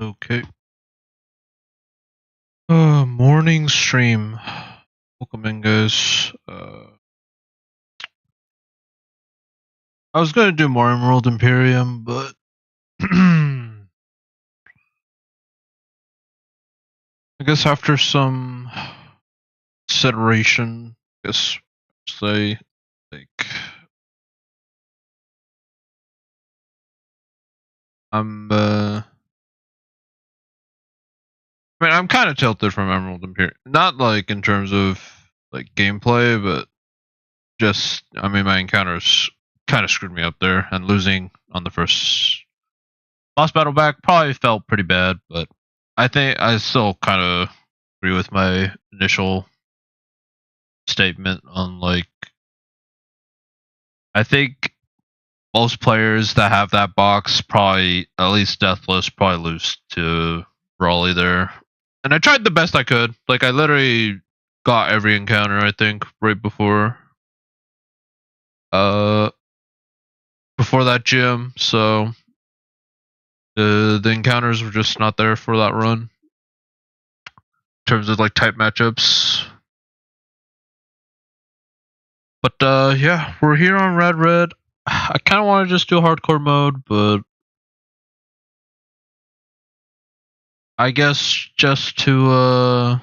Okay. Morning stream. Welcome in, guys. I was gonna do more Emerald Imperium, but I guess after some consideration, I guess say like I'm kind of tilted from Emerald Imperium. Not like in terms of like gameplay, but just my encounters kind of screwed me up there, and losing on the first boss battle back probably felt pretty bad, but I think I still kind of agree with my initial statement on like I think most players that have that box probably, at least Deathless, probably lose to Brawly there. And I tried the best I could. Like I literally got every encounter I think right before that gym, so the encounters were just not there for that run in terms of like type matchups. But yeah, we're here on Red. I kind of want to just do hardcore mode, but I guess just to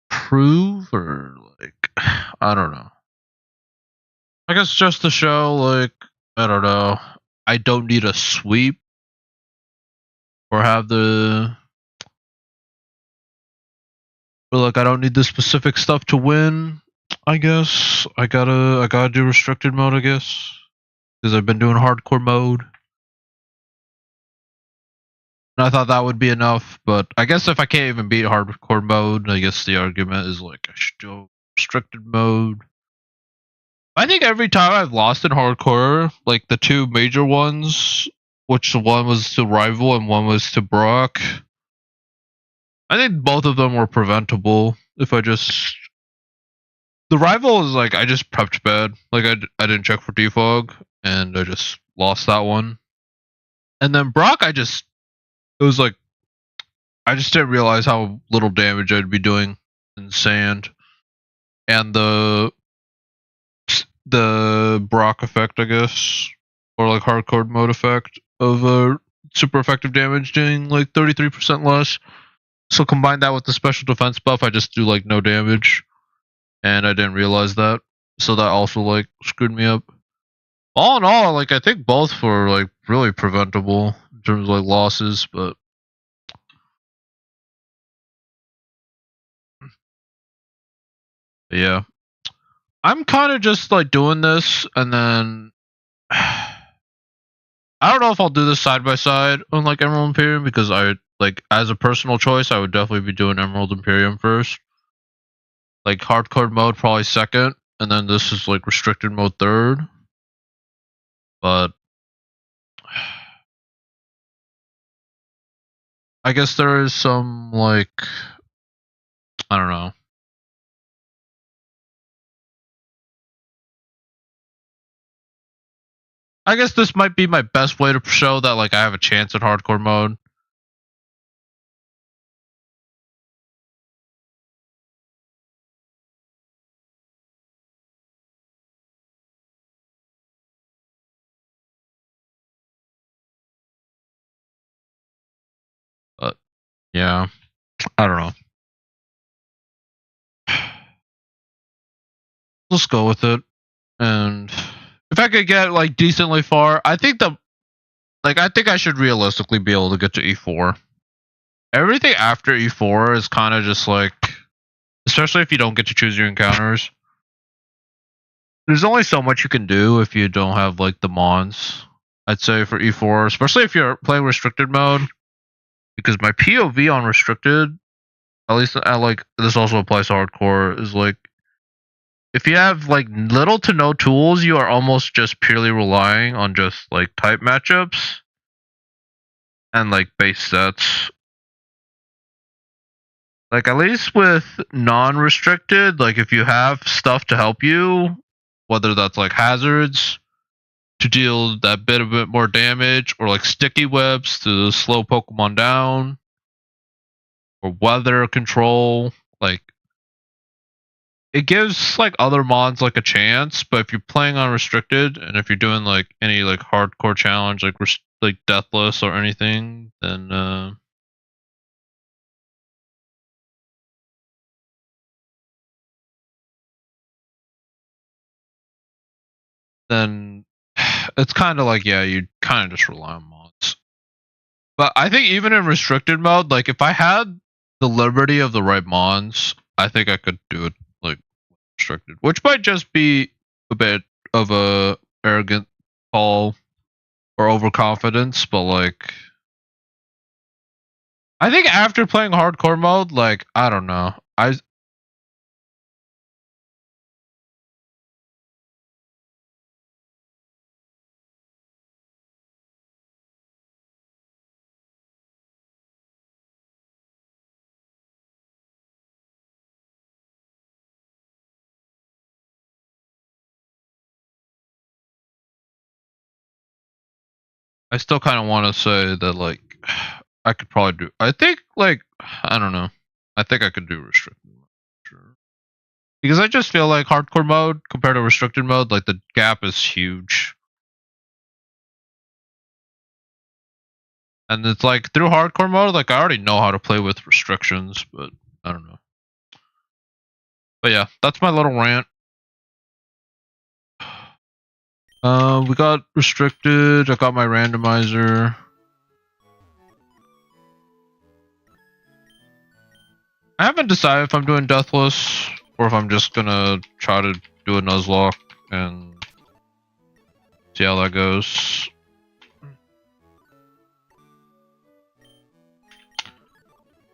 prove, or like I don't know. I guess just to show, like, I don't know, I don't need a sweep or have the, or like I don't need the specific stuff to win. I guess I gotta do restricted mode, I guess, because I've been doing hardcore mode. And I thought that would be enough, but I guess if I can't even beat hardcore mode, I guess the argument is like I should do restricted mode. I think every time I've lost in hardcore, like the two major ones, which one was to Rival and one was to Brock, I think both of them were preventable if I just... The Rival is like, I just prepped bad. Like I didn't check for defog, and I just lost that one. And then Brock, it was like, I just didn't realize how little damage I'd be doing in sand. And the Brock effect, I guess, or like hardcore mode effect of super effective damage doing like 33% less. So combine that with the special defense buff, I just do like no damage, and I didn't realize that. So that also like screwed me up. All in all, like I think both were like really preventable in terms of like losses, but yeah, I'm kind of just like doing this, and then I don't know if I'll do this side by side on like Emerald Imperium, because I like, as a personal choice, I would definitely be doing Emerald Imperium first. Like hardcore mode probably second, and then this is like restricted mode third. But I guess there is some like, I don't know. I guess this might be my best way to show that like I have a chance at hardcore mode. But yeah, I don't know. Let's go with it. And if I could get like decently far, I think I should realistically be able to get to E4. Everything after E4 is kind of just like, especially if you don't get to choose your encounters, there's only so much you can do if you don't have like the mons. I'd say for E4, especially if you're playing restricted mode, because my POV on restricted, at least I like, this also applies to hardcore, is like, if you have like little to no tools, you are almost just purely relying on just like type matchups and like base sets. Like at least with non-restricted, like if you have stuff to help you, whether that's like hazards to deal that bit more damage, or like sticky webs to slow Pokemon down, or weather control. Like, it gives like other mods like a chance, but if you're playing on restricted, and if you're doing like any like hardcore challenge like Deathless or anything, then it's kind of like, yeah, you kind of just rely on mods. But I think even in restricted mode, like if I had the liberty of the right mods, I think I could do it like restricted, which might just be a bit of a arrogant call or overconfidence, but like I think after playing hardcore mode, like I don't know, I still kind of want to say that like I could probably do. I think like I don't know. I think I could do restricted mode, sure. Because I just feel like hardcore mode compared to restricted mode, like the gap is huge. And it's like through hardcore mode, like I already know how to play with restrictions, but I don't know. But yeah, that's my little rant. We got restricted. I got my randomizer. I haven't decided if I'm doing Deathless or if I'm just gonna try to do a Nuzlocke and see how that goes.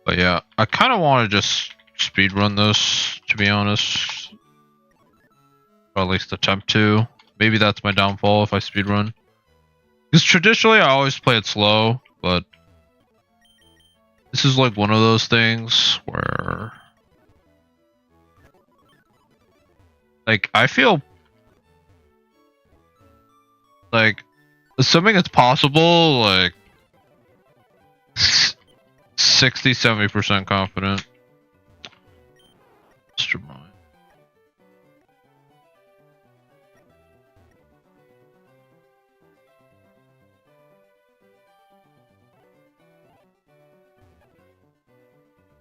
But yeah, I kind of want to just speedrun this, to be honest. Or at least attempt to. Maybe that's my downfall if I speedrun. Because traditionally I always play it slow, but this is like one of those things where like I feel like assuming it's possible, like 60-70% confident. Mr. Mine.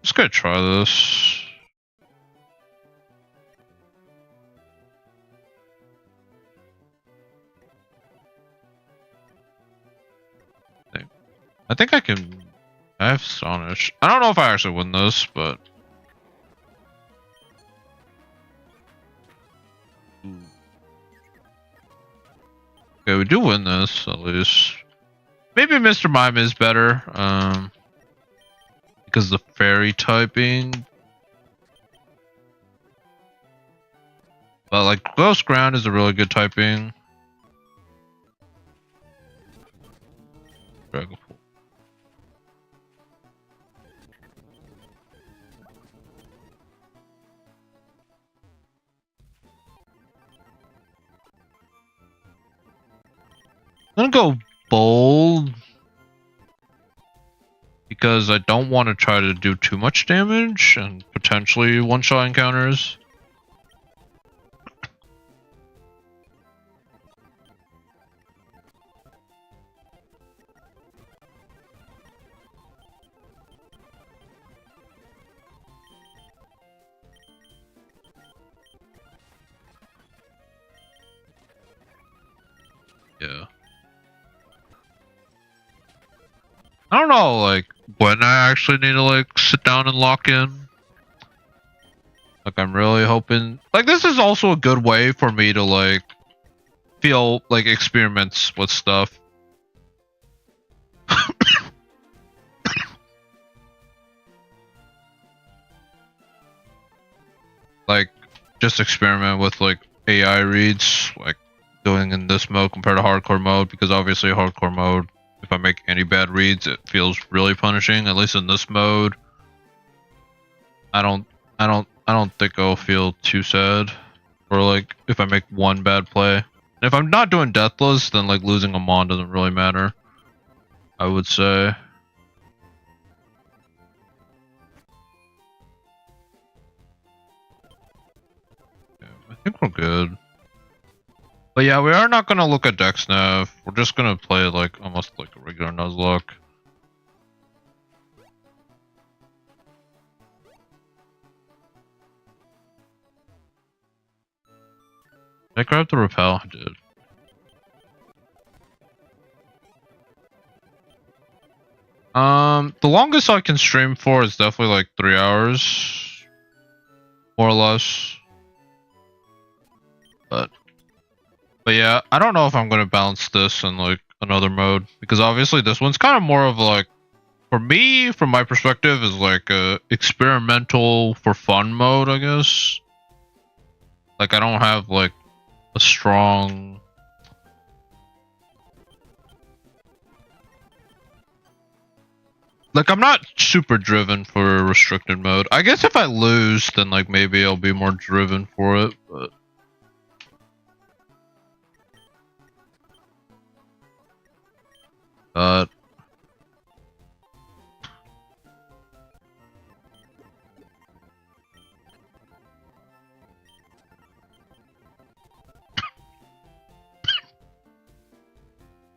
Just gonna try this. I think I can. I have Astonish. I don't know if I actually win this, but okay, we do win this at least. Maybe Mr. Mime is better, because the fairy typing. But like Ghost Ground is a really good typing. Dragon. I'm gonna go bold because I don't want to try to do too much damage and potentially one-shot encounters. Yeah. I don't know, like, when I actually need to, like, sit down and lock in. Like, I'm really hoping... Like, this is also a good way for me to, like, feel, like, experiments with stuff. Like, just experiment with, like, AI reads, like, doing in this mode compared to hardcore mode, because obviously hardcore mode, if I make any bad reads, it feels really punishing. At least in this mode, I don't think I'll feel too sad. Or like if I make one bad play. And if I'm not doing deathless, then like losing a mon doesn't really matter, I would say. Yeah, I think we're good. But yeah, we are not gonna look at DexNav. We're just gonna play like almost like a regular Nuzlocke. Did I grab the repel? I did. The longest I can stream for is definitely like 3 hours, more or less. But yeah, I don't know if I'm gonna balance this in like another mode, because obviously this one's kind of more of like, for me, from my perspective, is like a experimental for fun mode, I guess. Like I don't have like a strong. Like, I'm not super driven for a restricted mode. I guess if I lose, then, like, maybe I'll be more driven for it, but...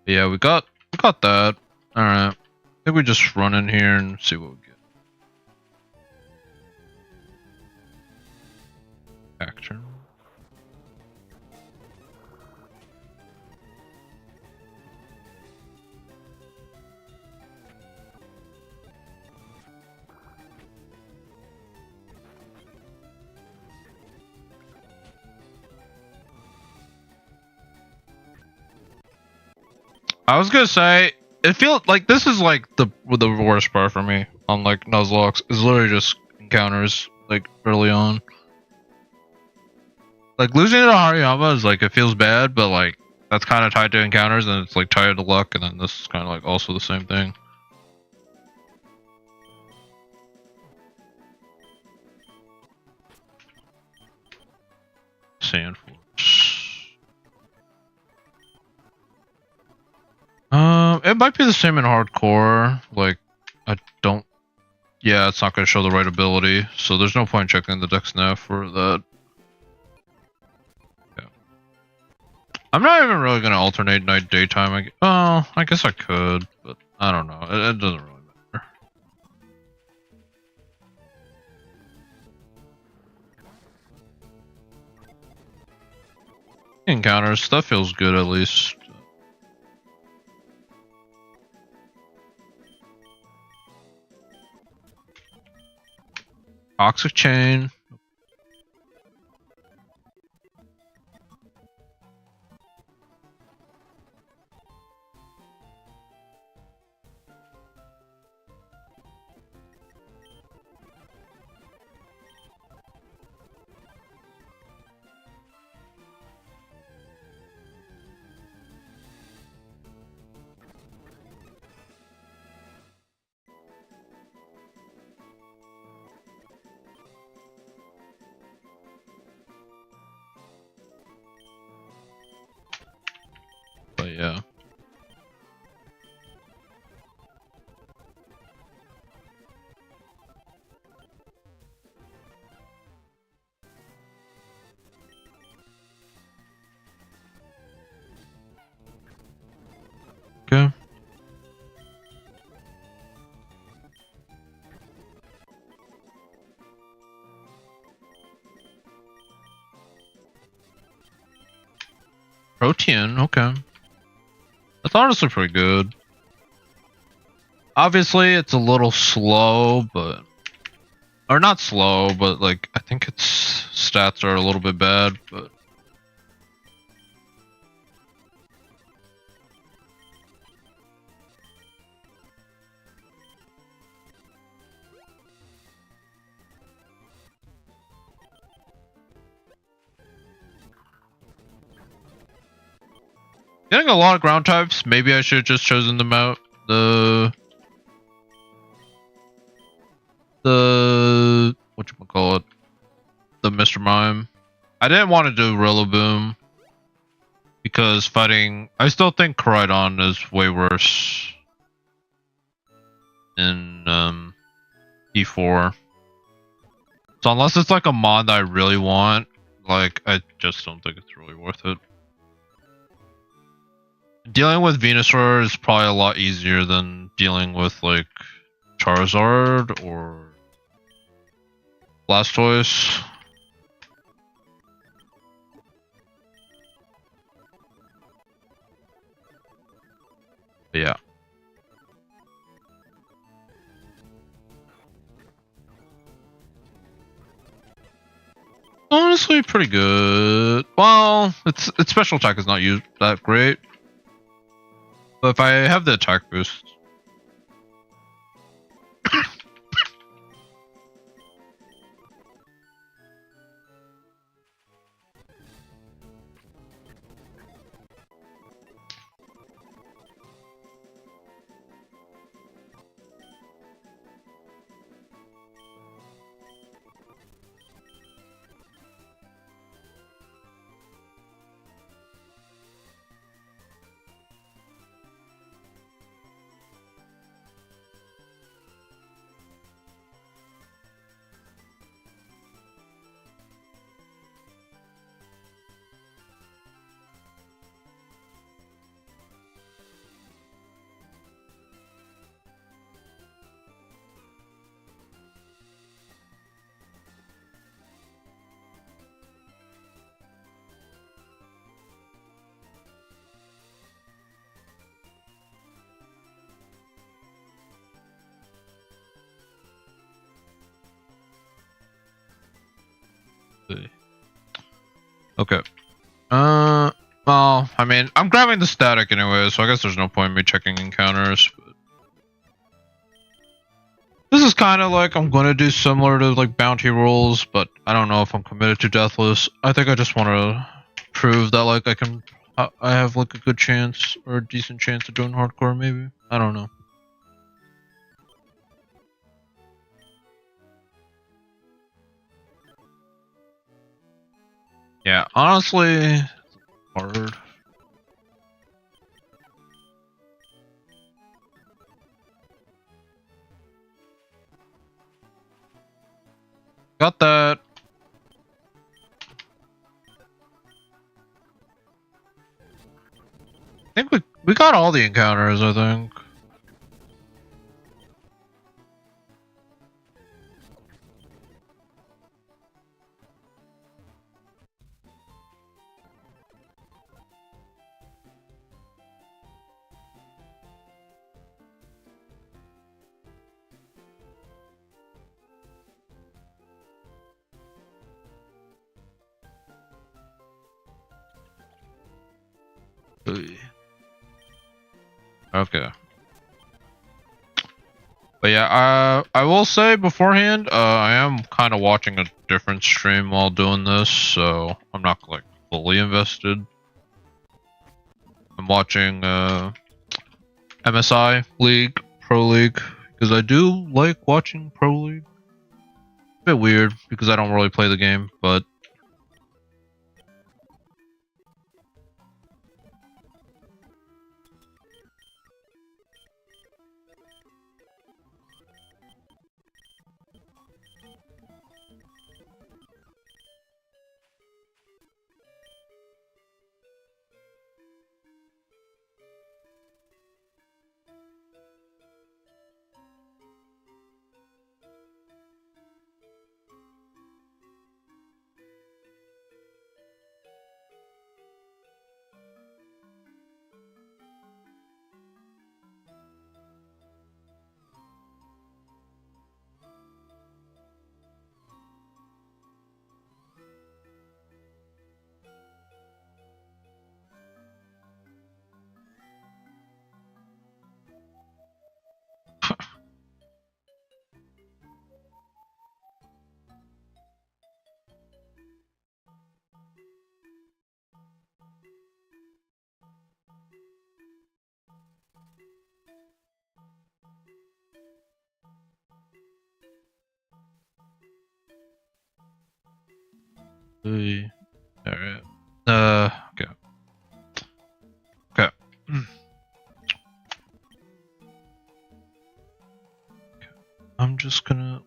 yeah, we got that. Alright. I think we just run in here and see what we get. Action. I was gonna say, it feels like this is like the worst part for me on like Nuzlocke is literally just encounters like early on. Like losing to Hariyama is like, it feels bad, but like that's kind of tied to encounters, and it's like tied to luck, and then this is kind of like also the same thing. Sand Force. It might be the same in hardcore. Like, I don't. Yeah, it's not going to show the right ability, so there's no point checking the DexNav for that. Yeah. I'm not even really going to alternate night daytime. I guess I could, but I don't know. It doesn't really matter. Encounters, that feels good at least. Toxic Chain. But yeah. Okay. Protein, okay. That's honestly pretty good. Obviously, it's a little slow, but... Or not slow, but like, I think its stats are a little bit bad, but... Getting a lot of ground types, maybe I should have just chosen them out. The whatchamacallit? The Mr. Mime. I didn't want to do Rillaboom because fighting. I still think Koraidon is way worse in E4. So unless it's like a mod that I really want, like I just don't think it's really worth it. Dealing with Venusaur is probably a lot easier than dealing with like Charizard or Blastoise. But yeah. Honestly, pretty good. Well, its special attack is not used that great. But if I have the attack boost. Okay. Well, I mean, I'm grabbing the static anyway, so I guess there's no point in me checking encounters. But this is kind of like I'm gonna do similar to like bounty rolls, but I don't know if I'm committed to Deathless. I think I just want to prove that like I have like a good chance or a decent chance of doing hardcore. Maybe I don't know. Yeah, honestly, hard. Got that. I think we got all the encounters, I think. Okay. But yeah, I will say beforehand, I am kind of watching a different stream while doing this, so I'm not like fully invested. I'm watching MSI League, Pro League, because I do like watching Pro League. A bit weird because I don't really play the game, but Alright. Okay. Okay. I'm just gonna...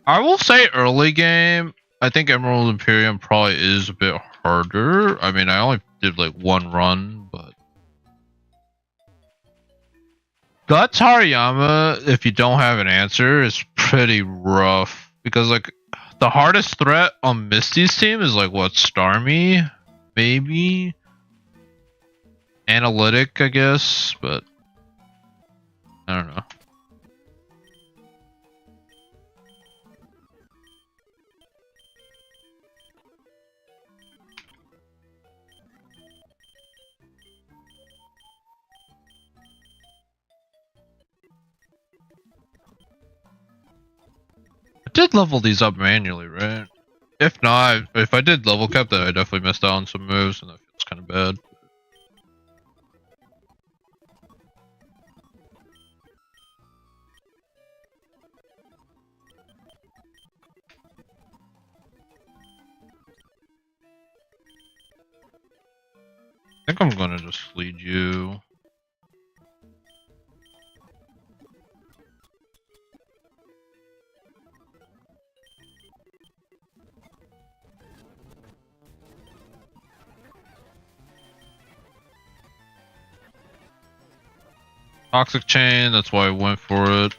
I will say early game, I think Emerald Imperium probably is a bit harder. I mean, I only did like one run, but... Guts Hariyama, if you don't have an answer, is pretty rough. Because like, the hardest threat on Misty's team is like, what, Starmie? Maybe? Analytic, I guess, but... I don't know. I did level these up manually, right? If not, if I did level cap, then I definitely missed out on some moves, and that feels kind of bad. I think I'm gonna just lead you. Toxic chain, that's why I went for it.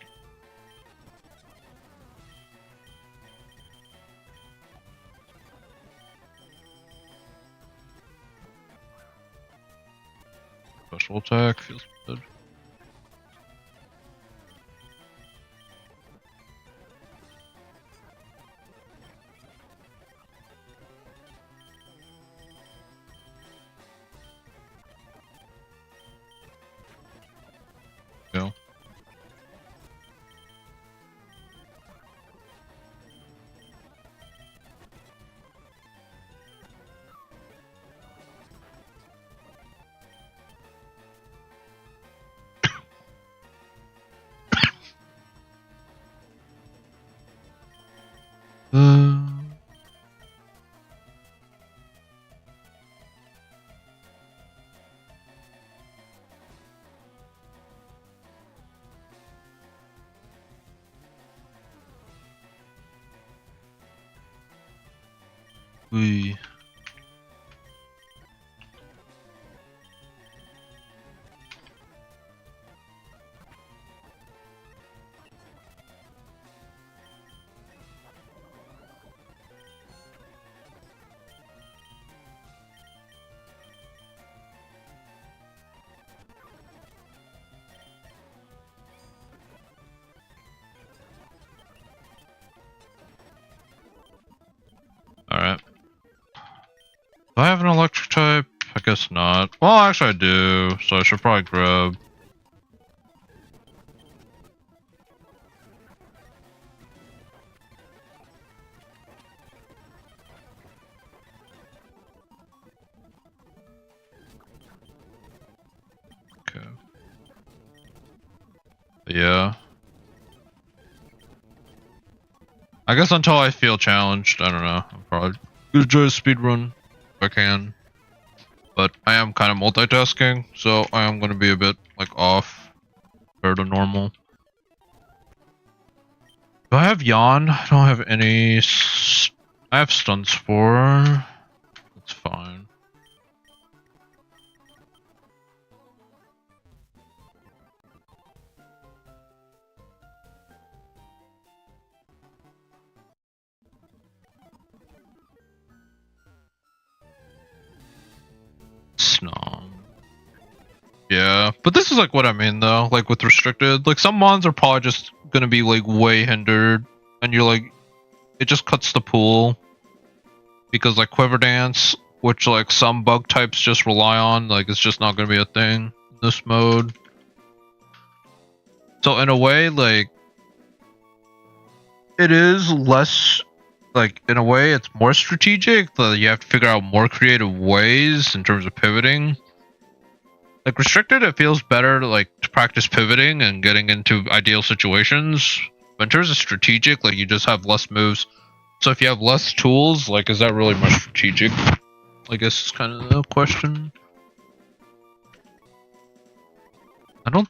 Special attack feels good. Go. We. Alright. Do I have an electric type? I guess not. Well, actually I do, so I should probably grab. Okay. Yeah. I guess until I feel challenged, I don't know. I'm probably gonna try a speedrun if I can. But I am kind of multitasking, so I am gonna be a bit like off compared to normal. Do I have yawn? I don't have any. I have stuns for. That's fine. Snom. Yeah, but this is like what I mean though, like with restricted, like some mons are probably just gonna be like way hindered, and you're like, it just cuts the pool. Because like Quiver Dance, which like some bug types just rely on, like it's just not gonna be a thing in this mode. So in a way, like, it is less like in a way it's more strategic. You have to figure out more creative ways in terms of pivoting. Like restricted, it feels better to like to practice pivoting and getting into ideal situations. But in terms of strategic, like you just have less moves. So if you have less tools, like is that really more strategic? I guess is kind of the question. I don't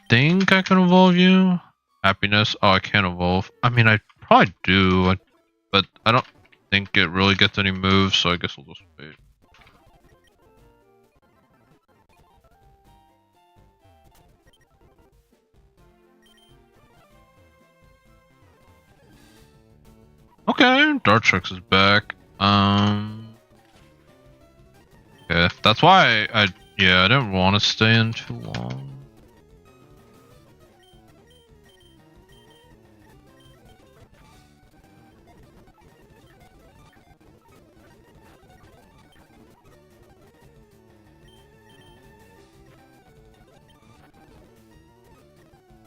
think I can evolve you. Happiness. Oh, I can't evolve. I mean, I probably do, but I don't think it really gets any moves. So I guess we'll just wait. Okay, Dartrix is back. Yeah, that's why I didn't want to stay in too long.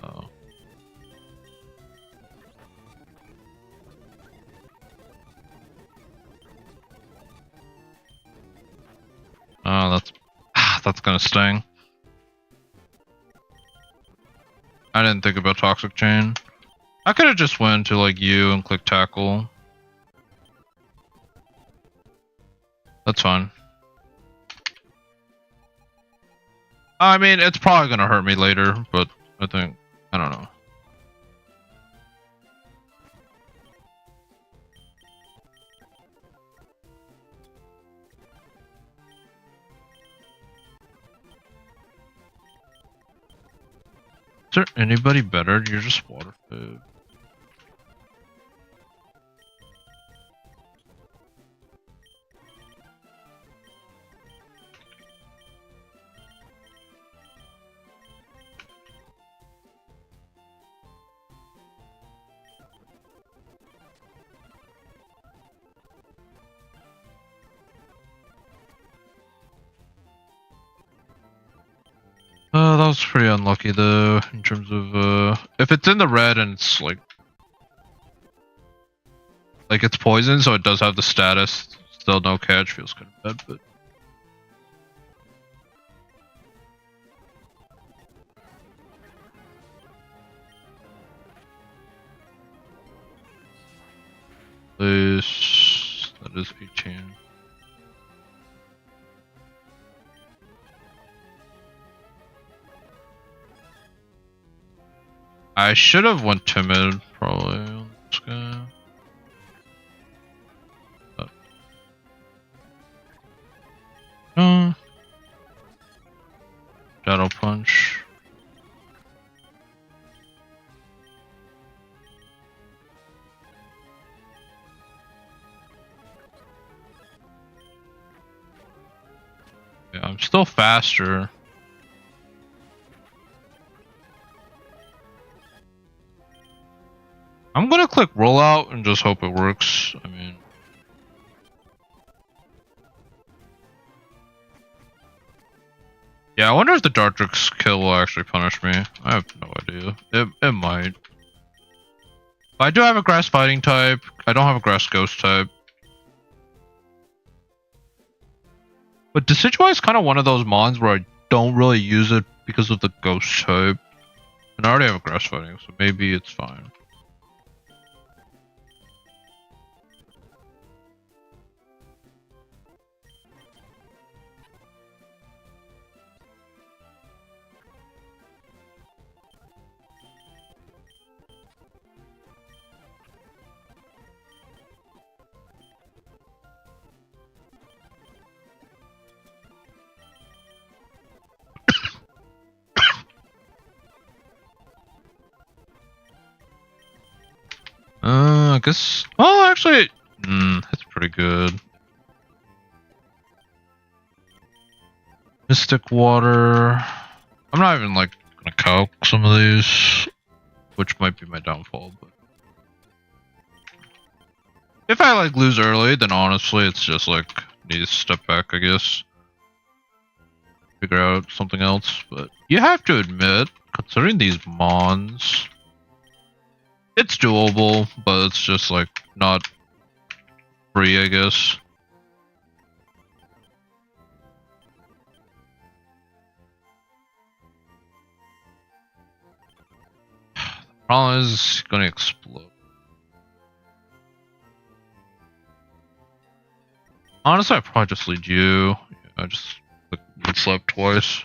Oh. Oh, that's gonna sting. I didn't think about Toxic Chain. I could have just went to like you and click tackle. That's fine. I mean, it's probably gonna hurt me later, but I don't know. Is there anybody better? You're just water food. That was pretty unlucky though, in terms of if it's in the red and it's like it's poison, so it does have the status. Still no catch, feels kind of bad, but this that is 18. I should have went timid, probably, on this guy. But, Shadow Punch. Yeah, I'm still faster. I'm gonna click rollout and just hope it works. I mean, yeah, I wonder if the Dartrix kill will actually punish me. I have no idea. It might. But I do have a grass fighting type. I don't have a grass ghost type. But Decidueye is kind of one of those mons where I don't really use it because of the ghost type. And I already have a grass fighting, so maybe it's fine. I guess. Oh, actually, that's pretty good. Mystic Water. I'm not even like gonna calc some of these, which might be my downfall. But if I like lose early, then honestly, it's just like need to step back, I guess. Figure out something else. But you have to admit, considering these mons. It's doable, but it's just like not free, I guess. The problem is it's gonna explode. Honestly, I probably just lead you. Yeah, I just slept twice.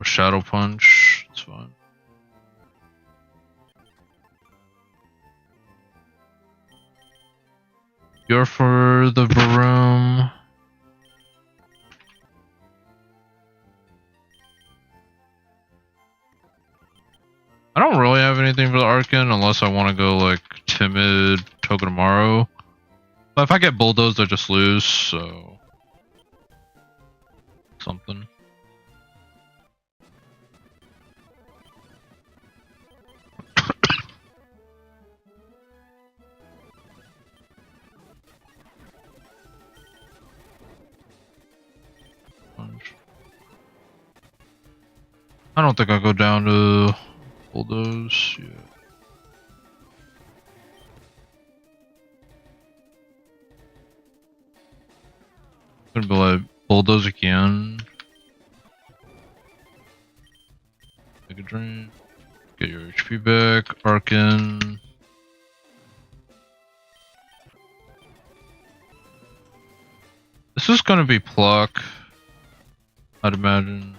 Or Shadow Punch. It's fine. You're for the room. I don't really have anything for the Arcan unless I want to go like Timid Togedemaru. But if I get bulldozed, I just lose, so something. I don't think I go down to bulldoze. Yeah. Gonna be like bulldoze again. Take a drink. Get your HP back. Arcan. This is gonna be pluck, I'd imagine.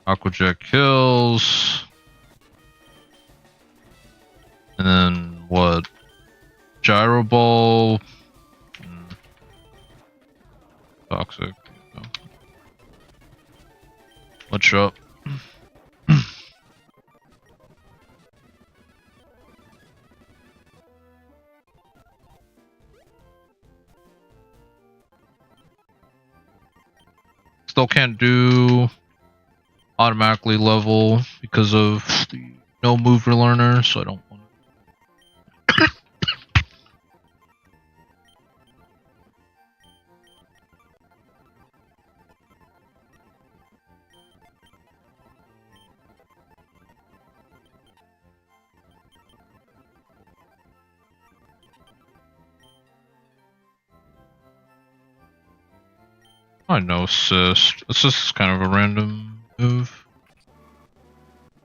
Aquajet kills. And then what? Gyro Ball. Toxic. No. What's up? Still can't do automatically level because of the no mover learner, so I don't want to. I know assist. Assist is kind of a random move.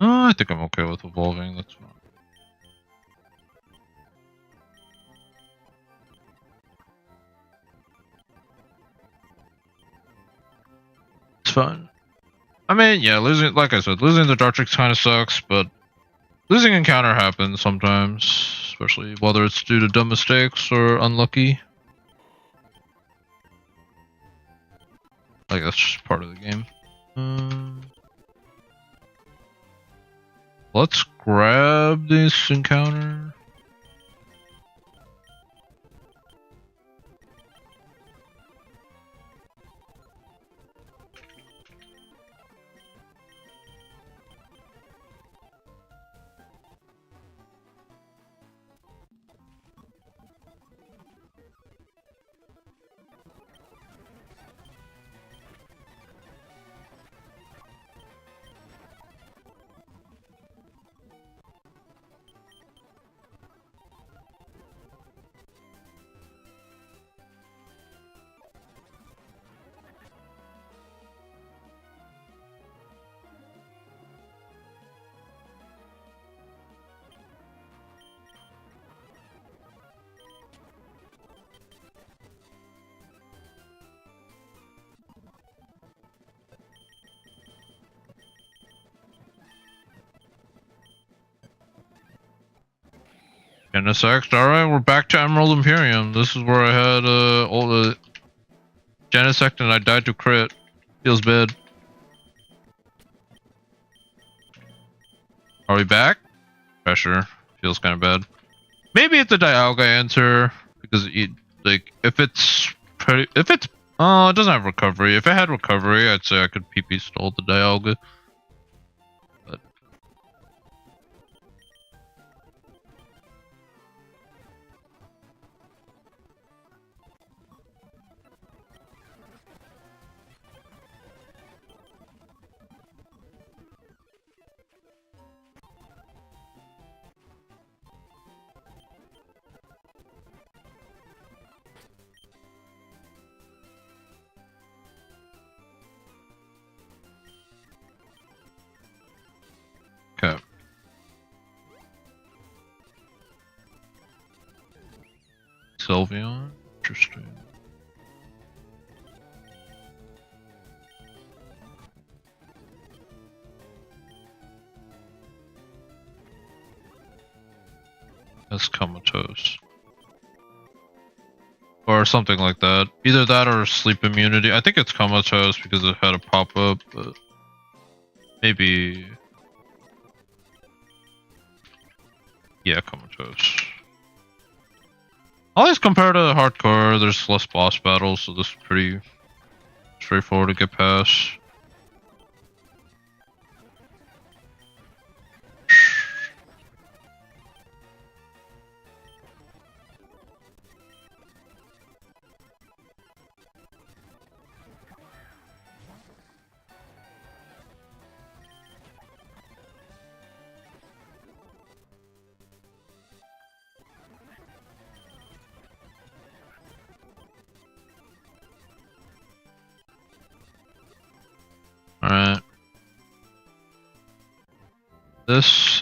I think I'm okay with evolving, that's fine. It's fine. I mean, yeah, losing, like I said, losing the Dartrix kind of sucks, but losing encounter happens sometimes, especially whether it's due to dumb mistakes or unlucky. Like, that's just part of the game. Let's grab this encounter. Genesect, alright, we're back to Emerald Imperium. This is where I had all the Genesect and I died to crit. Feels bad. Are we back? Pressure. Feels kind of bad. Maybe it's a Dialga answer, because it, like, if it's pretty, if it's, it doesn't have recovery. If it had recovery, I'd say I could PP stall the Dialga. But Sylveon. Interesting. That's comatose. Or something like that. Either that or sleep immunity. I think it's comatose because it had a pop-up, but maybe... Yeah, comatose. Always compared to hardcore, there's less boss battles, so this is pretty straightforward to get past. Alright. This...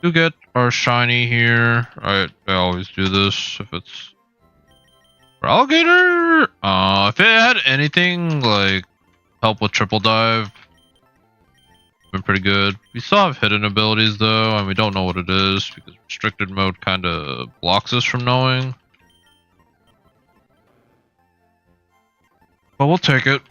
do get our shiny here. I always do this if it's for alligator. If it had anything like help with triple dive, been pretty good. We still have hidden abilities though, and we don't know what it is because restricted mode kind of blocks us from knowing. But we'll take it.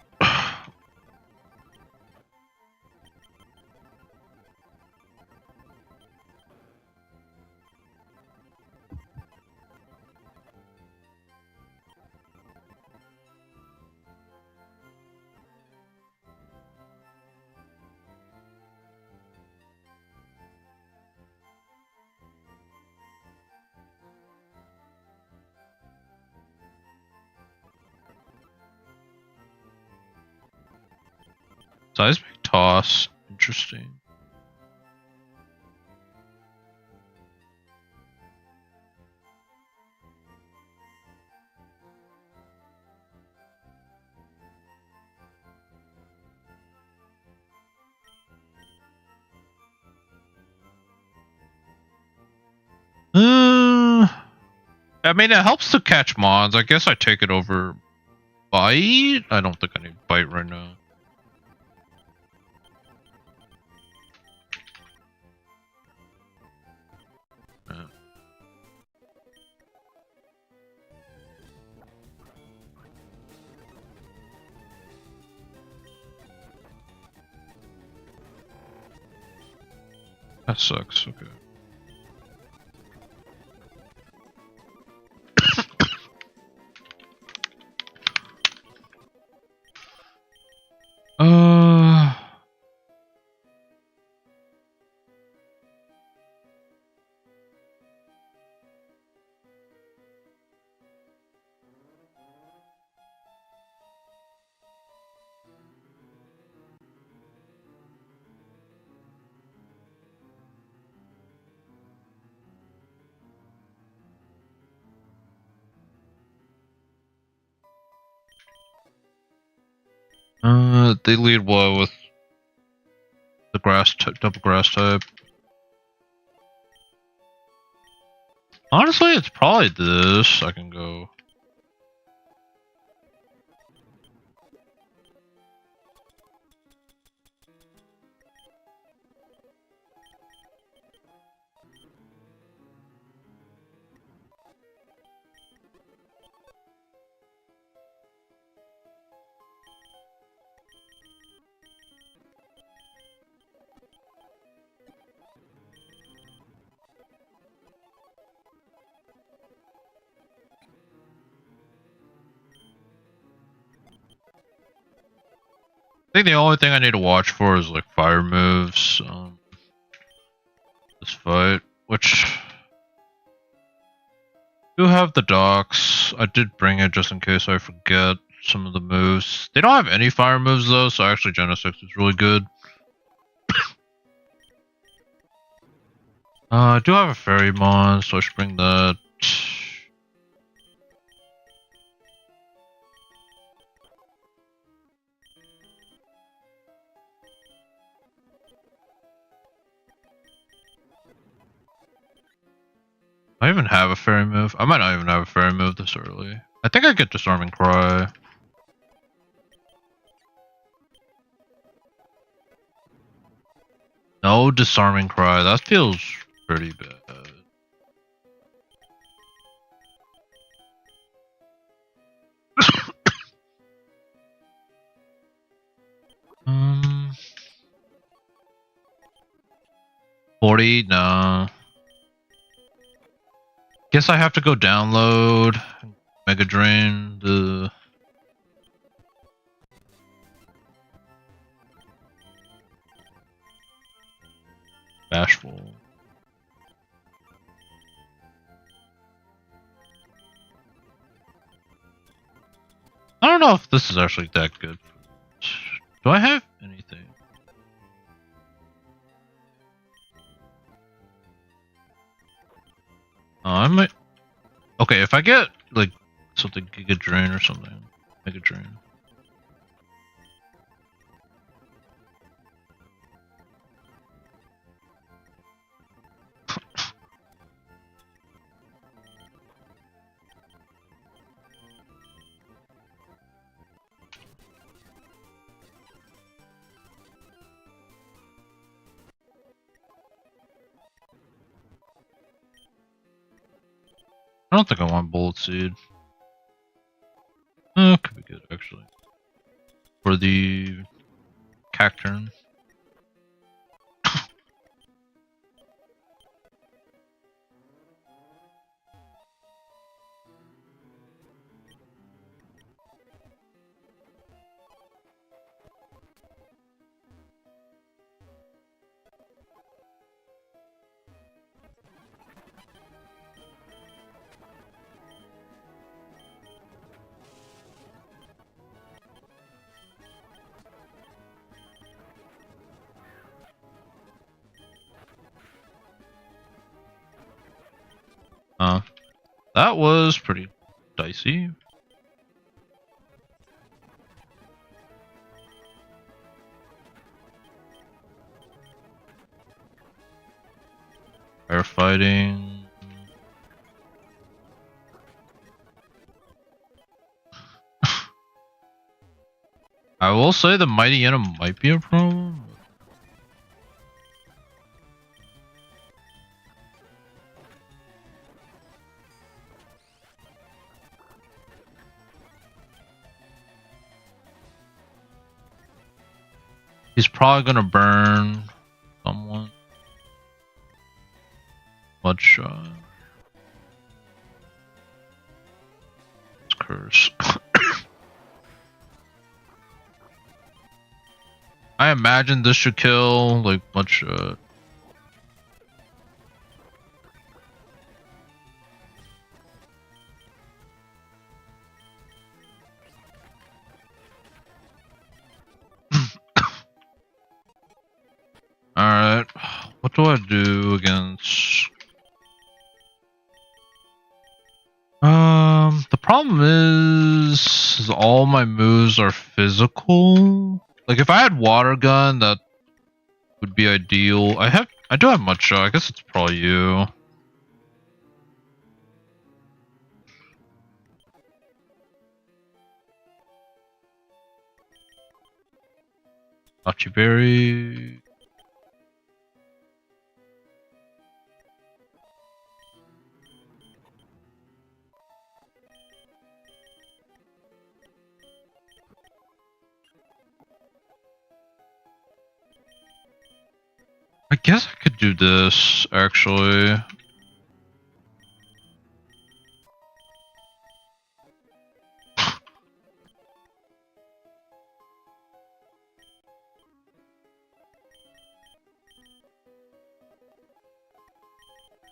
Seismic toss. Interesting. I mean, it helps to catch mons. I guess I take it over bite. I don't think I need bite right now. That sucks. Okay. They lead well with the double grass type. Honestly, it's probably this. I can go. I think the only thing I need to watch for is like fire moves. This fight, which do have the docks. I did bring it just in case I forget some of the moves. They don't have any fire moves though, so actually Genesect is really good. I do have a Fairy-mon, so I should bring that. I even have a fairy move. I might not even have a fairy move this early. I think I get Disarming Cry. No Disarming Cry. That feels pretty bad. um, 40? No. Guess I have to go download Mega Drain the. Bashful. I don't know if this is actually that good. Do I have anything? I might. Okay, if I get like something Giga Drain or something, Mega Drain. I don't think I want Bullet Seed. Could be good actually. For the Cacturn. That was pretty dicey. Firefighting. I will say the Mighty Enum might be a problem. He's probably gonna burn someone. Bloodshot. It's curse. I imagine this should kill like Bloodshot. Alright, what do I do against... the problem is all my moves are physical. Like if I had Water Gun, that would be ideal. I do have Mudshot, I guess it's probably you. Berry. I guess I could do this, actually.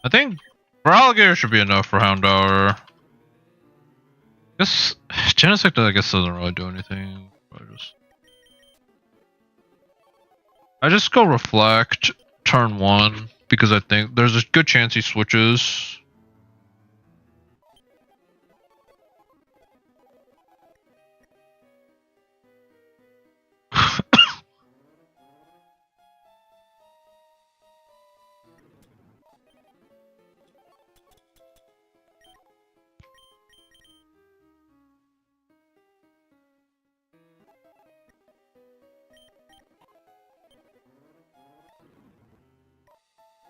I think for Alligator should be enough for Houndour. I guess Genesect I guess doesn't really do anything. I just go Reflect turn 1 because I think there's a good chance he switches.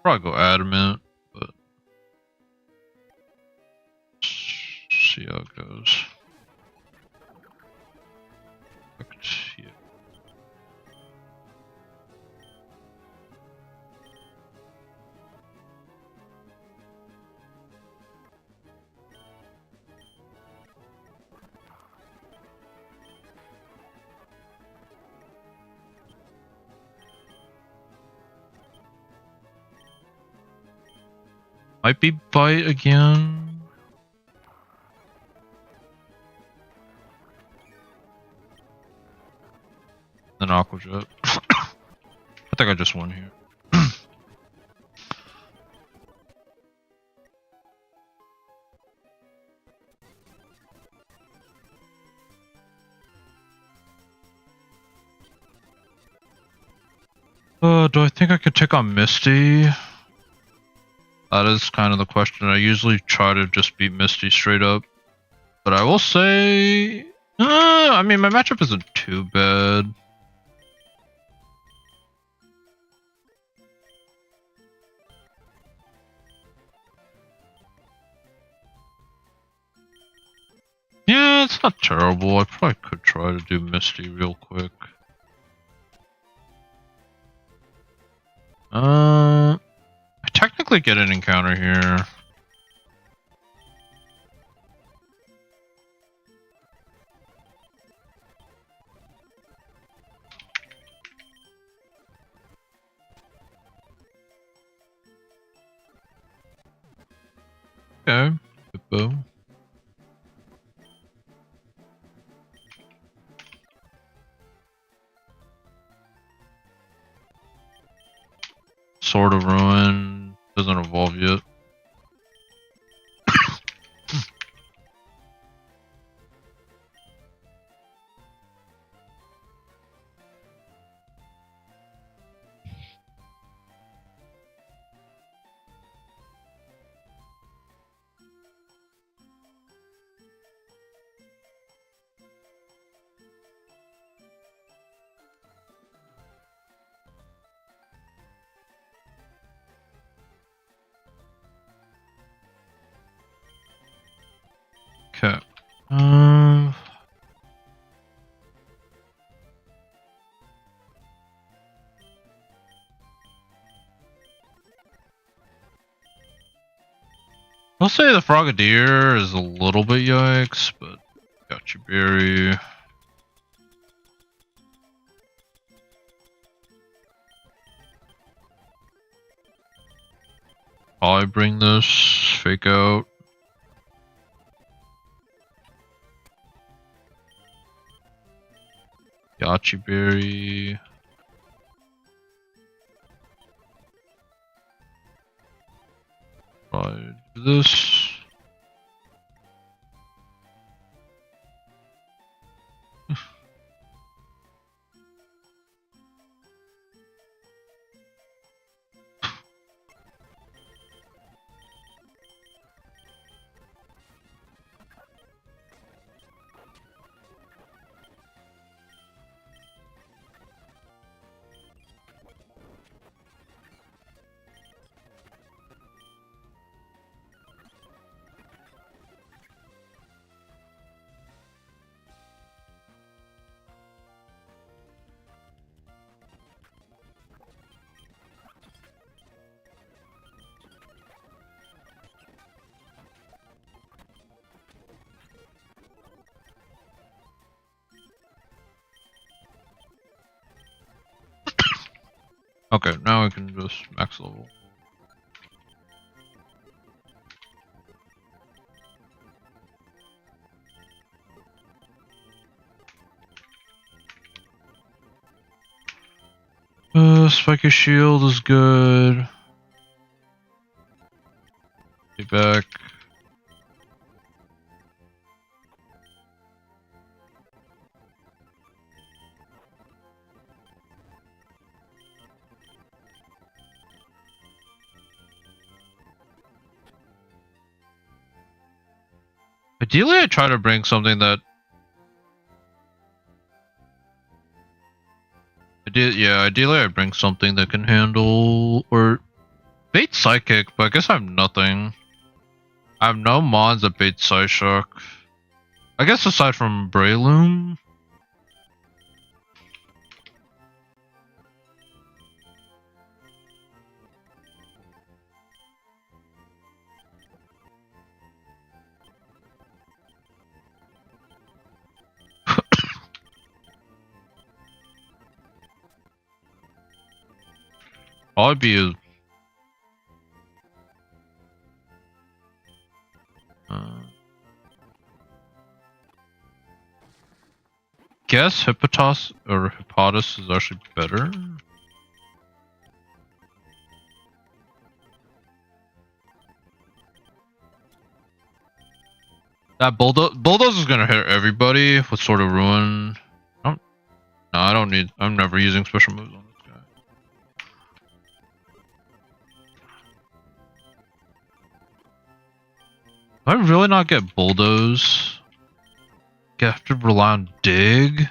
Probably go adamant, but see how it goes. Yeah. Might be bite again. Then Aqua Jet. I think I just won here. Do I think I could take on Misty? That is kind of the question. I usually try to just beat Misty straight up. But I will say... I mean, my matchup isn't too bad. Yeah, it's not terrible. I probably could try to do Misty real quick. I technically get an encounter here. Okay, Hippo. Sword of Ruin doesn't evolve yet. Okay. I'll say the Frogadier is a little bit yikes, but got you, Berry. I'll bring this fake out. Yachi Berry. Probably do this. Okay, now I can just max level. Spiky Shield is good. Get back. Ideally, I try to bring something that... ideally I bring something that can handle, or Bait Psychic, but I guess I have nothing. I have no mods that bait Psyshock. I guess aside from Breloom. Probably be guess Hippotas or Hippotas is actually better. That bulldoze is gonna hit everybody with Sword of Ruin. I don't need. I'm never using special moves on this guy. Do I really not get bulldoze? I have to rely on dig.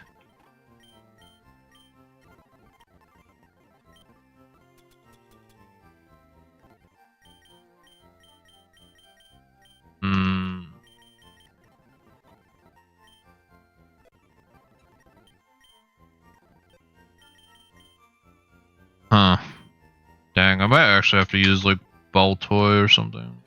Huh. Dang, I might actually have to use like Ball Toy or something.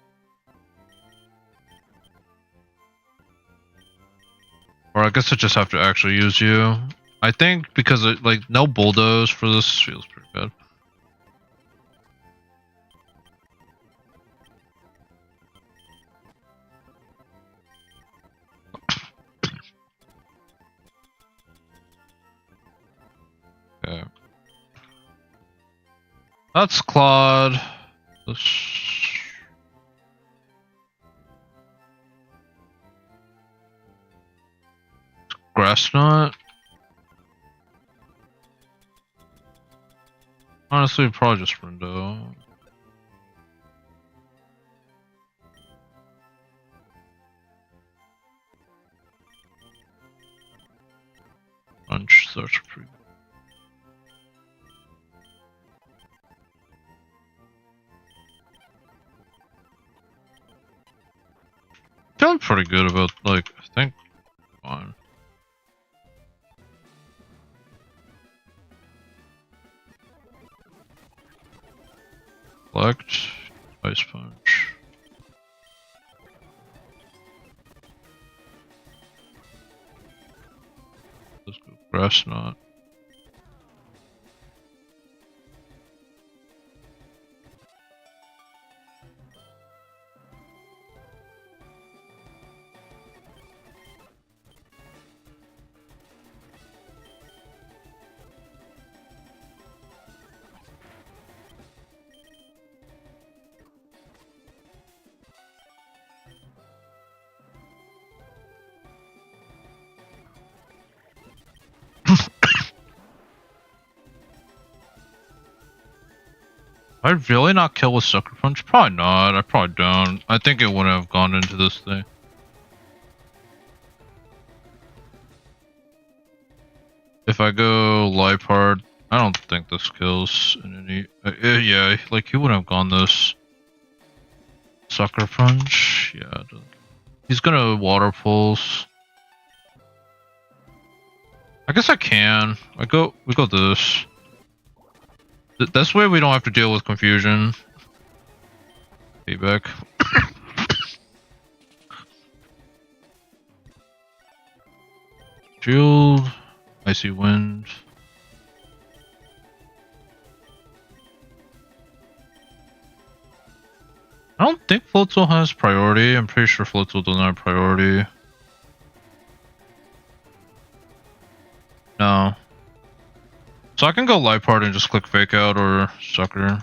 Or I guess I just have to actually use you. I think because it, like no bulldoze for this feels pretty bad. Okay. That's Claude. Grass Knot. Honestly, probably just Rindo. Punch, that's pretty. Feeling pretty good about, like, I think, fine. Collect, Ice Punch. Let's go Grass Knot. I'd really not kill with Sucker Punch? Probably not. I probably don't. I think it wouldn't have gone into this thing. If I go Lipard, I don't think this kills in any. Yeah, like he wouldn't have gone this. Sucker Punch? Yeah. He's gonna Water Pulse. I guess I can. We go this. This way we don't have to deal with confusion. Feedback. Shield. Icy Wind. I don't think Floatzel has priority. I'm pretty sure Floatzel doesn't have priority. No. So I can go Lipard and just click Fake Out or Sucker.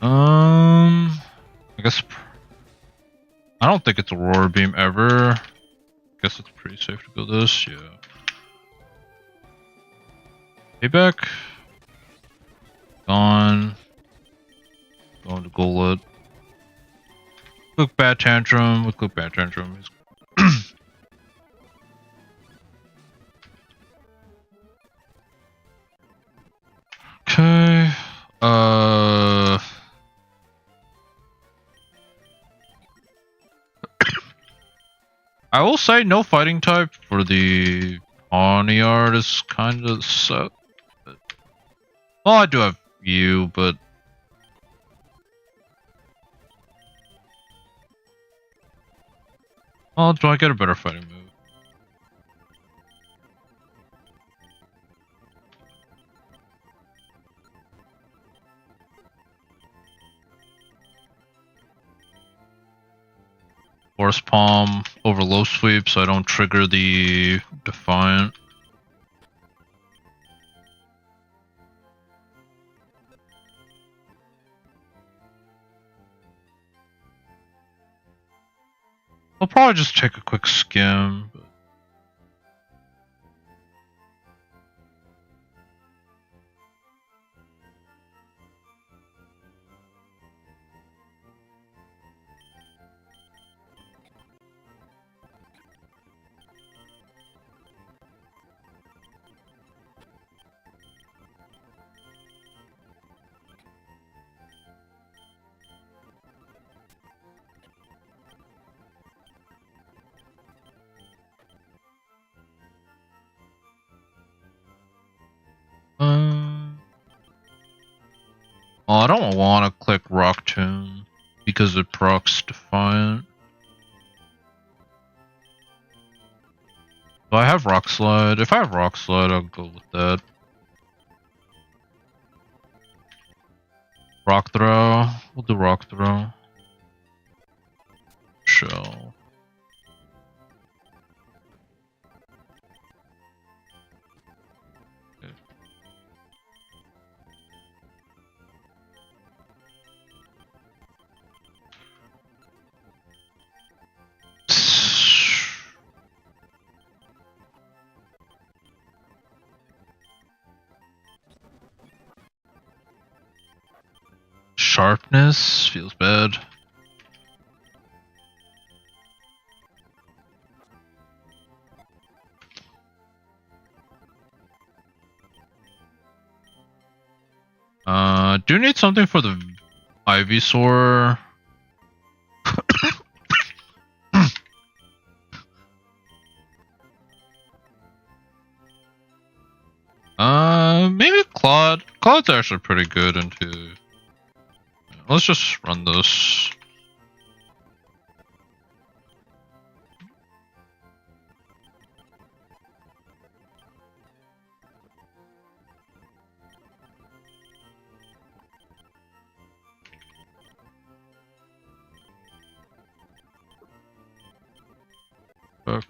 I guess I don't think it's Aurora Beam ever. I guess it's pretty safe to go this, yeah. Payback. Gone. Going to Golett. Click Bad Tantrum. We click Bad Tantrum. I will say no fighting type for the Pawniard is kind of so. Well, I do have you, but well, do I get a better fighting move? Force Palm over low sweep, so I don't trigger the Defiant. I'll probably just take a quick skim. But well, I don't want to click Rock Tomb because it procs Defiant. Do I have Rock Slide? If I have Rock Slide, I'll go with that. Rock Throw. We'll do Rock Throw. Shell. Okay. Sharpness feels bad. Do need something for the Ivysaur. Maybe Claude. Claude's actually pretty good into. Let's just run this. Fuck.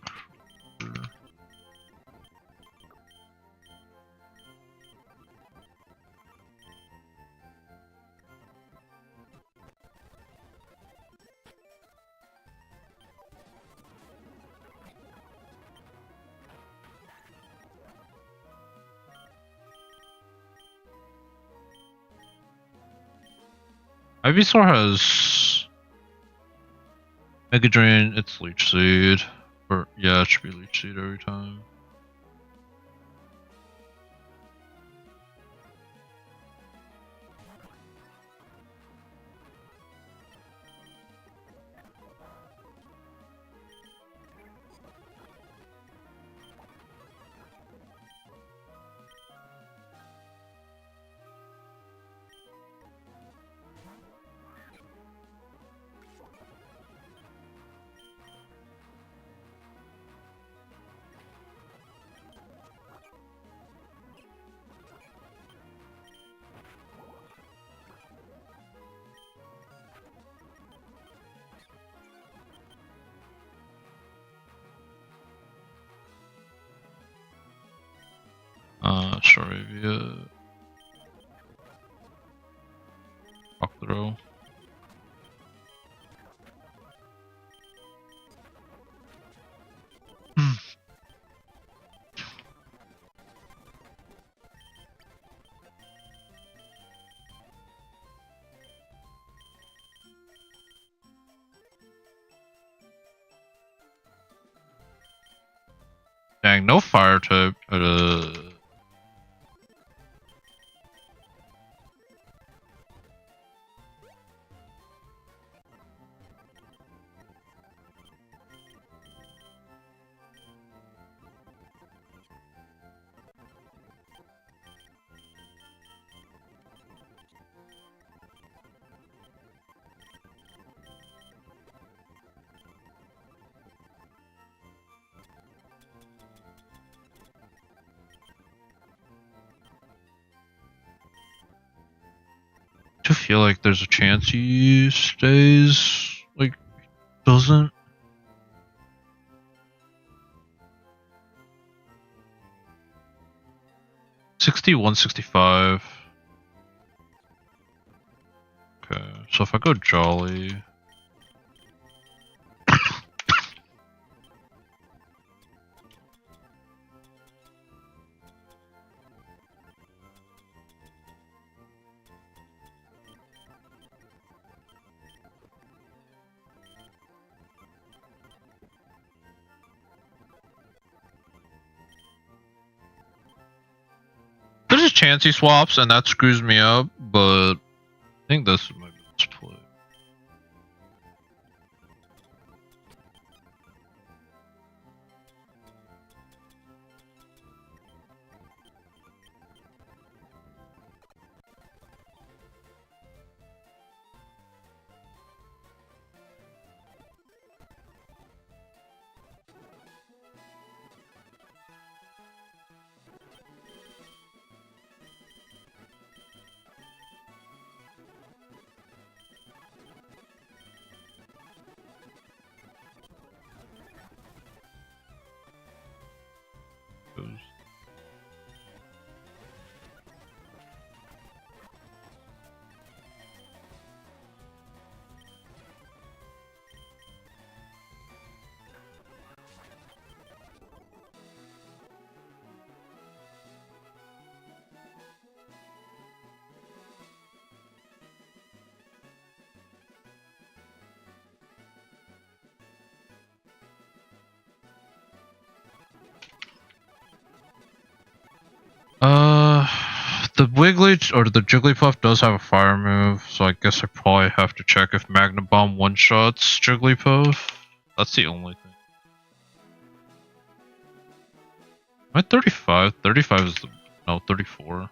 Ivysaur has Mega Drain, it's Leech Seed. Or, yeah, it should be Leech Seed every time. Charavia. Rock Throw. Dang, no fire type. feel like there's a chance he stays. Like, doesn't. $61, $65. Okay, so if I go Jolly. There's a chance he swaps, and that screws me up, but I think this is my best play. The Wiggly or the Jigglypuff does have a fire move, so I guess I probably have to check if Magna Bomb one-shots Jigglypuff. That's the only thing. Am I 35? 35 is the... no, 34.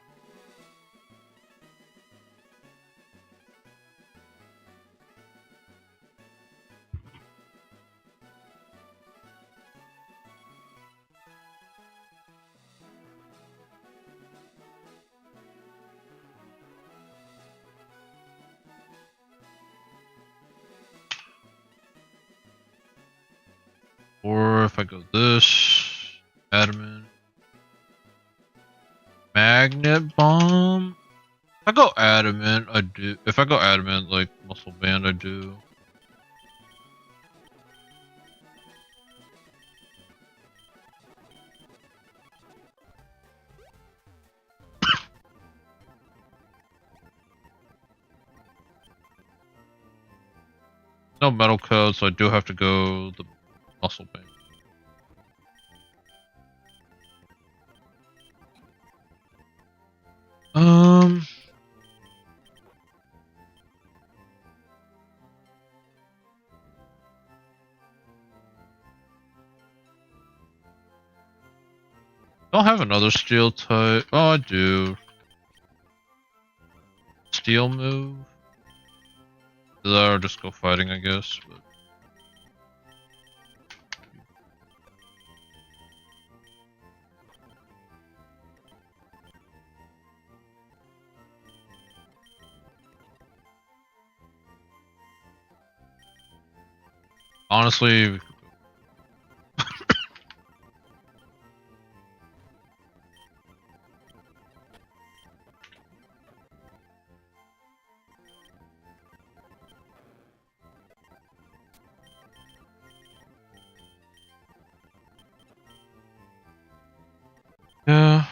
Or if I go this, Adamant, Magnet Bomb. If I go Adamant, I do. If I go Adamant, like Muscle Band, I do. No Metal Code, so I do have to go the Muscle Band. I don't have another steel type. Oh, I do. Steel move. Or just go fighting, I guess. But... honestly, yeah.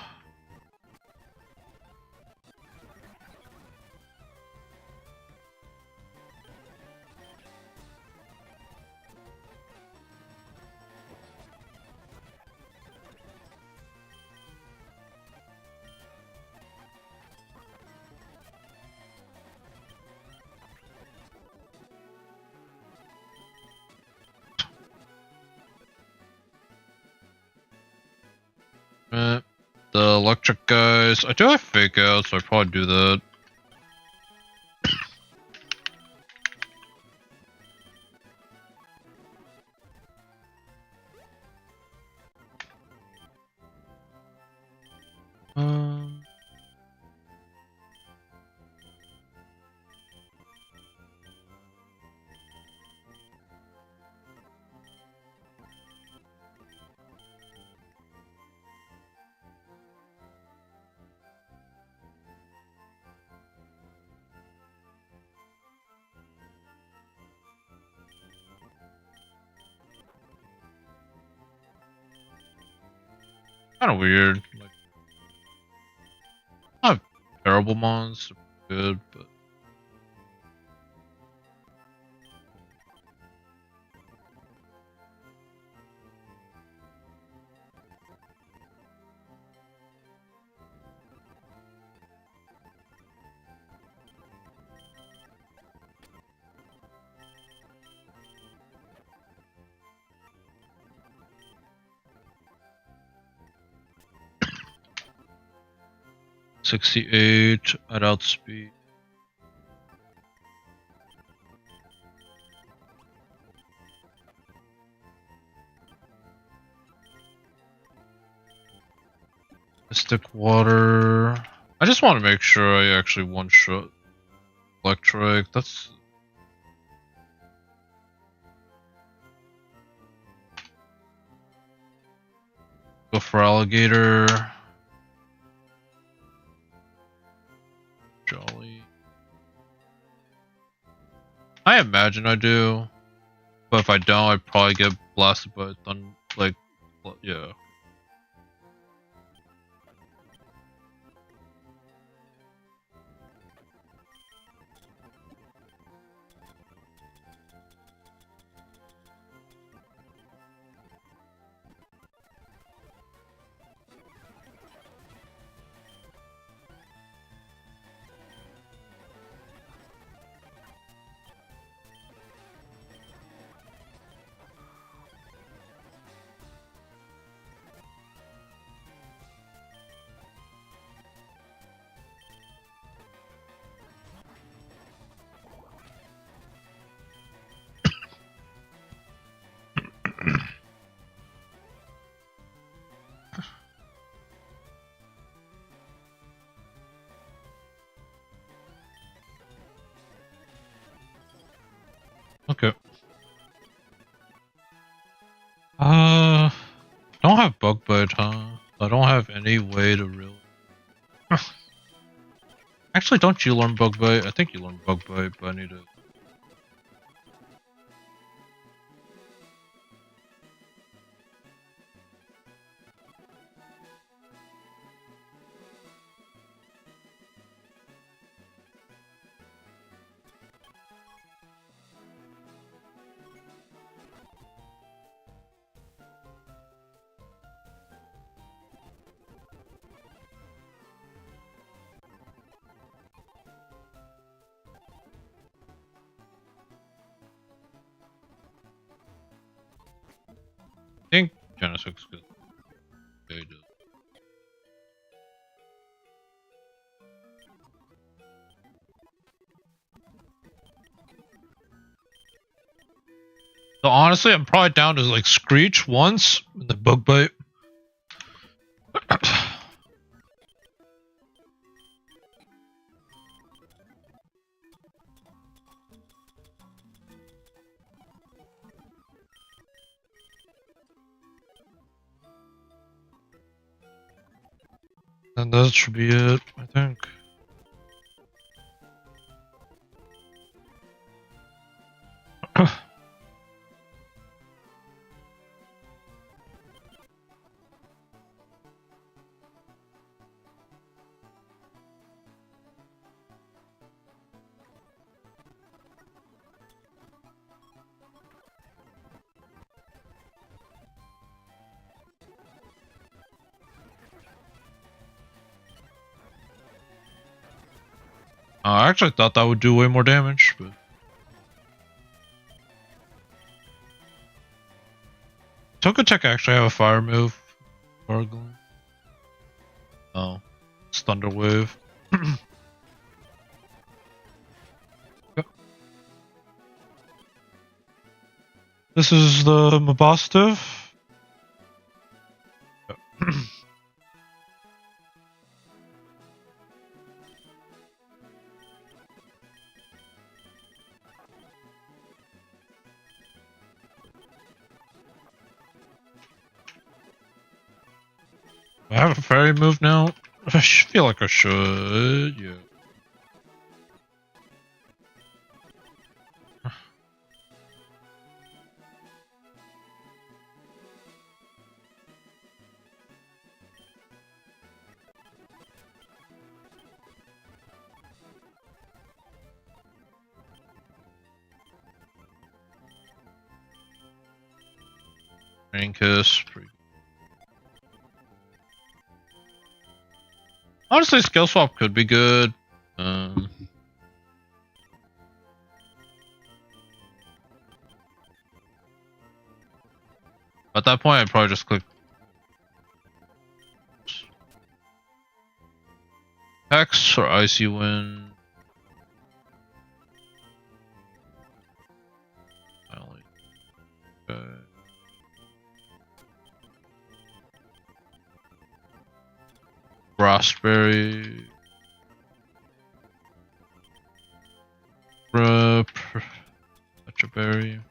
The electric guys. I do have fake out, so I probably do that. Kind of weird. Like, not terrible mons, good, but. $68 at outspeed. Mystic water. I just want to make sure I actually one-shot electric. That's. Go for alligator. Jolly. I imagine I do, but if I don't, I'd probably get blasted by thunder. Like, yeah. Okay. Don't have bug bite, huh? I don't have any way to really. Actually, don't you learn bug bite? I think you learn bug bite, but I need to. I think Genesis good. Yeah, he does. So honestly, I'm probably down to like Screech once, and then bug bite. And that should be it, I think. I actually thought that would do way more damage, but. Tokatech actually have a fire move. Gargling. Oh. It's Thunder Wave. Yep. This is the Mabostiff. Yep. I have a fairy move now. I feel like I should, yeah. Training kiss. Honestly, skill swap could be good. At that point, I'd probably just click Hex or Icy Wind. Okay. Raspberry. Petraberry.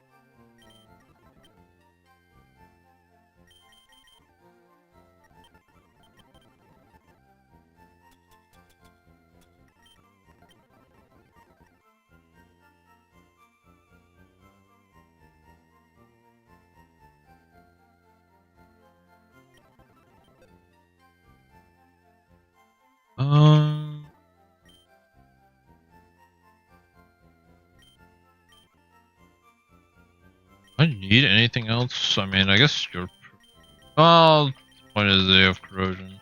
I need anything else? I mean, I guess you're. Well, the point is they have corrosion.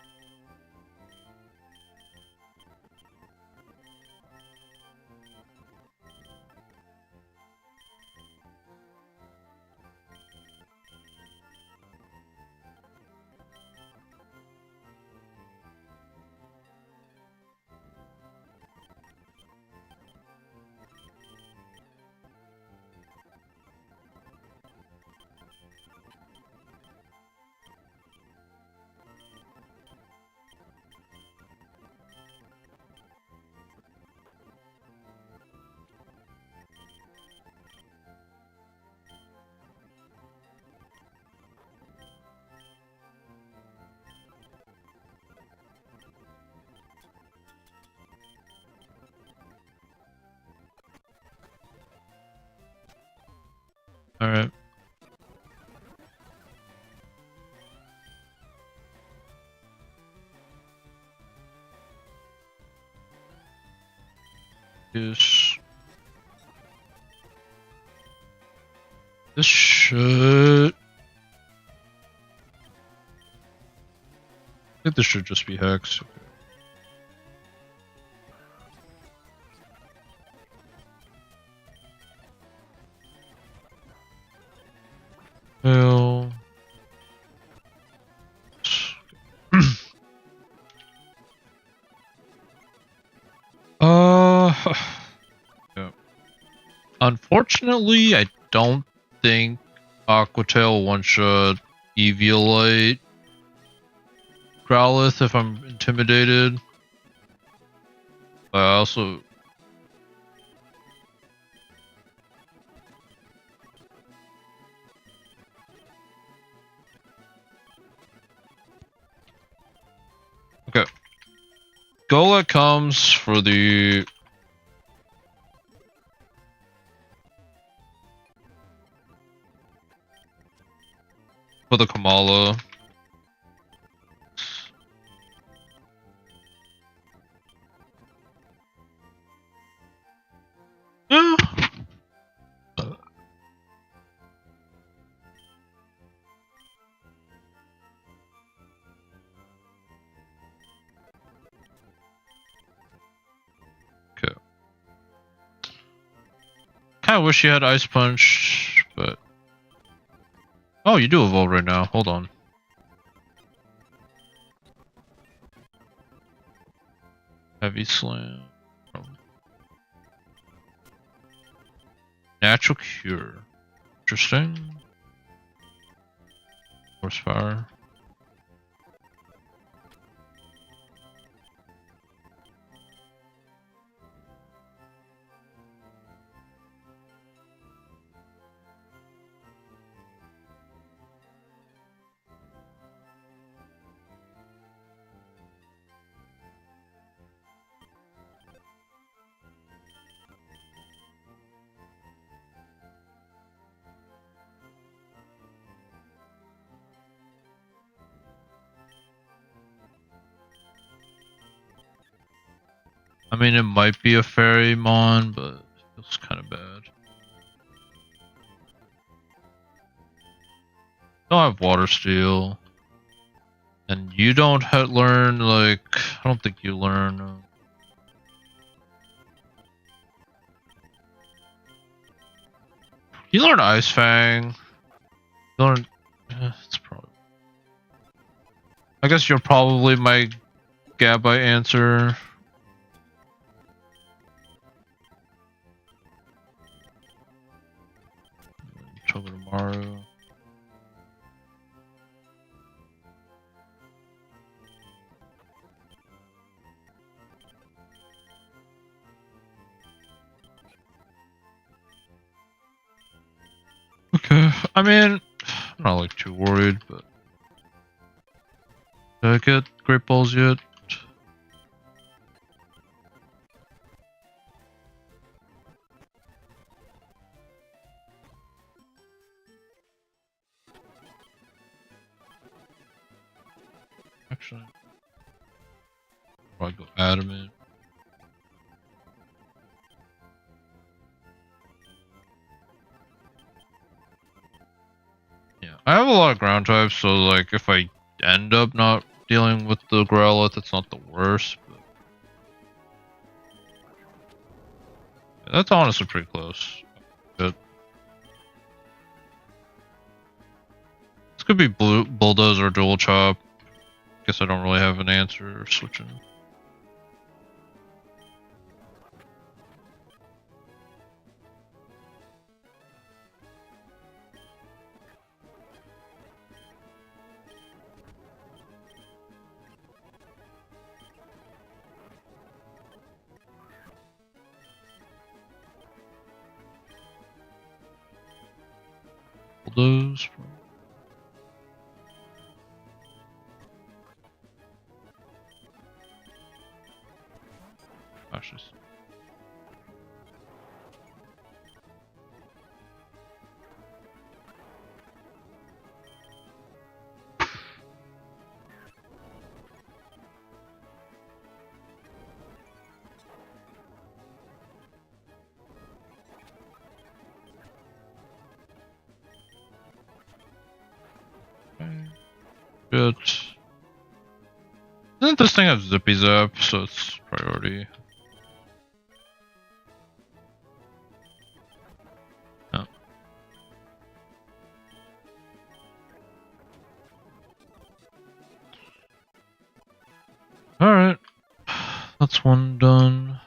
Alright. This should. I think this should just be Hex. Okay. Well. Yeah. Unfortunately, I don't think Aquatail one-shot Eviolite Growlithe if I'm intimidated. But I also... Okay. Golett comes for the... For the Kamala. Yeah. Okay. Kinda wish you had Ice Punch, but... Oh, you do evolve right now. Hold on. Heavy Slam. Natural Cure. Interesting. Horsepower. I mean, it might be a Fairy-mon, but it feels kind of bad. Don't have water steel. And you don't learn, like, I don't think you learn. You learn Ice Fang. You learn. It's probably. I guess you're probably my Gabite answer. Togedemaru. Okay, I mean, I'm not like too worried, but did I get Great Balls yet? Actually, probably go Adamant. Yeah, I have a lot of ground types, so like if I end up not dealing with the Growlithe, it's not the worst. But yeah, that's honestly pretty close. Good. This could be Bulldoze or Dual Chop. Guess I don't really have an answer switching. Bulldoze. Ashes. Good. Doesn't this thing have Zippy Zap, so it's priority? No. Alright. That's one done.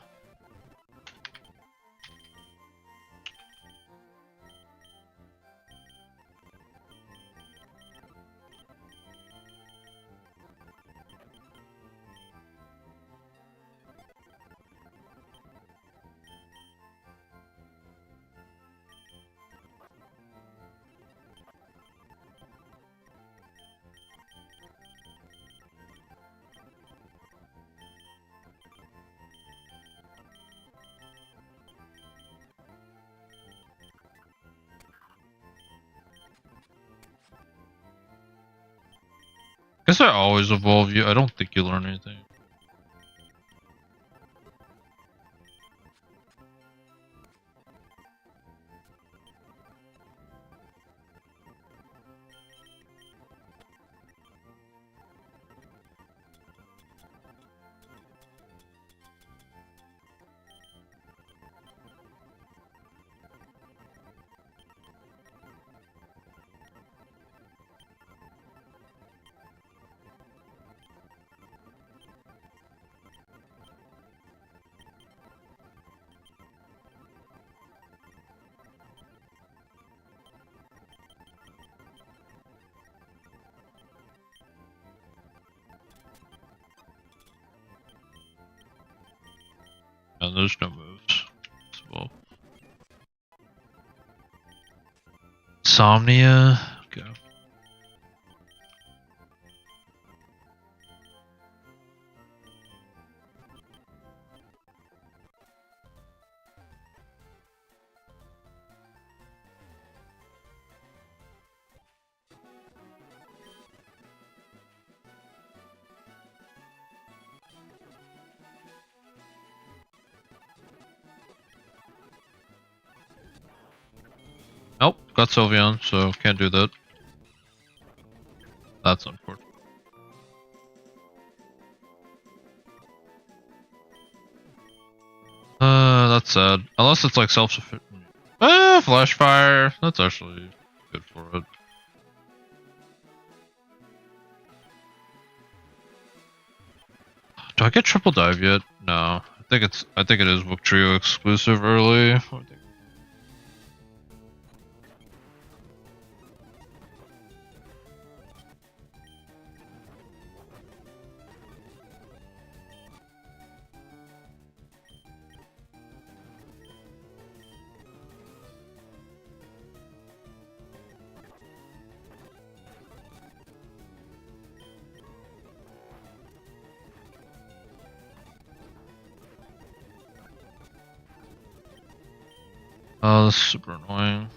Guess I always evolve you. I don't think you learn anything. And there's no moves. So, Insomnia. Okay. Nope, got Sylveon, so can't do that. That's unfortunate. That's sad. Unless it's like self-sufficient. Flash fire. That's actually good for it. Do I get triple dive yet? No. I think it is Book Trio exclusive early. Oh, that's super annoying.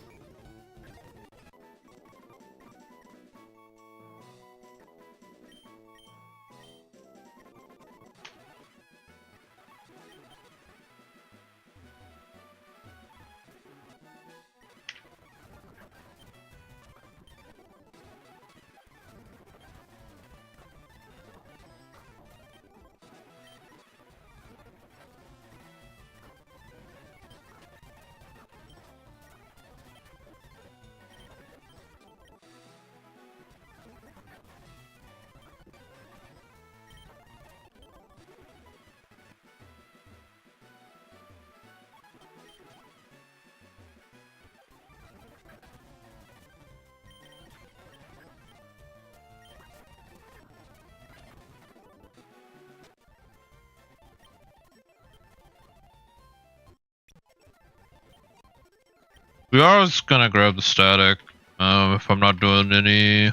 We are just gonna grab the static, if I'm not doing any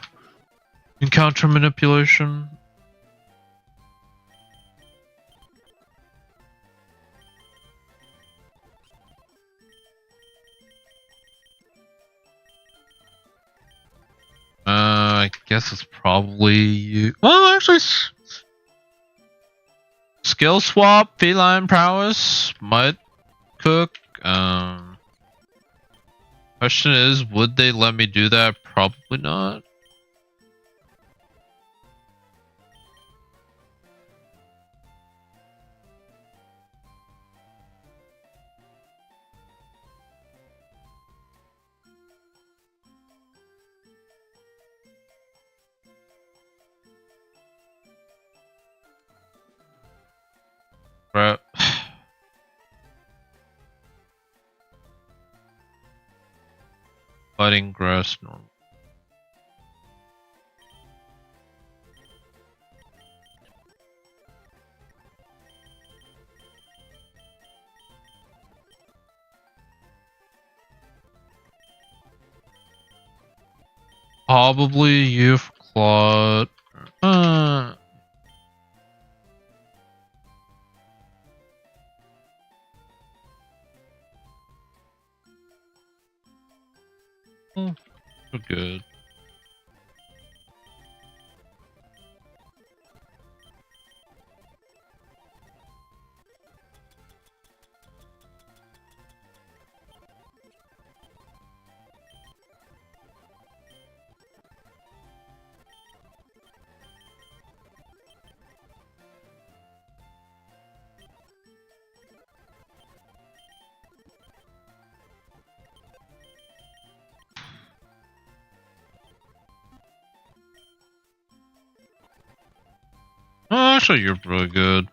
encounter manipulation. I guess it's probably well, actually, skill swap, feline prowess might cook. Question is, would they let me do that? Probably not. Right. Fighting grass normal. Probably you've clawed. We're good. Actually, you're really good.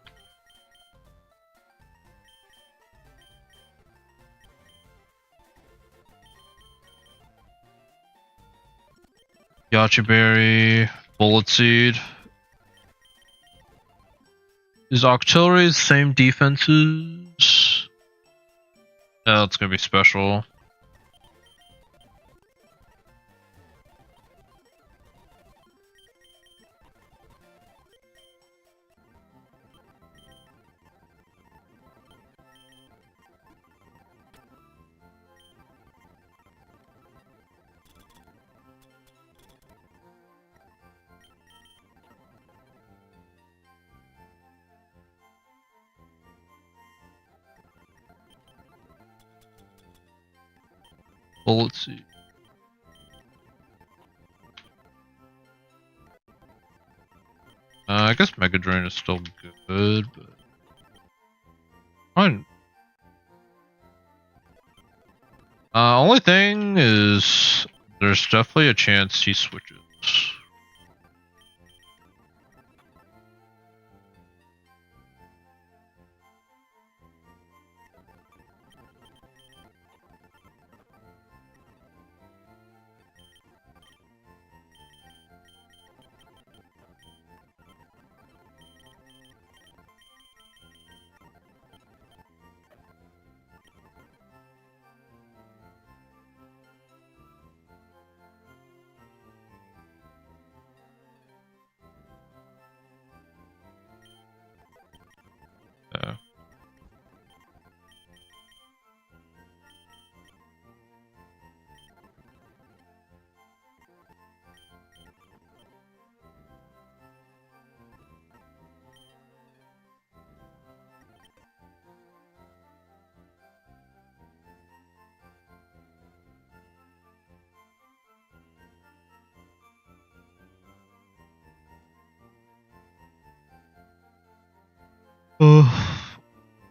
Yachi berry, bullet seed. Is artillery the same defenses? No, it's gonna be special. Bullet seed. I guess Mega Drain is still good, but fine. Only thing is, there's definitely a chance he switches. Yeah.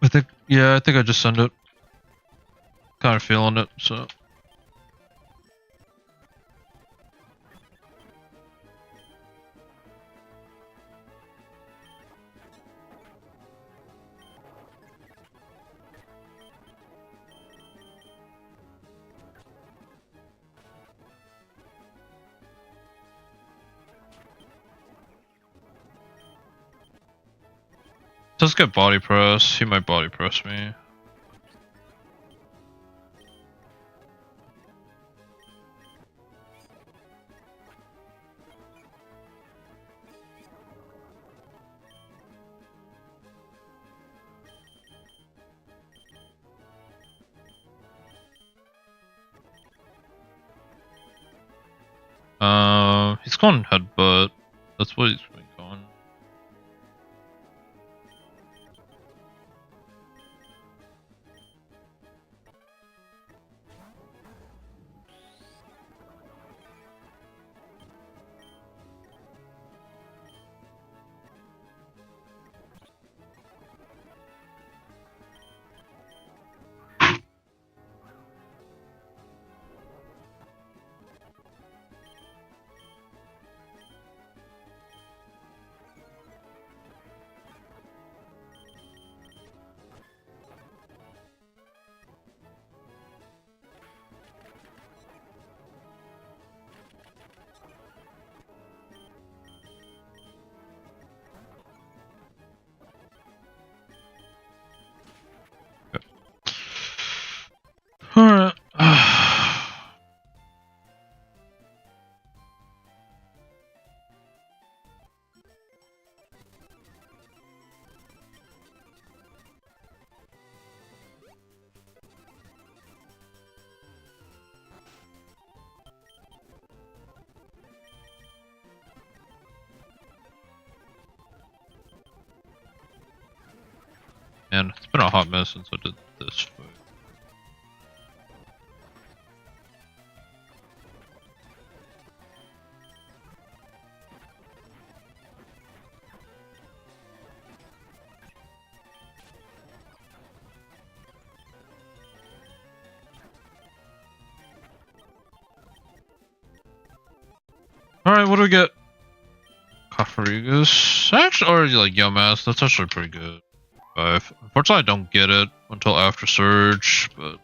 I think I just send it. Kind of feeling it, so. Does get body press. He might body press me. He's going headbutt. That's what he's been going. Alright. Man, it's been a hot mess since I did this fight. Alright, what do we get? Kafarigas? Actually, or like Yomass, that's actually pretty good. Unfortunately, I don't get it until after Surge, but.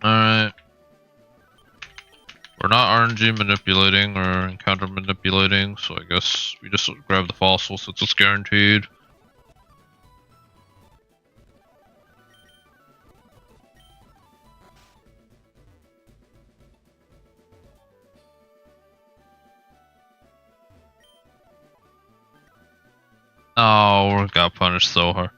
Alright. We're not RNG manipulating or encounter manipulating, so I guess we just grab the fossil since it's guaranteed. Oh, we got punished so hard.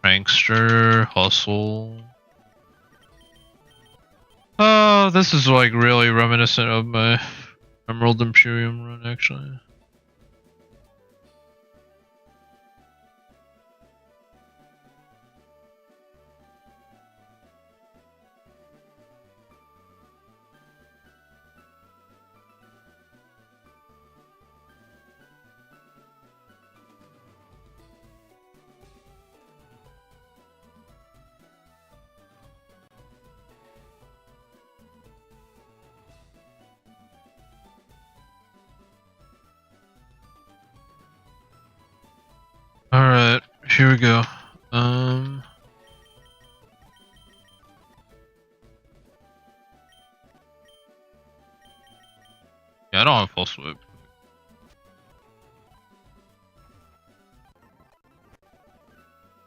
Prankster, hustle. Oh, this is like really reminiscent of my Emerald Imperium run, actually. Alright, here we go. Yeah, I don't have full sweep.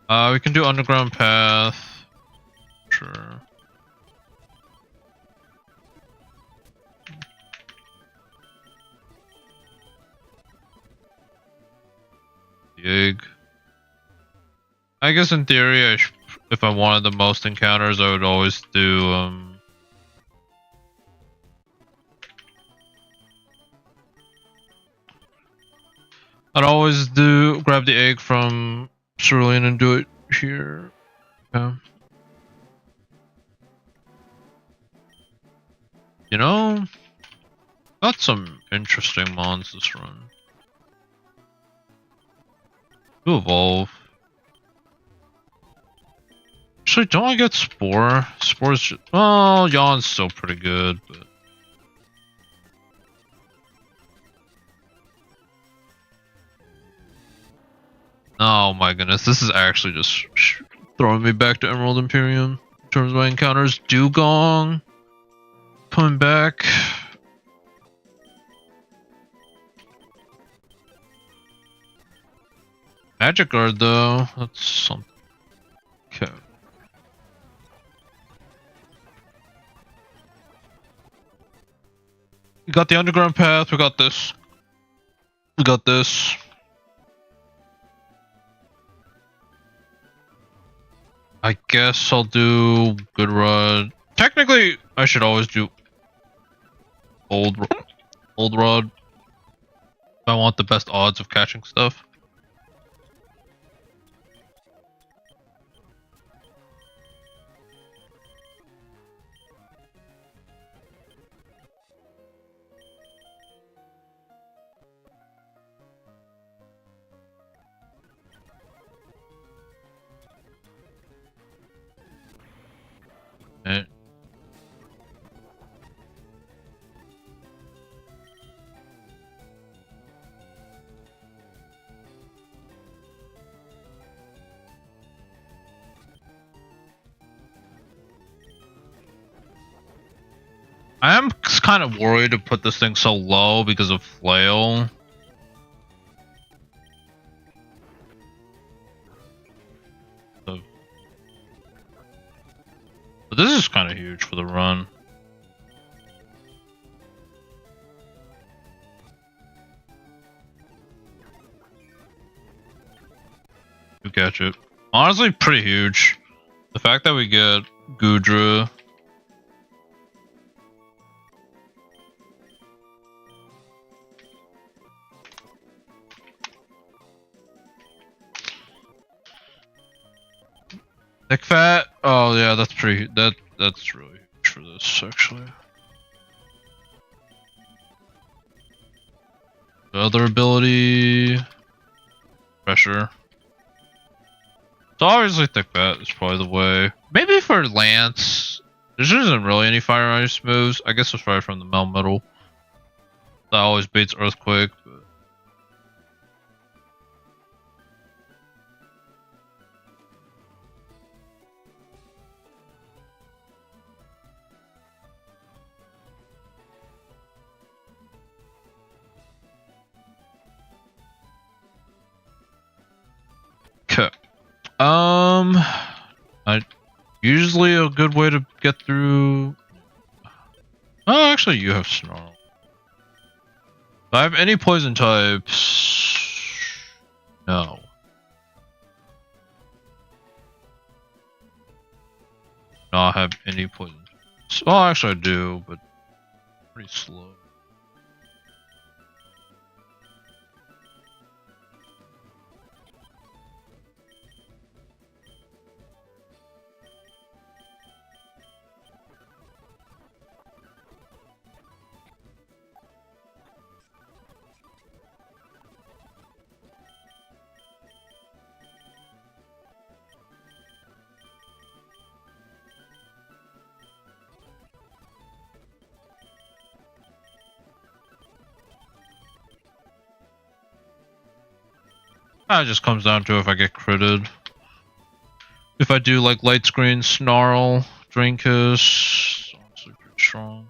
We can do underground path. Sure. The egg. I guess in theory, if I wanted the most encounters, I would always do grab the egg from Cerulean and do it here. Yeah. You know, got some interesting mons this run. To evolve. Actually, don't I get Spore? Spore's just, oh, Yawn's still pretty good, but oh my goodness, this is actually just throwing me back to Emerald Imperium in terms of my encounters. Dugong coming back. Magic Guard though, that's something. Okay. We got the underground path, we got this. We got this. I guess I'll do Good Rod. Technically, I should always do Old Rod. If I want the best odds of catching stuff. Okay. I am kind of worried to put this thing so low because of Flail. So, but this is kind of huge for the run. To catch it. Honestly, pretty huge. The fact that we get Gudra. Thick Fat? Oh yeah, that's pretty. That's really huge for this actually. The other ability, pressure. So obviously Thick Fat is probably the way. Maybe for Lance, there isn't really any Fire Ice moves. I guess it's probably from the Melmetal. That always beats Earthquake. But Usually a good way to get through. Oh, actually, you have Snarl. Do I have any poison types? No. Not have any poison types. Well, actually, I do, but pretty slow. It just comes down to if I get critted. If I do like light screen, Snarl, Drinkus, honestly pretty strong.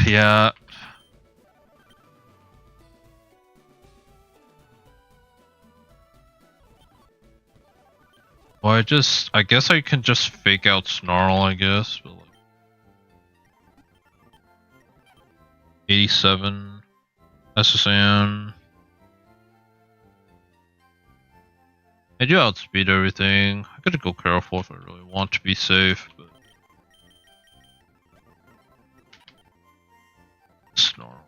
Yeah. Well, I guess I can just fake out Snarl, I guess. But like 87 SSN. I do outspeed everything. I gotta go careful if I really want to be safe, but Snarl.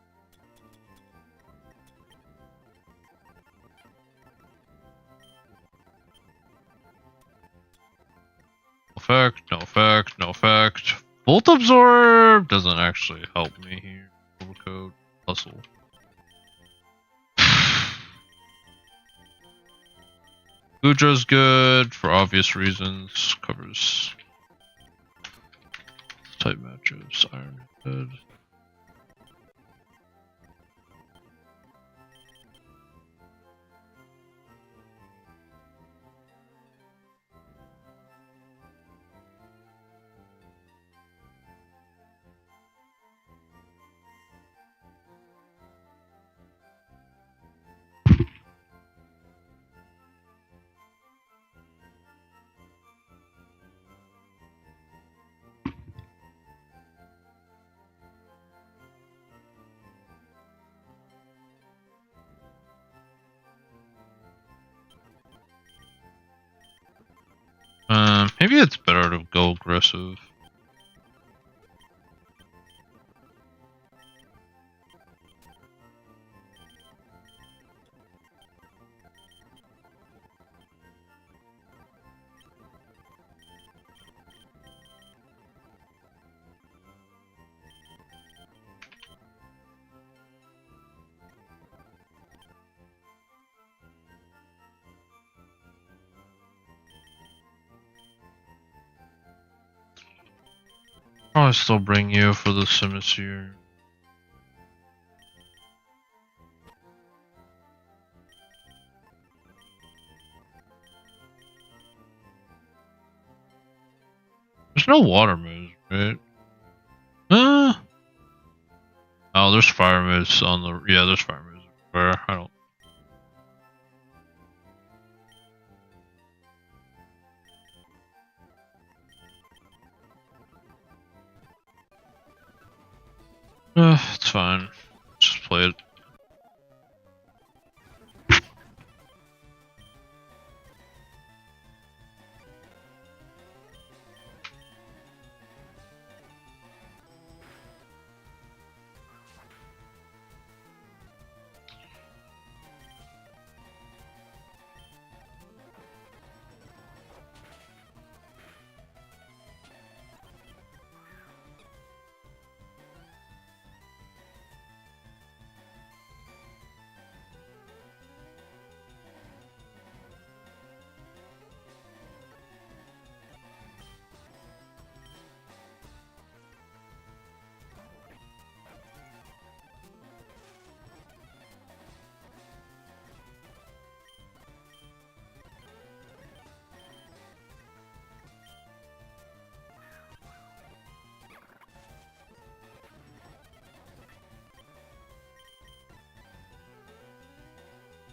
No effect, no effect. Volt Absorb doesn't actually help me here. Overcode, hustle. Gudra's good for obvious reasons. Covers type matchups. Iron good. Maybe it's better to go aggressive. I'll still bring you for the Simisear. There's no water moves, right? Oh, there's fire moves on the. Yeah, there's fire moves everywhere. I don't. It's fine. Just play it.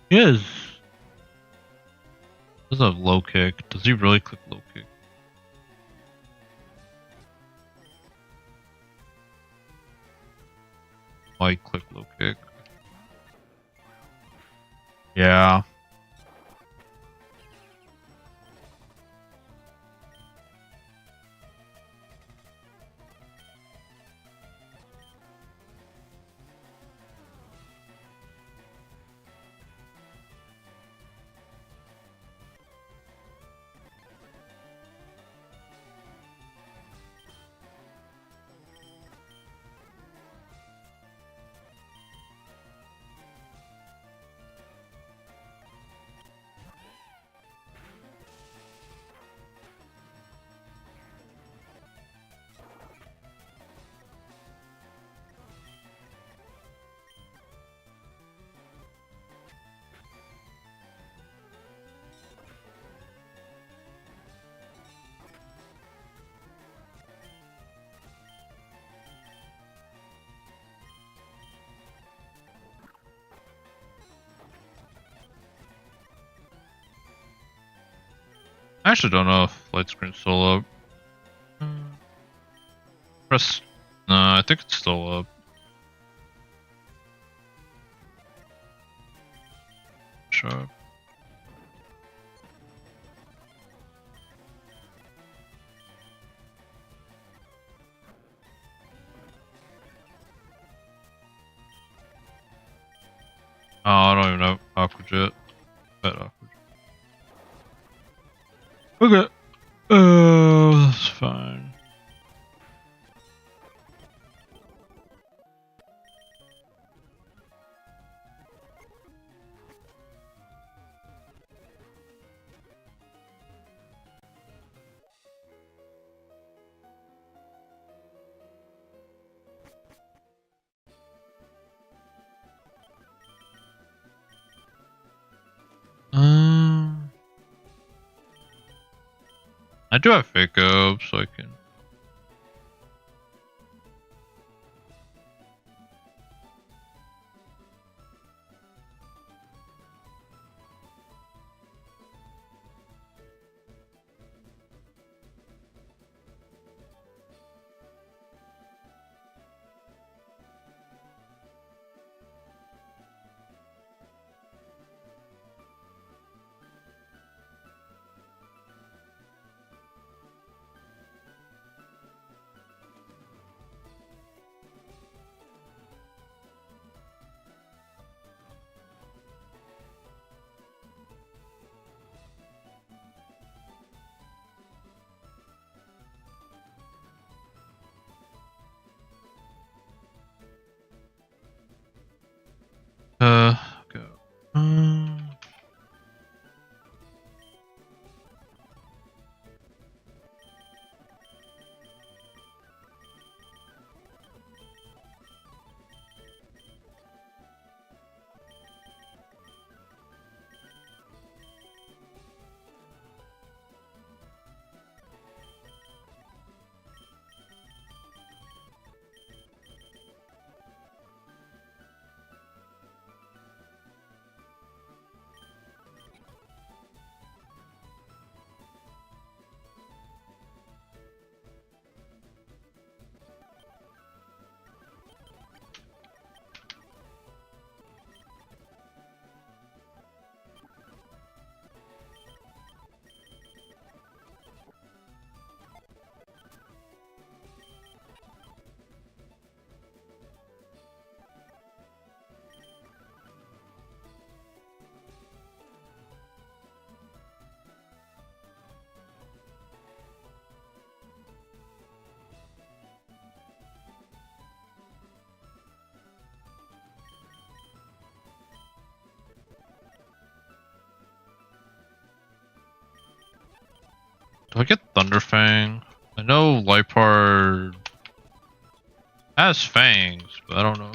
He is. Does have low kick. Does he really click low kick? Might click low kick. Yeah. I actually don't know if light screen's still up. Press. No, I think it's still up. Sure. Oh, I don't even know Aquajet. Bet Aquajet. Okay. That's fine. I do have fake up, so I can. Go. Do I get Thunderfang? I know Lipard has fangs, but I don't know.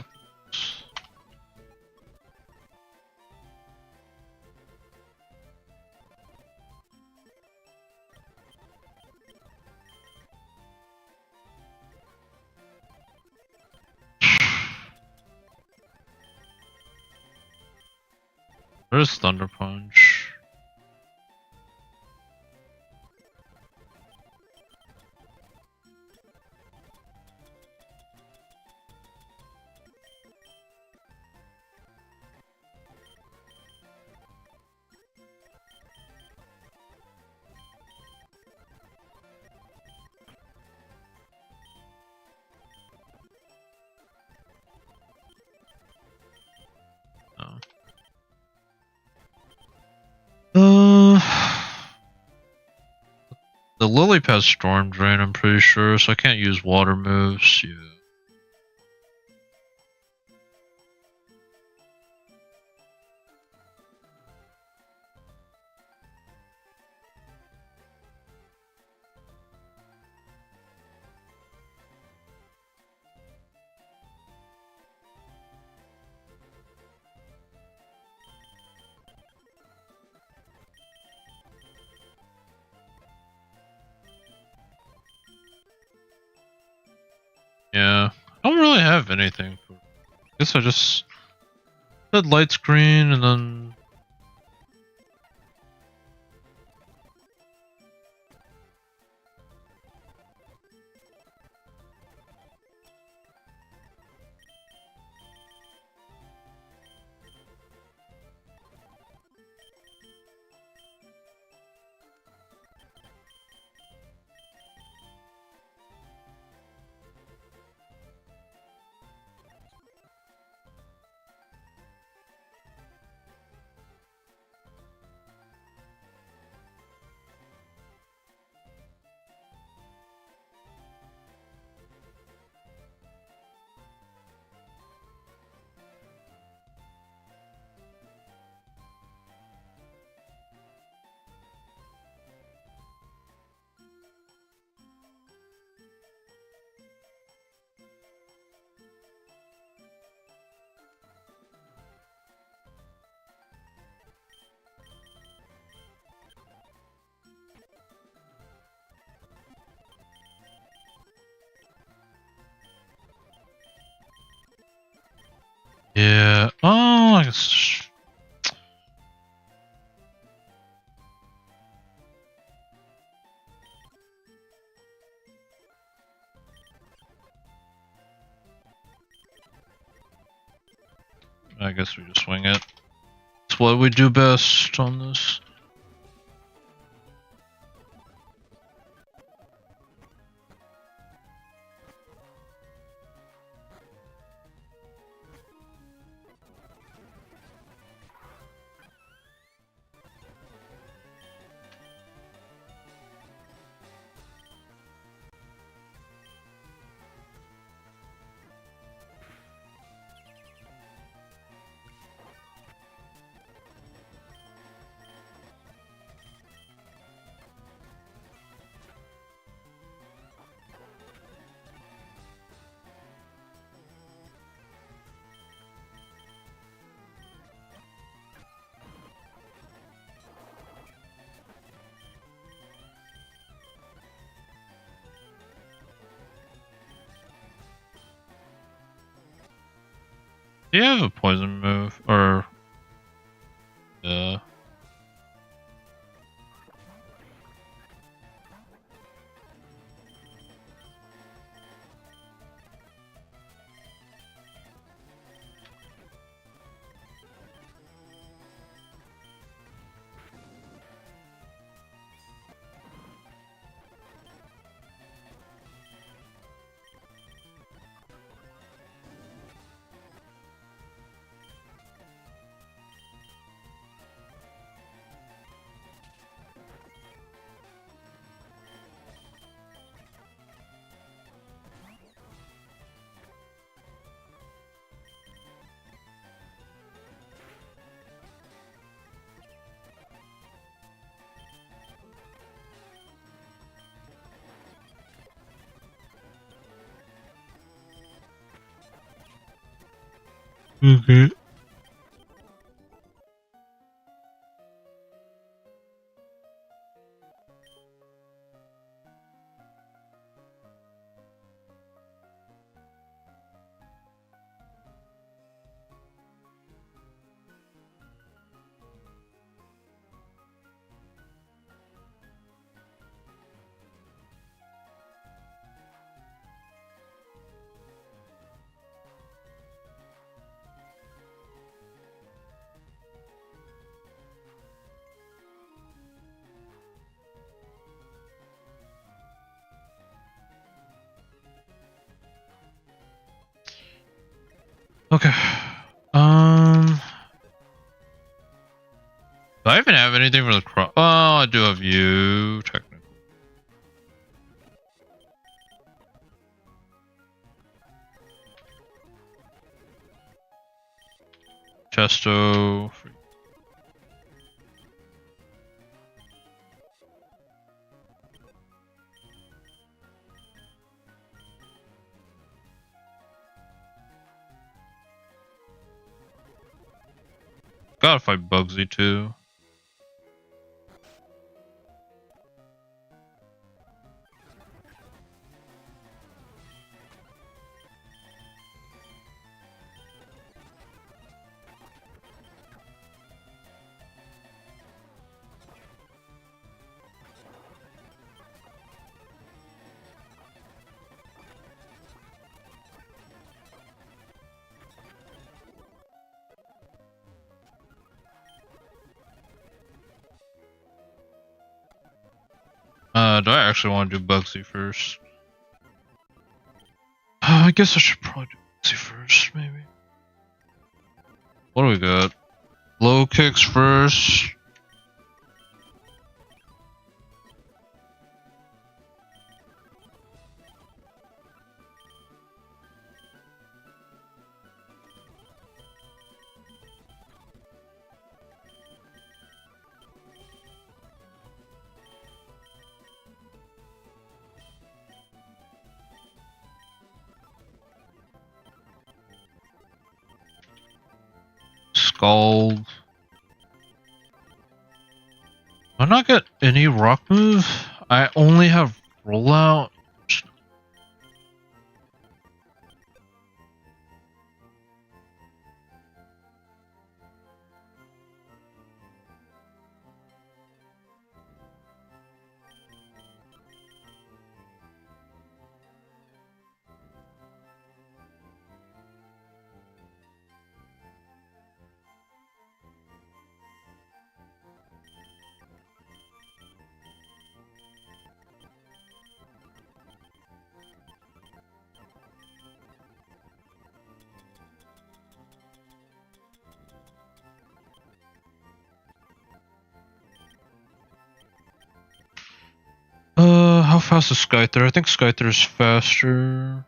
There's Thunder Punch. The Lily-Pad Storm Drain, I'm pretty sure, so I can't use water moves. Yeah. Yeah, I don't really have anything. I guess I just did light screen and then. Yeah. Oh, I guess. I guess we just swing it. It's what we do best on this. Do you have a poison move? Or. Yeah. Okay. Okay. Do I even have anything for the crop? Oh, I do have you, technically. Chesto. Gotta fight Bugsy too. Do I actually want to do Bugsy first? I guess I should probably do Bugsy first, maybe. What do we got? Low kicks first. Scald. Do I not get any rock move? I only have rollout. How fast is Skyther? I think Skyther's faster.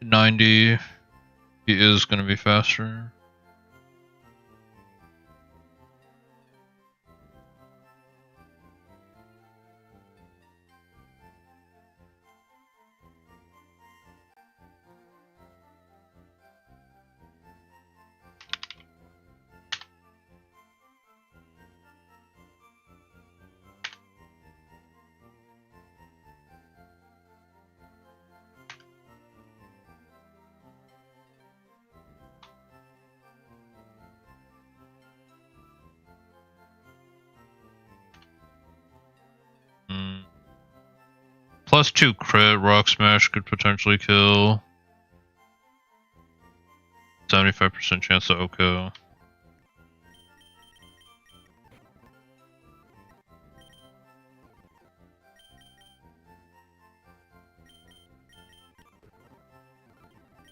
90. He is gonna be faster. Plus 2 crit, Rock Smash could potentially kill. 75% chance of Oko.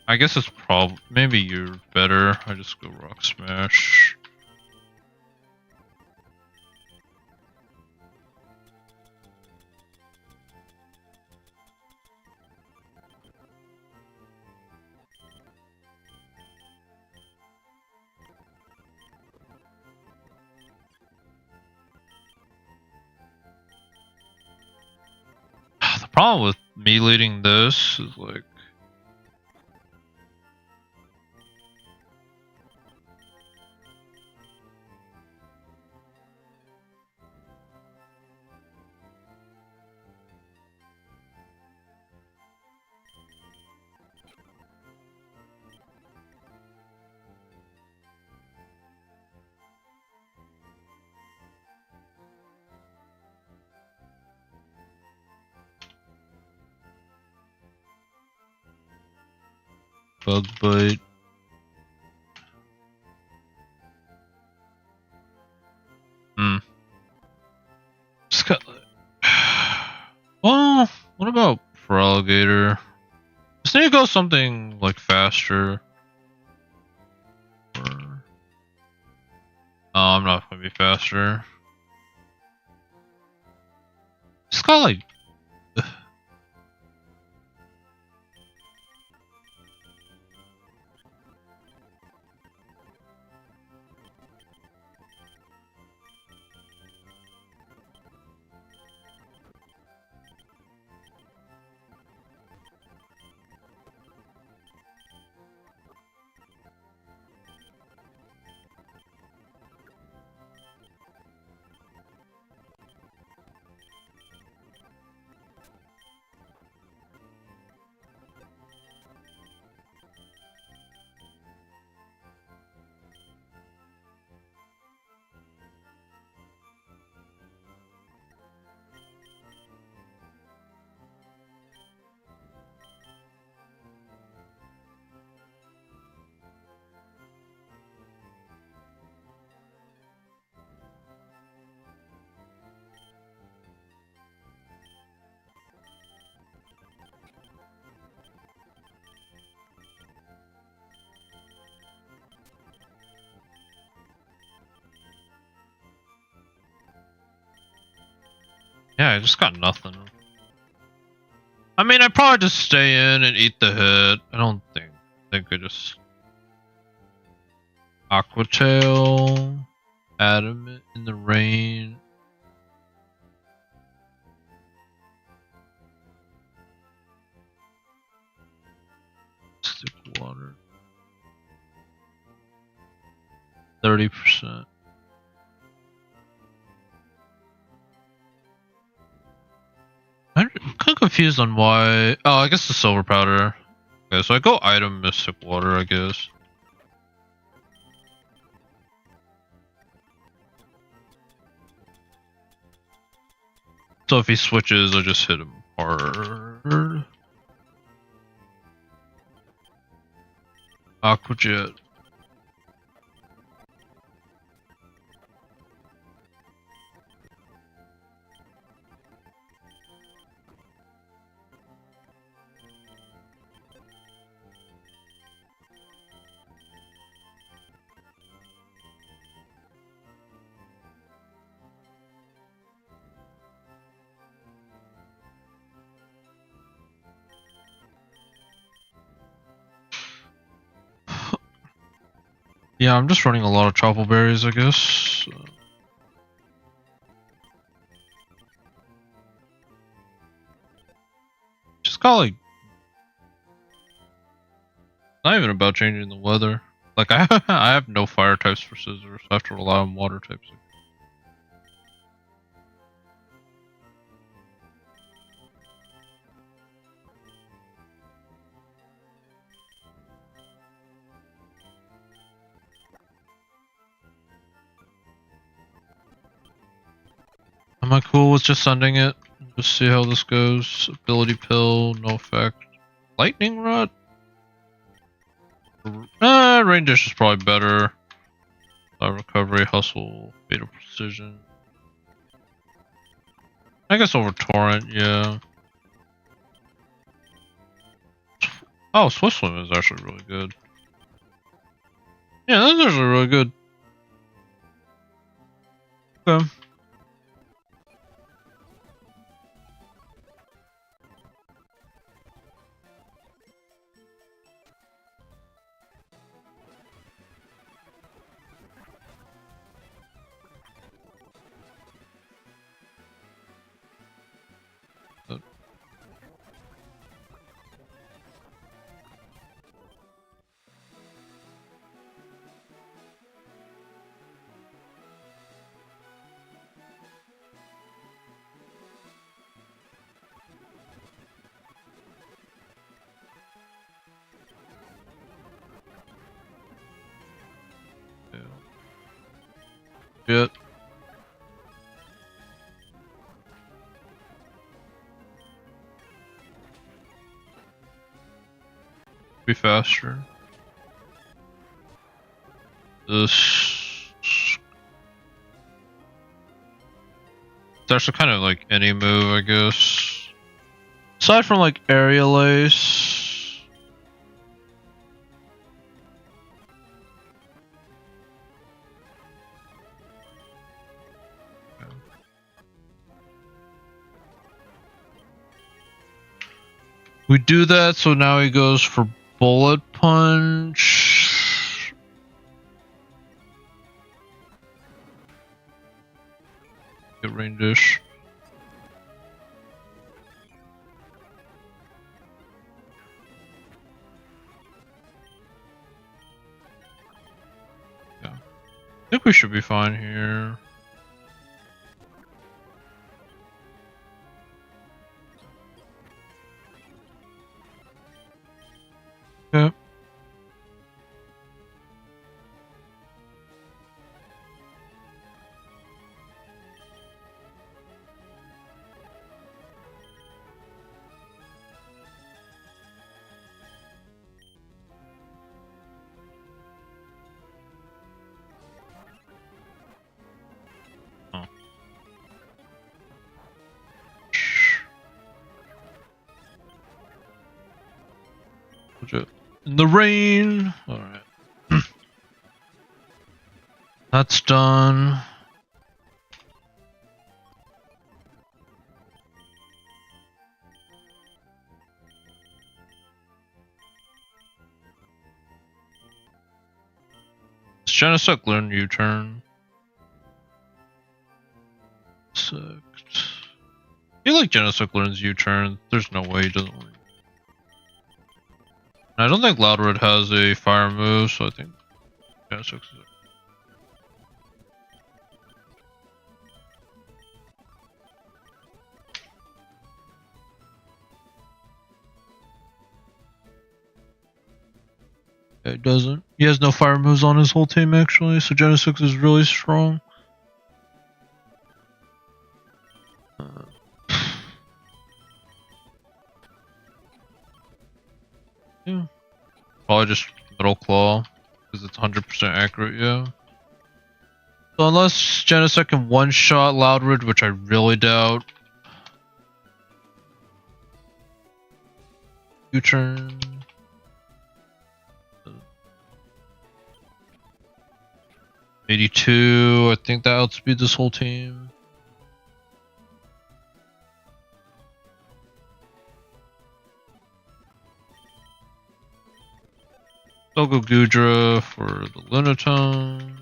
I guess it's maybe you're better. I just go Rock Smash. The problem with me leading this is like, Bug Bite. Just got. Well, what about Feraligatr? just need to go something like faster. Or... Oh, I'm not gonna be faster. Just got like. Yeah, I just got nothing. I mean, I'd probably just stay in and eat the hit. I don't think. I think I just. Aquatail. Adamant in the rain. Stick water. 30%. I'm kind of confused on why. Oh, I guess the silver powder. Okay, so I go item Mystic Water, I guess. So if he switches, I just hit him hard. Aqua Jet. Yeah, I'm just running a lot of Chople Berries, I guess. Just got like... Not even about changing the weather. Like, I have no fire types for scissors, so I have to rely on water types. Am I cool with just sending it? Just see how this goes. Ability Pill, no effect. Lightning Rod? Rain Dish is probably better. Recovery, Hustle, Fatal Precision. I guess over Torrent, yeah. Oh, Swift Swim is actually really good. Yeah, that's actually really good. Okay. Shit. Be faster. This. It's actually kind of like any move, I guess. Aside from like Aerial Ace. We do that, so now he goes for bullet punch. Get rain dish. Yeah. I think we should be fine here. Yeah. Oh. In the rain. All right. That's done. It's Genesect learn U-turn. I feel like Genesect learns U-turn. There's no way he doesn't learn. I don't think Loudred has a fire move, so I think Genesect is it. It doesn't. He has no fire moves on his whole team actually, so Genesect is really strong. Yeah. Probably just Metal Claw, because it's 100% accurate, yeah. So unless Genesect can one-shot Loudred, which I really doubt. U-turn. 82, I think that outspeeds this whole team. I'll go Gudra for the Lunatone.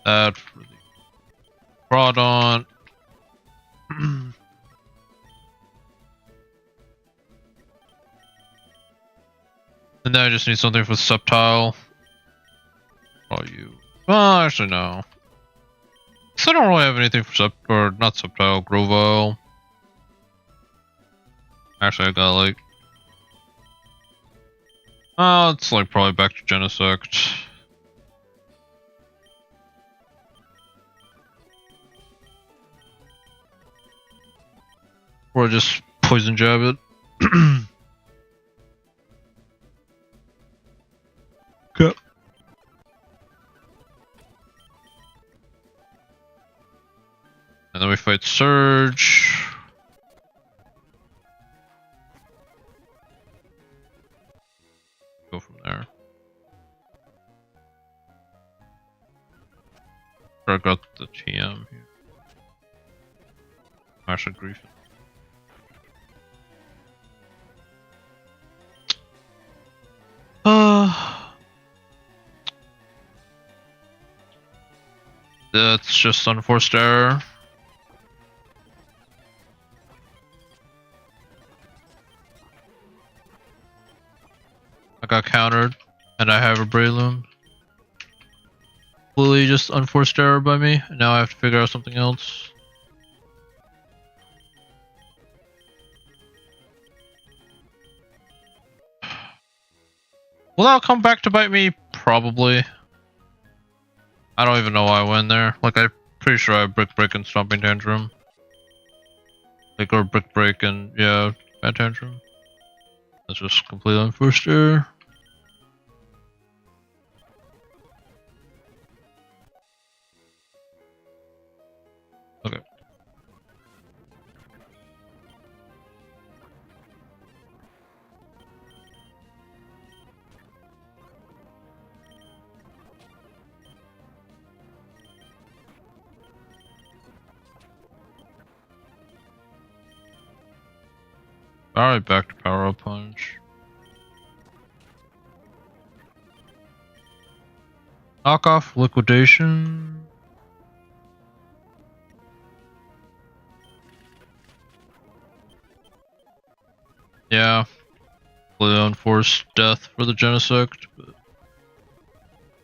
That for the Groudon. And then I just need something for Sceptile. Oh, you. Well, actually, no. So I don't really have anything for or not Sceptile, Grovyle. Actually, I got like. Oh, it's like probably back to Genesect. Or just Poison Jab it. Okay. And then we fight Surge. Go from there. I got the TM here. Actually, Grief. That's just unforced error. I got countered, and I have a Breloom. Fully just unforced error by me, and now I have to figure out something else. Will that come back to bite me? Probably. I don't even know why I went there. Like, I'm pretty sure I have Brick Break and Stomping Tantrum. Like, or Brick Break and, yeah, Bad Tantrum. That's just completely unforced error. Okay. Alright, back to power up punch. Knockoff liquidation. Yeah. Unforced death for the Genesect. But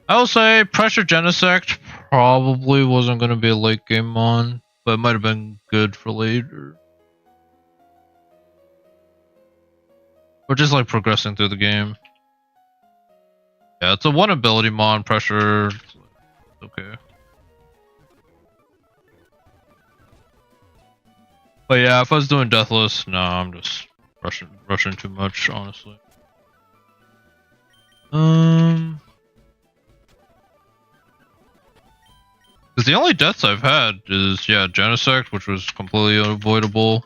I will say pressure Genesect probably wasn't going to be a late game mon, but it might have been good for later. Or just like progressing through the game. Yeah, it's a one ability mon, pressure. Okay. But yeah, if I was doing Deathless, no, I'm just rushing too much, honestly. Because the only deaths I've had is, yeah, Genesect, which was completely unavoidable.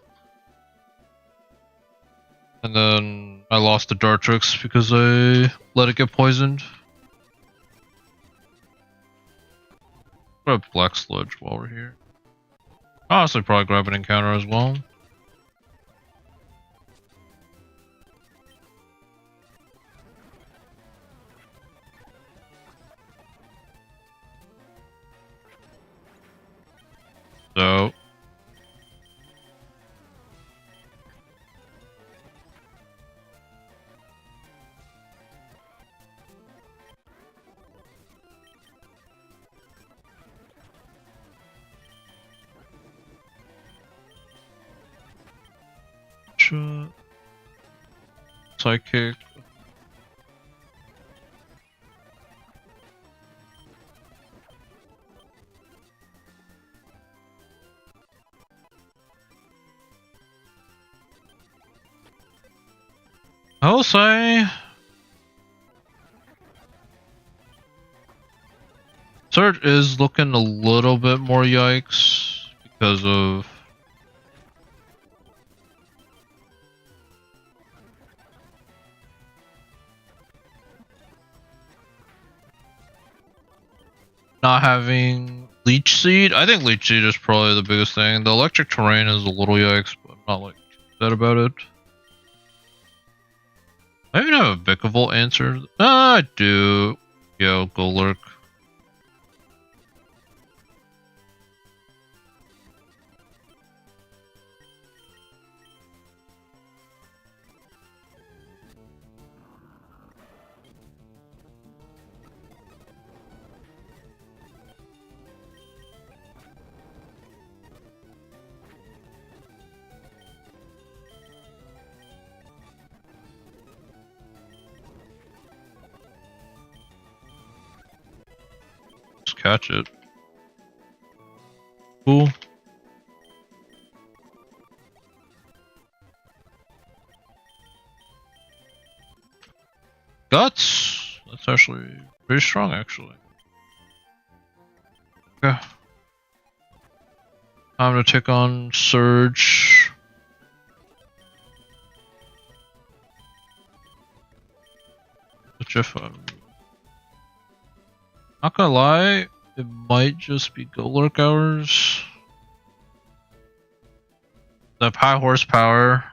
And then I lost the Dartrix because I let it get poisoned. Grab Black Sludge while we're here. Honestly, probably grab an encounter as well. So Psychic. I will say Surge is looking a little bit more yikes because of not having Leech Seed. I think Leech Seed is probably the biggest thing. The electric terrain is a little yikes, but I'm not like too sad about it. I even have a Vikavolt answer. I do. Yo, Golurk. Just catch it. Cool. Guts. That's actually pretty strong, actually. Okay. Time to take on Surge. Which if I'm not gonna lie, it might just be Golurk hours. They have high horsepower.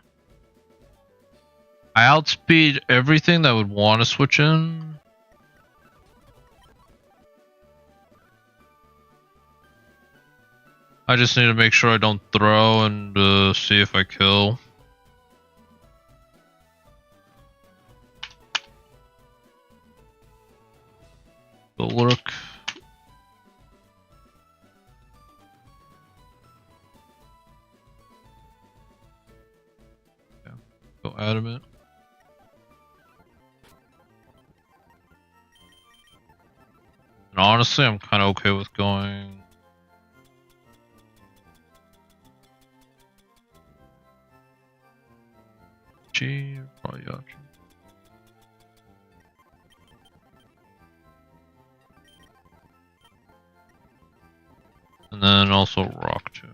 I outspeed everything that would want to switch in. I just need to make sure I don't throw and see if I kill. Golurk. Yeah. Go Adamant. And honestly, I'm kind of okay with going. Probably Yachi. And then also Rock too.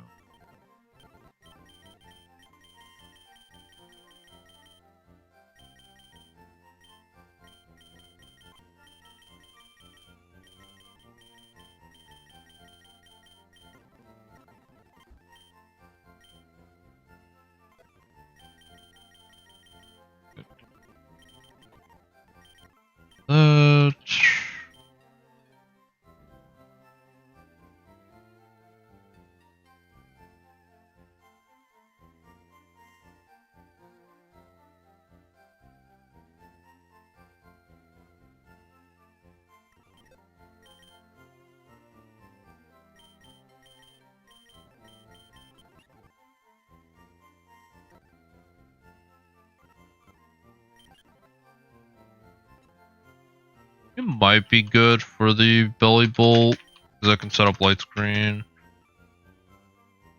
It might be good for the belly bolt because I can set up light screen.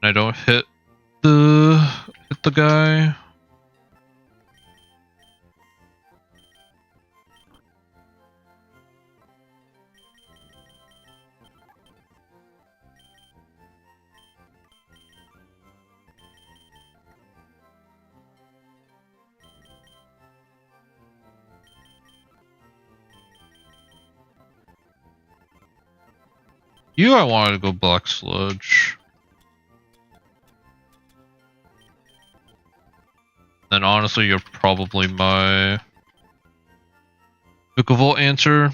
And I don't hit the guy. I wanted to go Black Sludge. Then honestly, you're probably my Vikavolt answer.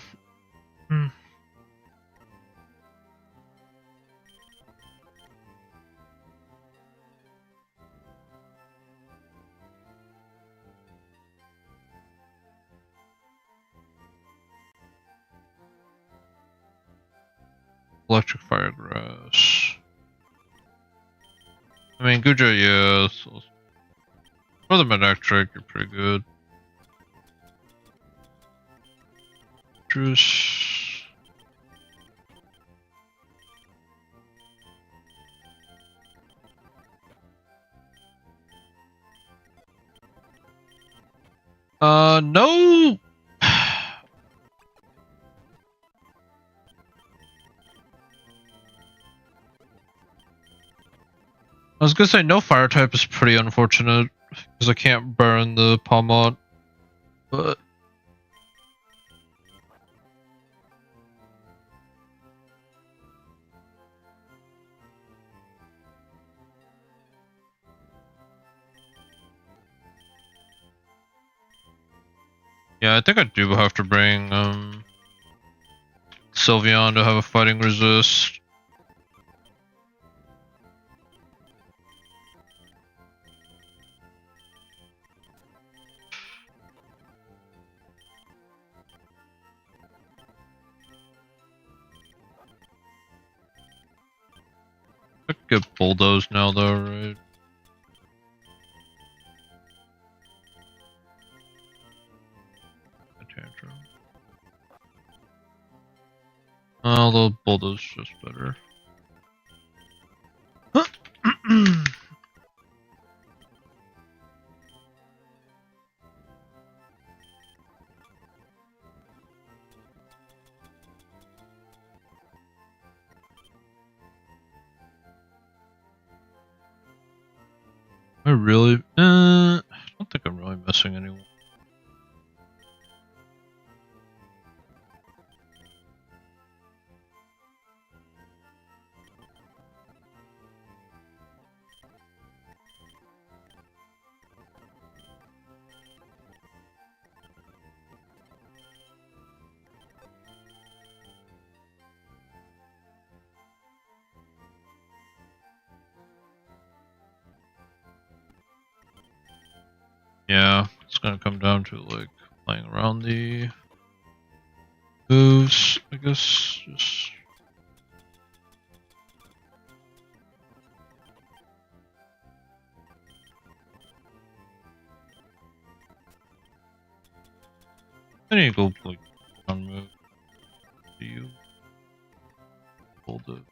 Electric Fire Grass. I mean, Guja, yeah. So for the Medactric, you're pretty good. Just... no! I was gonna say no fire type is pretty unfortunate because I can't burn the Palmot, but yeah, I think I do have to bring Sylveon to have a fighting resist. I could get Bulldoze now though, right? A Tantrum. Although Bulldoze is just better. I really, I don't think I'm really missing anyone. Yeah, it's gonna come down to like playing around the moves, I guess. Just I need to go like on move. Do you hold it?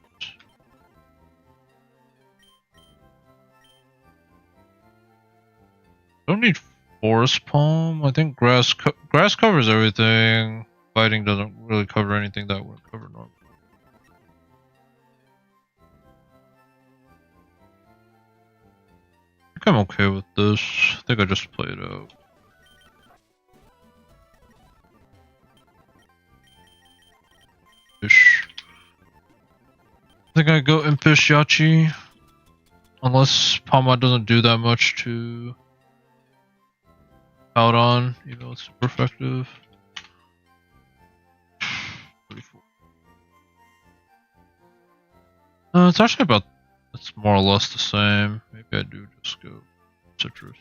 Don't need Forest Palm. I think grass covers everything. Fighting doesn't really cover anything that would cover normal. I think I'm okay with this. I think I just play it out. Ish. I think I go Impish Yachi. Unless Palma doesn't do that much to out on, even though it's super effective. 34. It's actually about, it's more or less the same. Maybe I do just go citrus.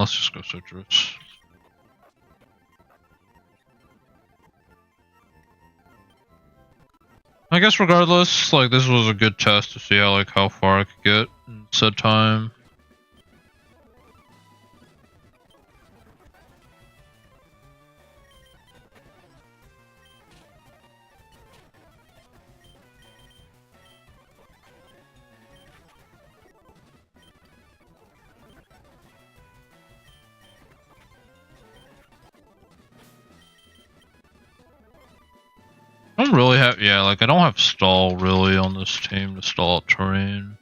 Let's just go citrus. I guess regardless, like this was a good test to see how far I could get in said time. I don't really have, yeah, like I don't have stall really on this team to stall out terrain.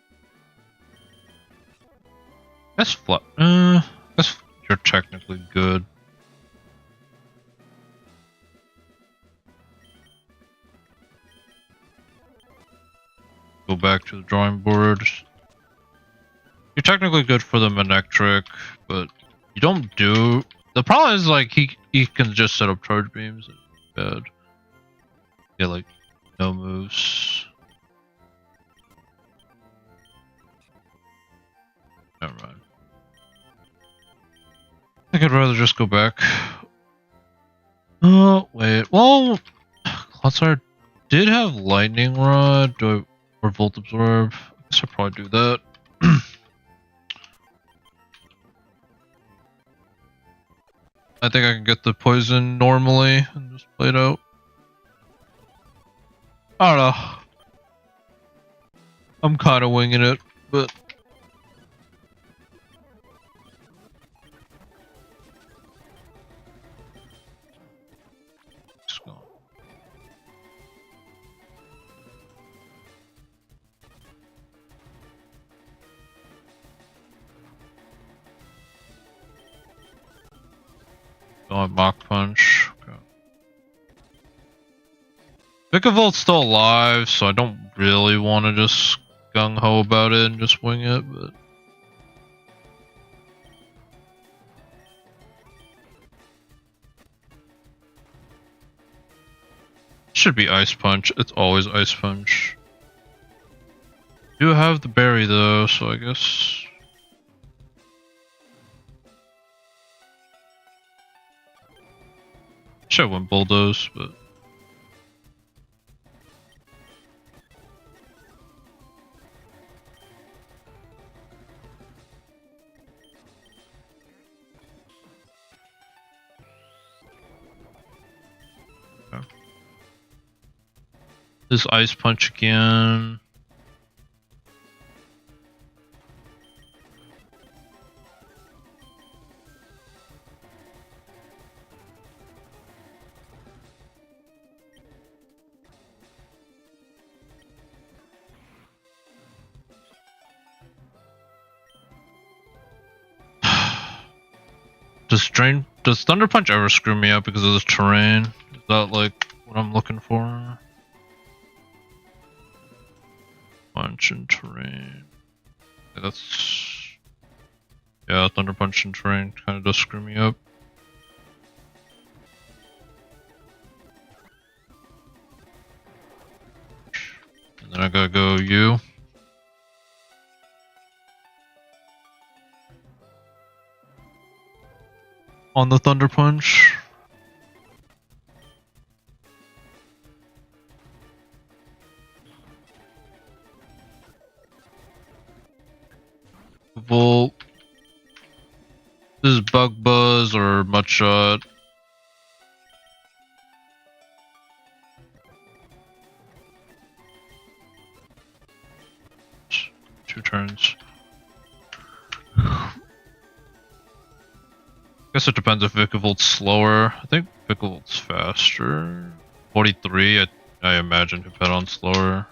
That's flat. That's you're technically good. Go back to the drawing board. You're technically good for the Manectric, but you don't do. The problem is like he can just set up charge beams and bad. Yeah, like no moves. Never mind. I think I'd rather just go back. Oh wait, well, Clodsire did have Lightning Rod or Volt Absorb. I guess I'll probably do that. I think I can get the poison normally and just play it out. I don't know. I'm kind of winging it, but it's gone. Don't Mach Punch. Okay. Vicavolt's still alive, so I don't really want to just gung-ho about it and just wing it, but... Should be Ice Punch. It's always Ice Punch. Do have the berry though, so I guess... Should win Bulldoze, but... This Ice Punch again. Does Thunder Punch ever screw me up because of this terrain? Is that like what I'm looking for? Punch and terrain. Yeah, that's... Yeah, Thunder Punch and terrain kind of does screw me up. And then I gotta go U. On the Thunder Punch. Volt. This is Bug Buzz or Mudshot. Two turns. Guess it depends if Vicavolt's slower. I think Vicavolt's faster. 43, I imagine could bet on slower.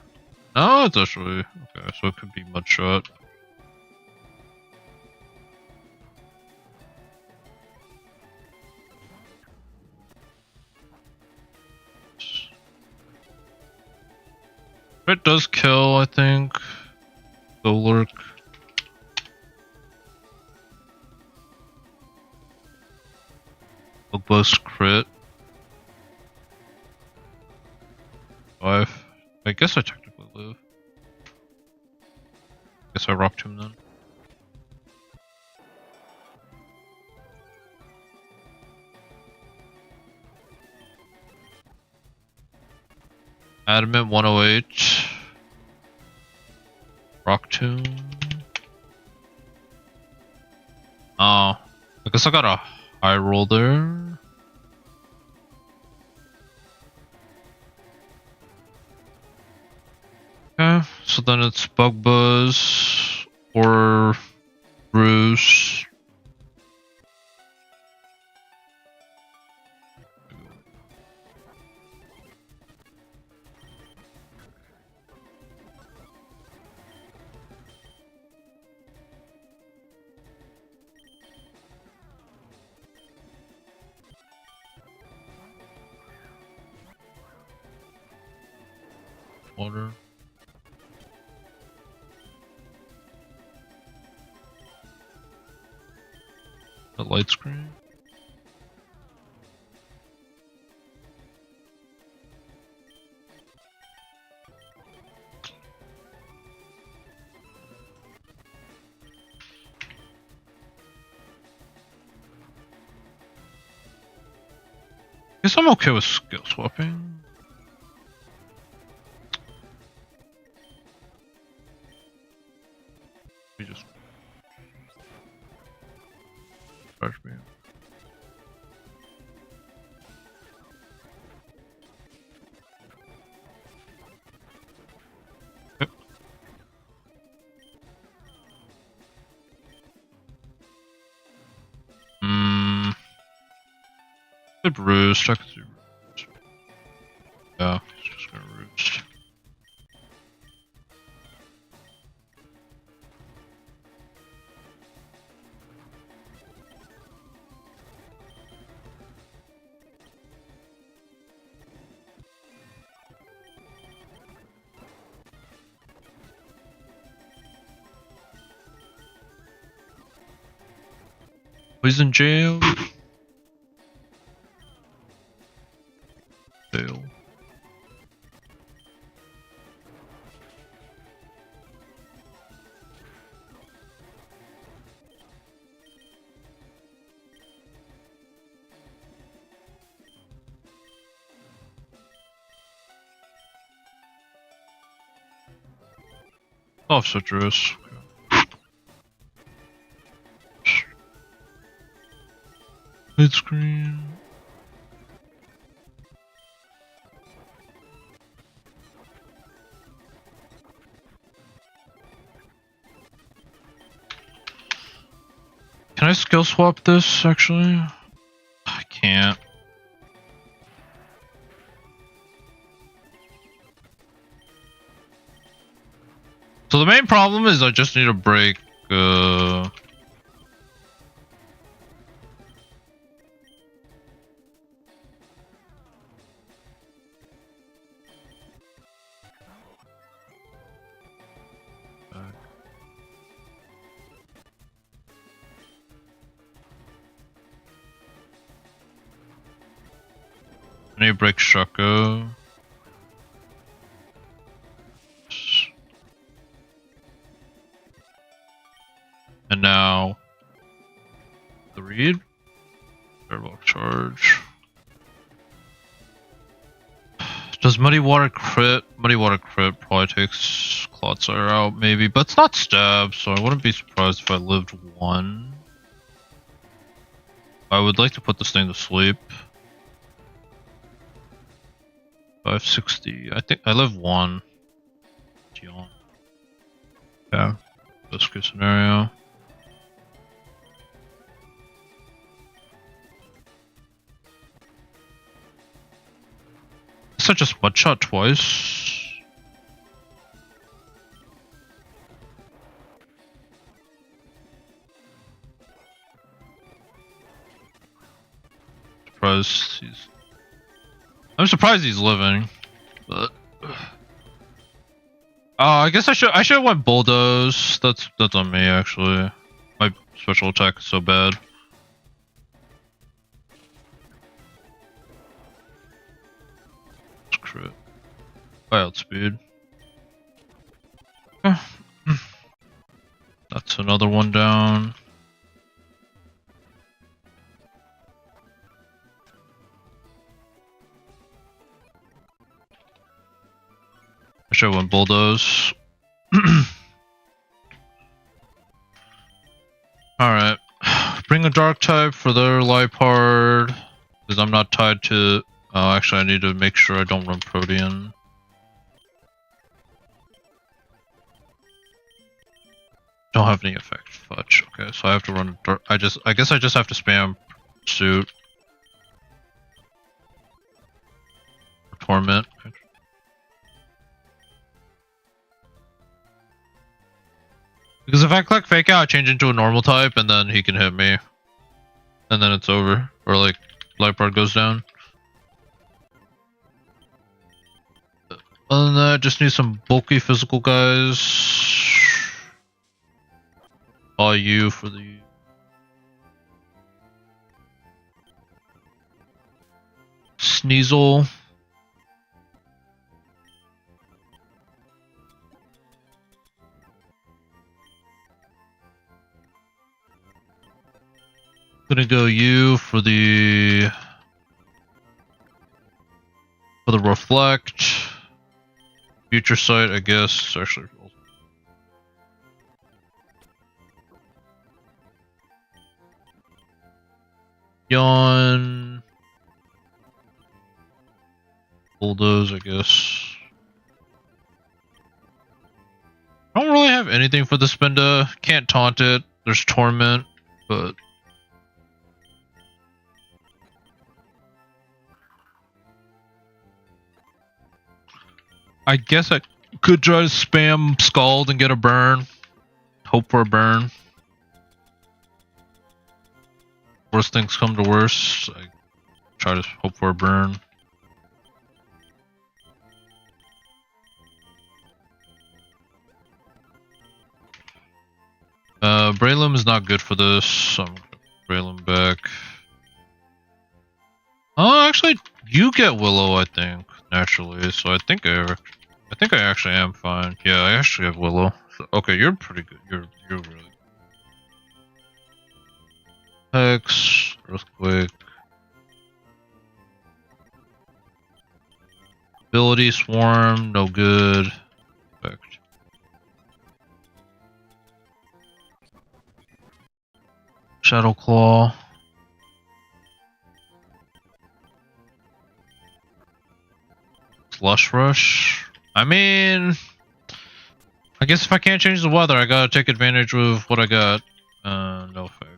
No, it's actually okay, so it could be Mudshot. It does kill, I think. Golurk. Boost crit. 5. I guess I technically live. Guess I rocked him then. Adamant 108. Rock Tomb. Oh, I guess I got a high roll there. Okay, so then it's Bug Buzz or Bruce. Water. The light screen. Guess I'm okay with skill swapping. We just charge me. Yep. Good roost. I could do roost. Yeah, he's just gonna roost. He's in jail. Jail. Oh, citrus. Hit screen. Can I skill swap this actually? I can't. So the main problem is I just need to break I need to break Shako. And now the read. Airlock charge. Does Muddy Water crit? Muddy Water crit probably takes Clotsire out maybe, but it's not stab, so I wouldn't be surprised if I lived one. I would like to put this thing to sleep. 560. I think I live one. Yeah. Best case scenario. So just one shot twice. I'm surprised he's living. But I guess I should have went bulldoze. That's on me actually. My special attack is so bad. It's crit. I outspeed. That's another one down. should win bulldoze. Alright. Bring a dark type for their Lipard. Because I'm not tied to... Oh, actually I need to make sure I don't run Protean. Don't have any effect. Fudge. Okay, so I have to run dark... I guess I just have to spam Pursuit. Or Torment. Because if I click Fake Out, I change into a normal type, and then he can hit me. And then it's over. Or like, Lipard goes down. Other than that, just need some bulky physical guys. All you for the... Sneasel. Gonna go you for the reflect. Future sight, I guess. Actually, yawn. Bulldoze, I guess. I don't really have anything for the Spinda. Can't taunt it. There's Torment, but I guess I could try to spam Scald and get a burn. Hope for a burn. Worst things come to worst. I try to hope for a burn. Braylum is not good for this, so I'm gonna Braylum back. Oh, actually, you get Willow, I think, naturally. So I think I actually am fine. Yeah, I actually have Willow. So, okay, you're pretty good. You're really good. Hex, Earthquake. Ability, Swarm, no good. Effect. Shadow Claw. Slush Rush. I mean, I guess if I can't change the weather, I gotta take advantage of what I got. No effect.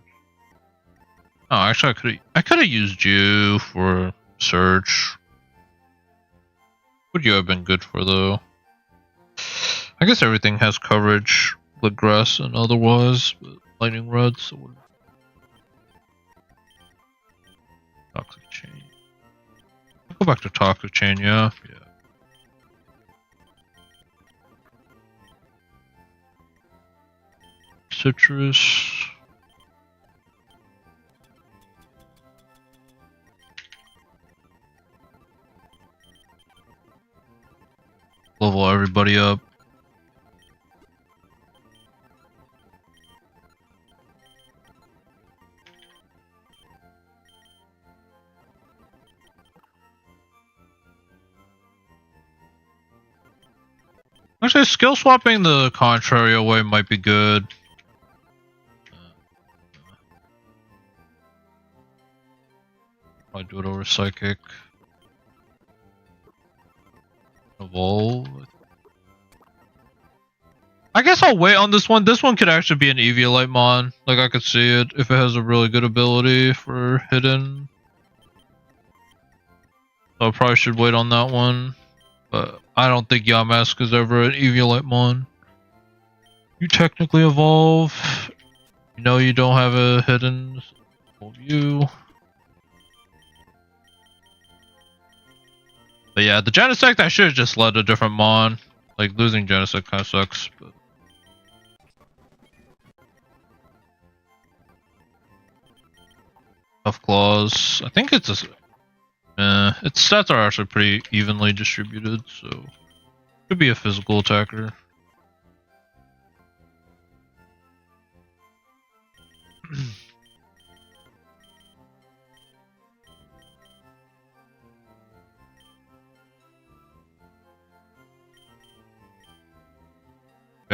Oh, actually, I could have used you for search. Would you have been good for though? I guess everything has coverage, like grass and otherwise, but lightning rods. So toxic chain. I'll go back to toxic chain. Yeah. Citrus. Level everybody up. Actually, skill swapping the contrary away might be good. Probably do it over psychic. Evolve. I guess I'll wait on this one. This one could actually be an Eviolite mon. Like, I could see it if it has a really good ability for hidden. So I probably should wait on that one. But I don't think Yamask is ever an Eviolite mon. You technically evolve. You know you don't have a hidden. Evolve you. But yeah, the Genesect, I should have just led a different mon. Like, losing Genesect kind of sucks. But Tough Claws. I think it's a... its stats are actually pretty evenly distributed, so... Could be a physical attacker.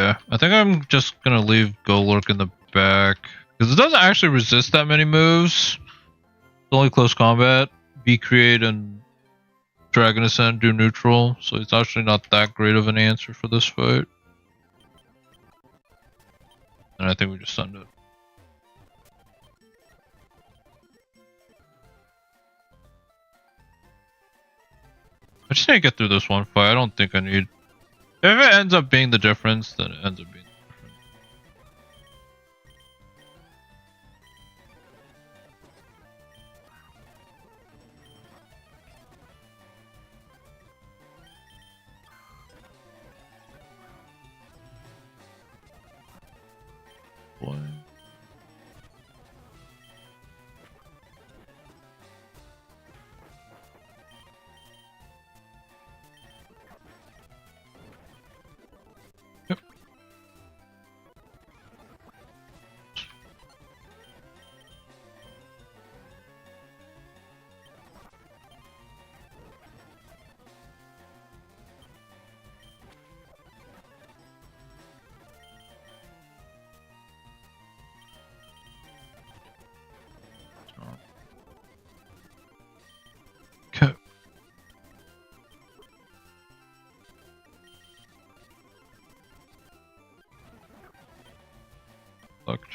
Okay, I think I'm just gonna leave Golurk in the back because it doesn't actually resist that many moves. It's only close combat. Be create and Dragon Ascent do neutral, so it's actually not that great of an answer for this fight. And I think we just send it. I just need to get through this one fight. I don't think I need. If it ends up being the difference, then it ends up being the difference. Boy. Yep. Okay. Looked.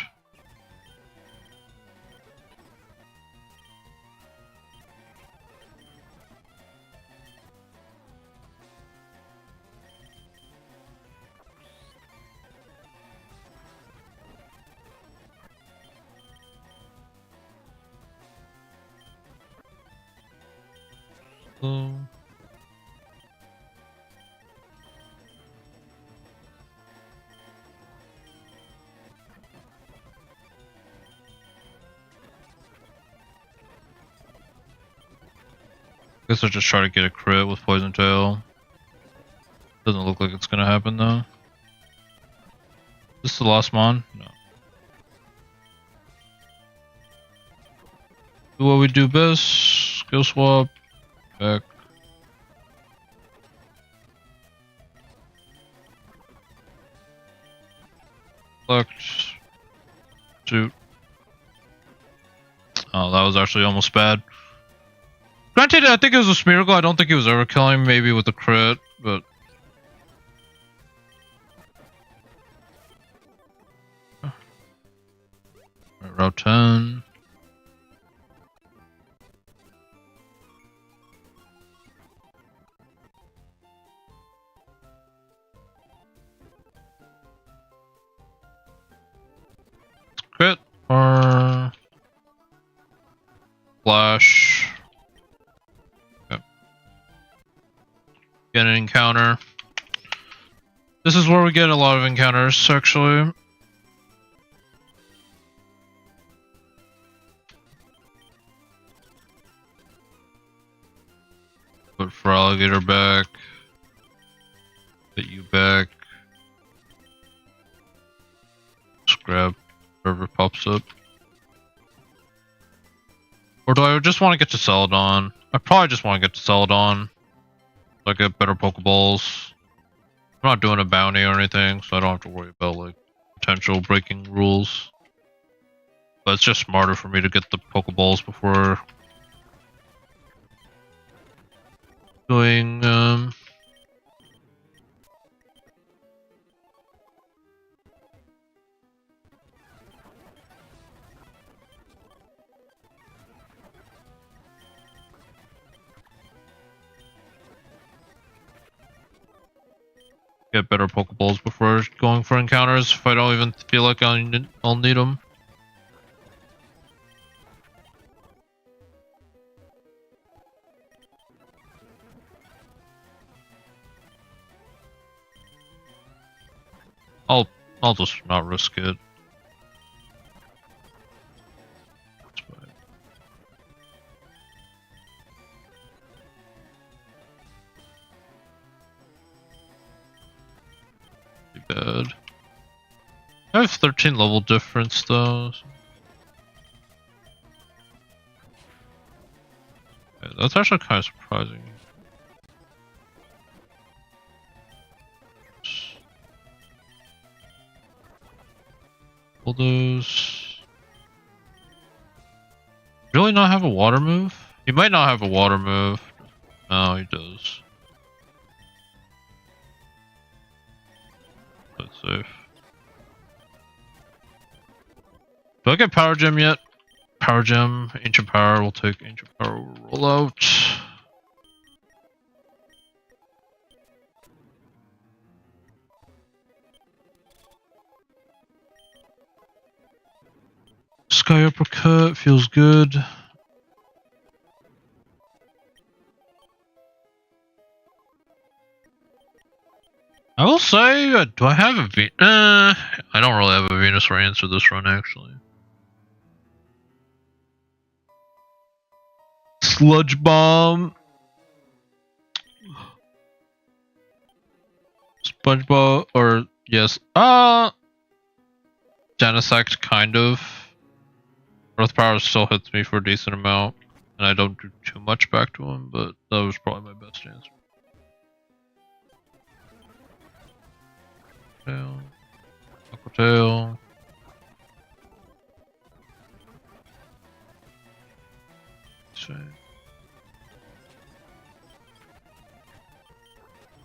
Guess I'll just try to get a crit with Poison Tail. Doesn't look like it's gonna happen though. Is this the last mon? No. Do what we do best. Skill swap. Back. Select. Shoot. Oh, that was actually almost bad. Granted, I think it was a miracle. I don't think he was overkilling, maybe with a crit, but. Right, route 10. Crit or flash. Okay. Get an encounter. This is where we get a lot of encounters, actually. Put for alligator back. Put you back. Just grab wherever pops up. Or do I just want to get to Celadon? I probably just want to get to Celadon. So I get better Pokeballs. I'm not doing a bounty or anything, so I don't have to worry about like potential breaking rules. But it's just smarter for me to get the Pokeballs before doing get better Pokeballs before going for encounters if I don't even feel like I'll need them. I'll just not risk it. Bad. I have 13 level difference though. Yeah, that's actually kind of surprising. couple of those. Really not have a water move? He might not have a water move. No, he does. That's safe. Do I get Power Gem yet? Power Gem, Ancient Power. We'll take Ancient Power. Roll out. Sky Uppercut feels good. I will say, do I have a Venus? I don't really have a Venus Ray answer this run, actually. Sludge Bomb. SpongeBob, or yes. Genesect, kind of. Earth Power still hits me for a decent amount, and I don't do too much back to him, but that was probably my best answer. Tail. Aqua Tail.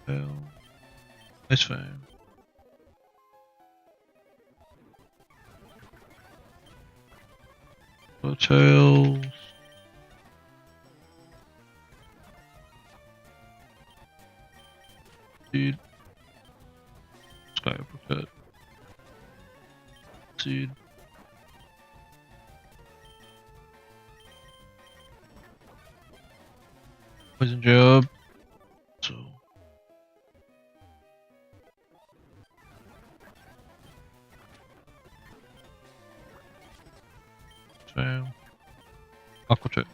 Tail. Nice Fame. Tails. Seed. Sky Uppercut. Seed. Poison Jab. So. Fail. Aqua Tail.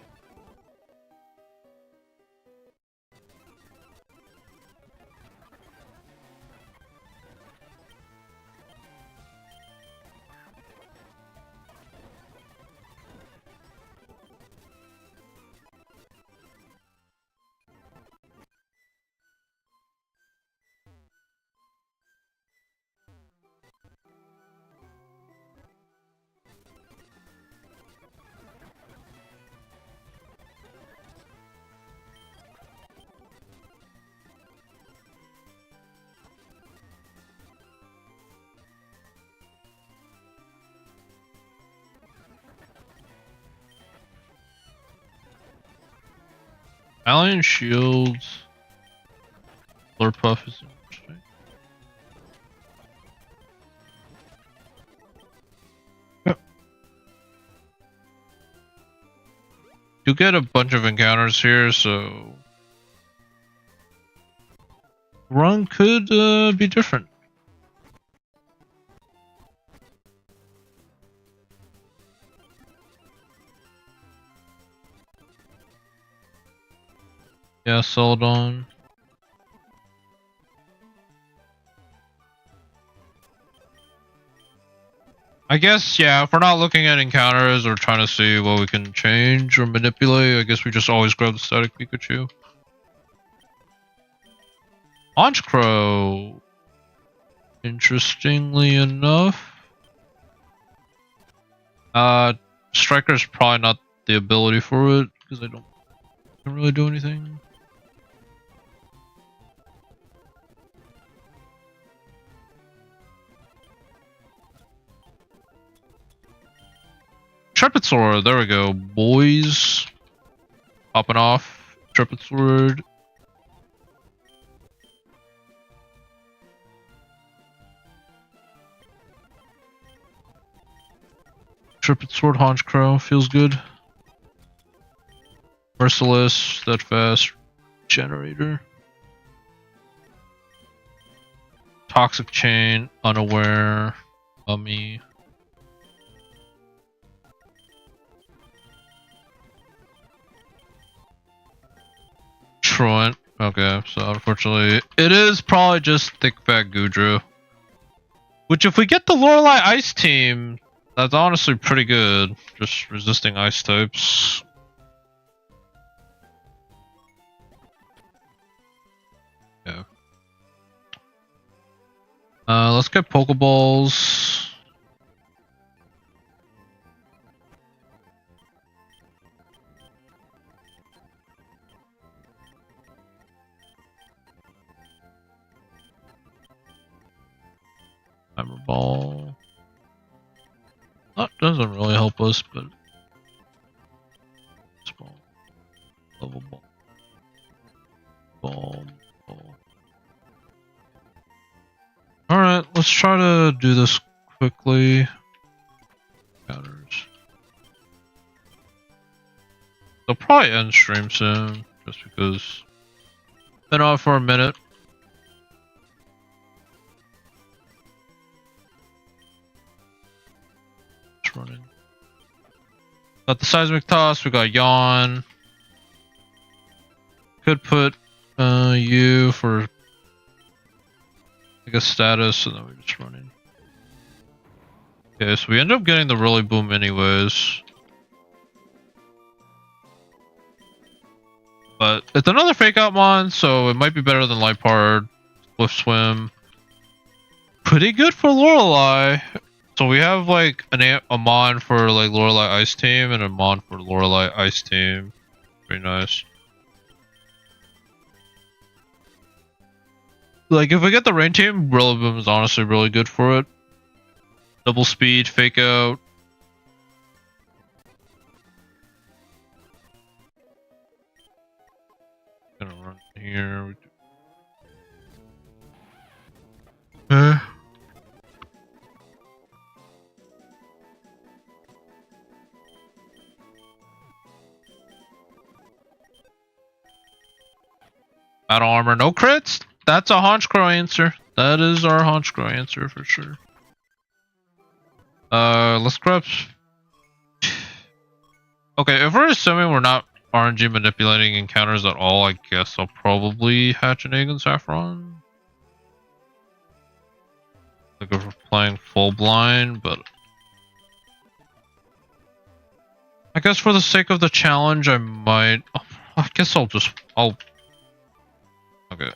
Alien Shields. Slurpuff is interesting. You get a bunch of encounters here, so run could be different. Yeah, Celadon. I guess, yeah, if we're not looking at encounters or trying to see what we can change or manipulate, I guess we just always grab the static Pikachu. Launch Crow. Interestingly enough. Striker's probably not the ability for it, because I don't really do anything. Trepid Sword, there we go, boys. Popping off. Trepid Sword. Trepid Sword, Haunch Crow, feels good. Merciless, Steadfast, Generator. Toxic Chain, Unaware, Mummy. Truant. Okay, so unfortunately, it is probably just Thick Fat Goodra. Which, if we get the Lorelei Ice team, that's honestly pretty good. Just resisting ice types. Yeah. Let's get Pokeballs. Hammer ball. That doesn't really help us, but ball. Level ball. Ball. Alright, let's try to do this quickly. Counters. They'll probably end stream soon, just because been on for a minute. Just running. Got the seismic toss, we got yawn. Could put you for like a status, and then we're just running. Okay, so we end up getting the really boom anyways. But it's another fake out mon, so it might be better than light hard. Swift swim. Pretty good for Lorelei. So we have like a mon for like Lorelei ice team and a mon for Lorelei ice team. Pretty nice. Like if we get the rain team, Rillaboom is honestly really good for it. Double speed, fake out. Gonna run here. Battle armor, no crits? That's a Honchcrow answer. That is our Honchcrow answer for sure. Let's grab. Okay, if we're assuming we're not RNG manipulating encounters at all, I guess I'll probably hatch an egg in Saffron. Like if we're playing full blind, but I guess for the sake of the challenge, I might. I guess I'll. Okay.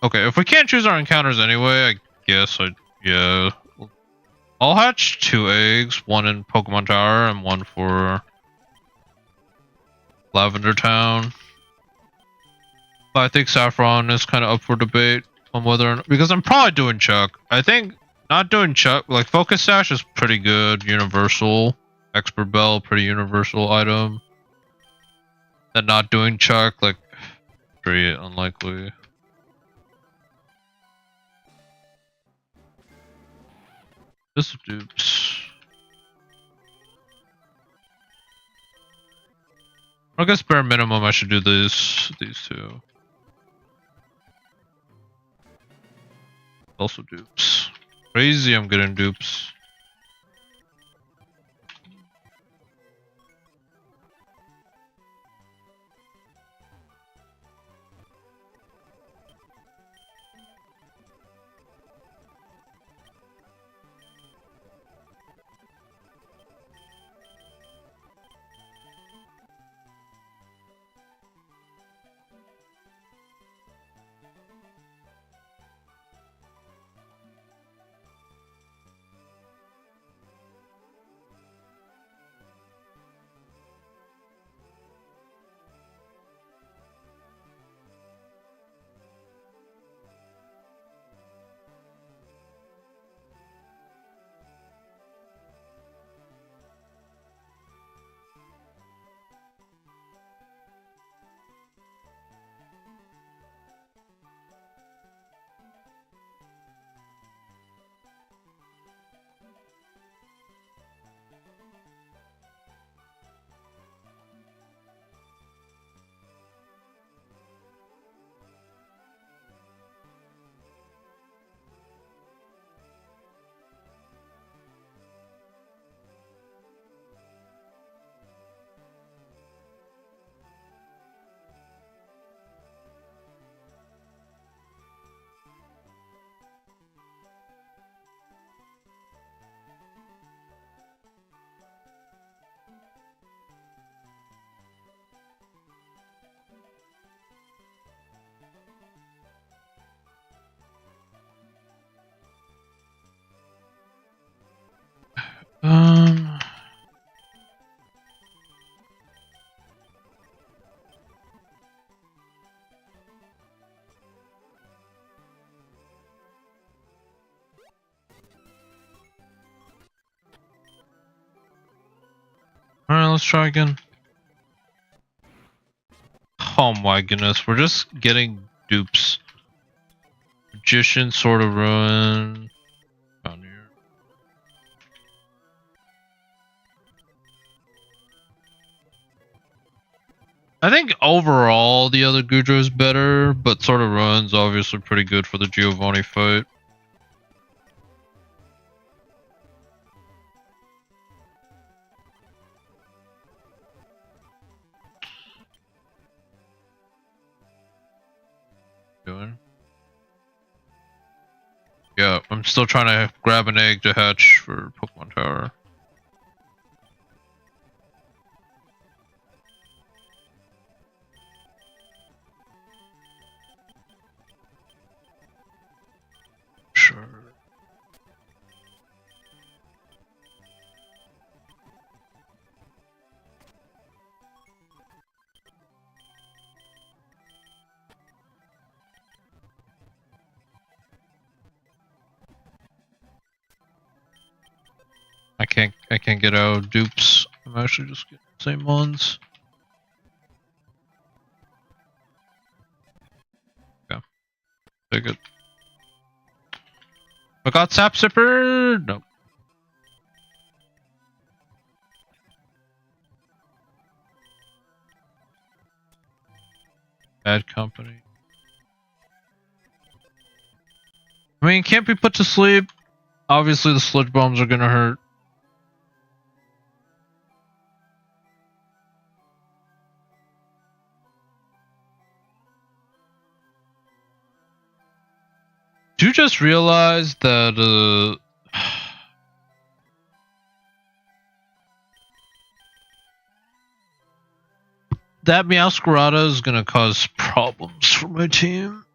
Okay, if we can't choose our encounters anyway, I guess yeah. I'll hatch 2 eggs, one in Pokemon Tower and one for Lavender Town. But I think Saffron is kind of up for debate on whether or not, because I'm probably doing Chuck. I think not doing Chuck, like Focus Sash is pretty good, universal. Expert Bell, pretty universal item. And not doing Chuck, like, pretty unlikely. This dupes. I guess bare minimum I should do these two. Also dupes. Crazy I'm getting dupes. let's try again. Oh my goodness, we're just getting dupes. Magician, Sword of Ruin. Down here. I think overall the other Gudra is better, but Sword of Ruin's obviously pretty good for the Giovanni fight. Doing? Yeah, I'm still trying to grab an egg to hatch for Pokemon Tower. Sure. I can't get out of dupes. I'm actually just getting the same ones. Yeah. Take it. I got Sap Sipper! Nope. Bad company. I mean, can't be put to sleep. Obviously the sludge bombs are gonna hurt. Did you just realize that that Meowscarada is gonna cause problems for my team?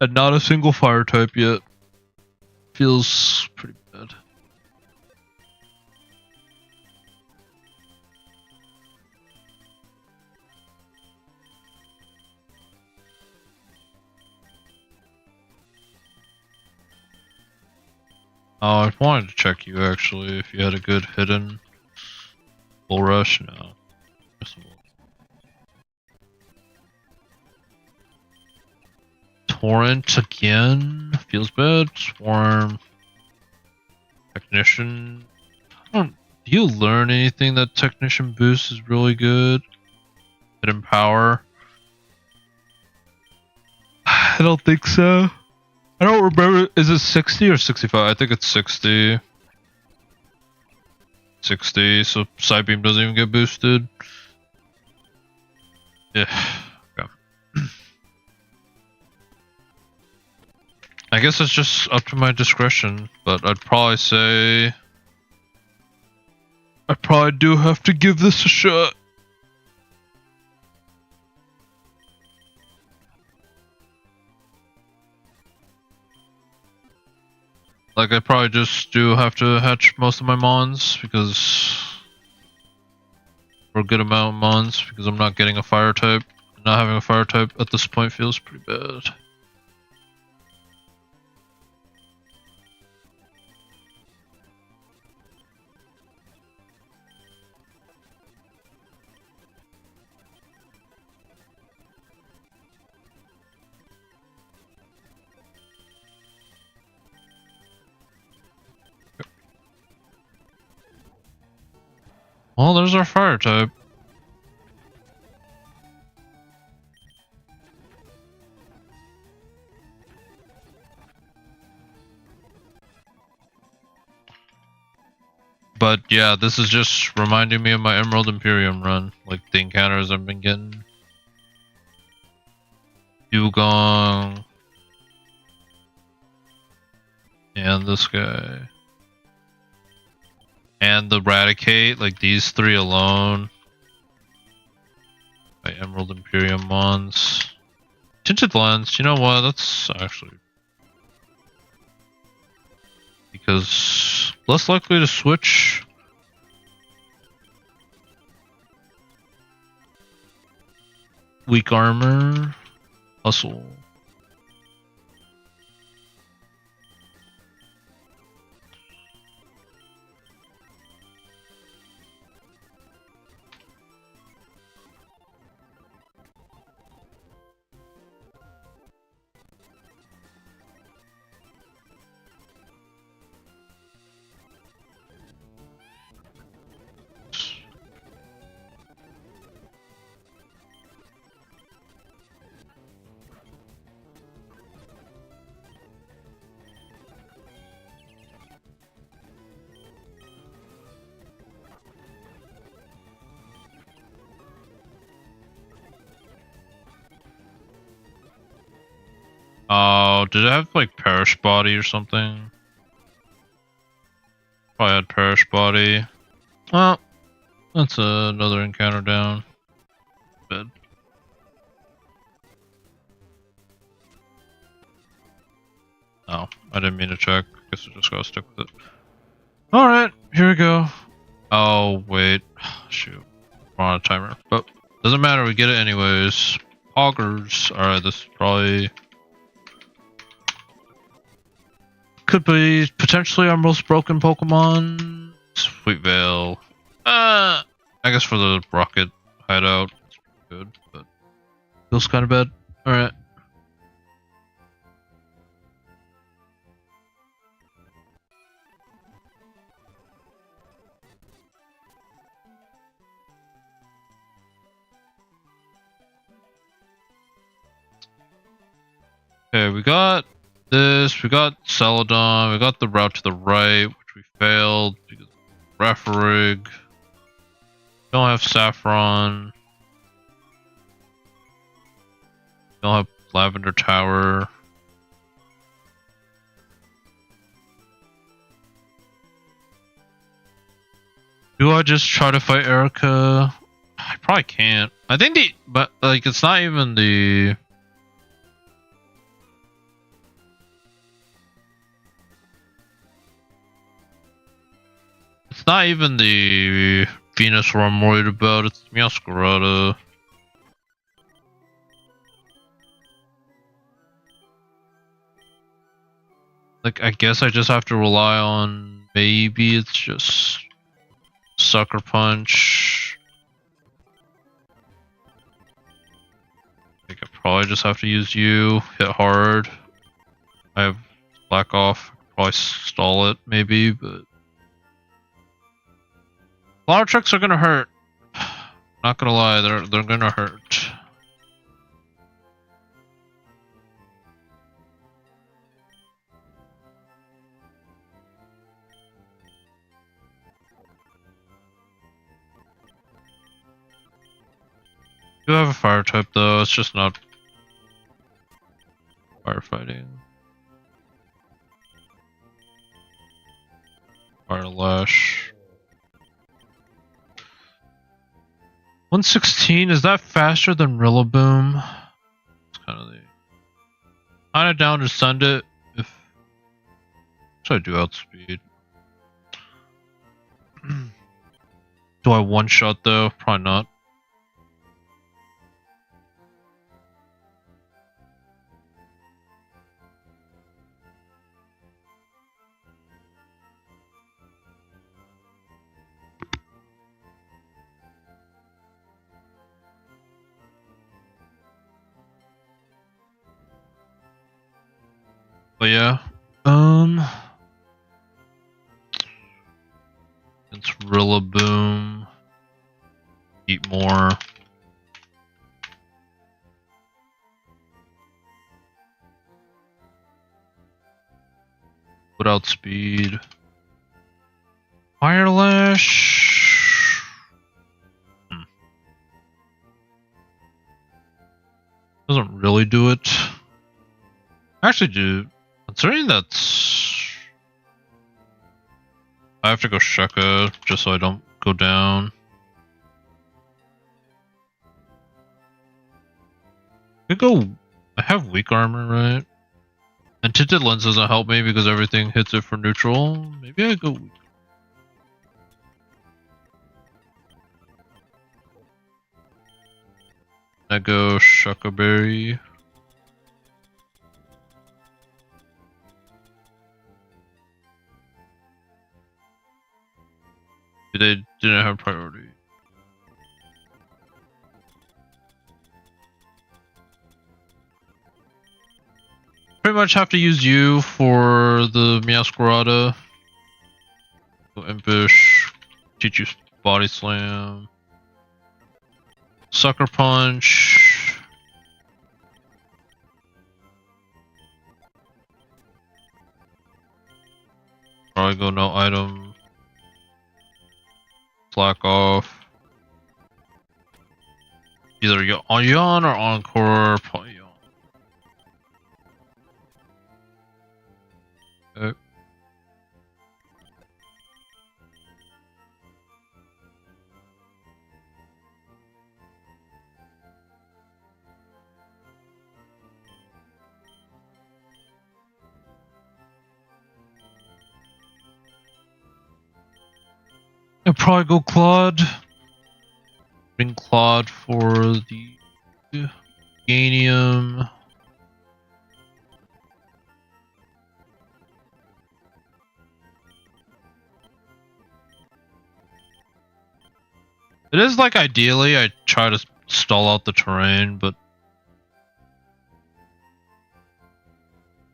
And not a single fire type yet. Feels pretty bad. Oh, I wanted to check you actually, if you had a good hidden bull rush. No. Torrent again. Feels bad. Swarm. Technician. Do you learn anything that Technician boost is really good? Hidden power. I don't think so. I don't remember. Is it 60 or 65? I think it's 60. 60, so Psybeam doesn't even get boosted. Yeah. Okay. I guess it's just up to my discretion, but I'd probably say I probably do have to give this a shot. Like, I probably just do have to hatch most of my mons because for a good amount of mons because I'm not getting a fire type. Not having a fire type at this point feels pretty bad. Well, there's our fire type. But yeah, this is just reminding me of my Emerald Imperium run. Like the encounters I've been getting. Dugong. And this guy. And the Eradicate, like these three alone. My Emerald Imperium mons. Tinted Lens, you know what? That's actually... because less likely to switch. Weak armor. Hustle. Oh, did it have like perish body or something? Probably had perish body. Well, that's another encounter down. Good. Oh, I didn't mean to check. Guess I just gotta stick with it. Alright, here we go. Oh, wait. Shoot. We're on a timer. But doesn't matter, we get it anyways. Augers. Alright, this is probably... could be potentially our most broken Pokemon. Sweet Veil. I guess for the rocket hideout, it's good, but feels kind of bad. Alright. Okay, we got this, we got Celadon, we got the route to the right, which we failed because of Referig. Don't have Saffron. Don't have Lavender Tower. Do I just try to fight Erica? I probably can't. I think but like it's not even the... it's not even the Venus where I'm worried about, it's Meowscarada. Like, I guess I just have to rely on maybe it's just Sucker Punch. I think I probably just have to use you, hit hard. I have Black Off, probably stall it maybe, but... Flower tricks are gonna hurt. Not gonna lie, they're gonna hurt. Do have a fire type though, it's just not firefighting. Fire Lash. 116, is that faster than Rillaboom? It's kind of down to send it if... should I do outspeed? Do I one-shot though? Probably not. But yeah, it's Rillaboom. Eat more. Put out speed. Fire Lash. Doesn't really do it. Actually, do. Considering that's... I have to go Sheka just so I don't go down. I go... I have weak armor, right? And Tinted Lens doesn't help me because everything hits it for neutral. Maybe I go weak. I go Sheka Berry. They didn't have priority. Pretty much have to use you for the Meowscarada. Impish, teach you Body Slam, Sucker Punch. Probably go no item. Slack off. Either Yawn or Encore. Probably Yawn. I'll probably go Claude. Bring Claude for the Ganium. It is like ideally I try to stall out the terrain, but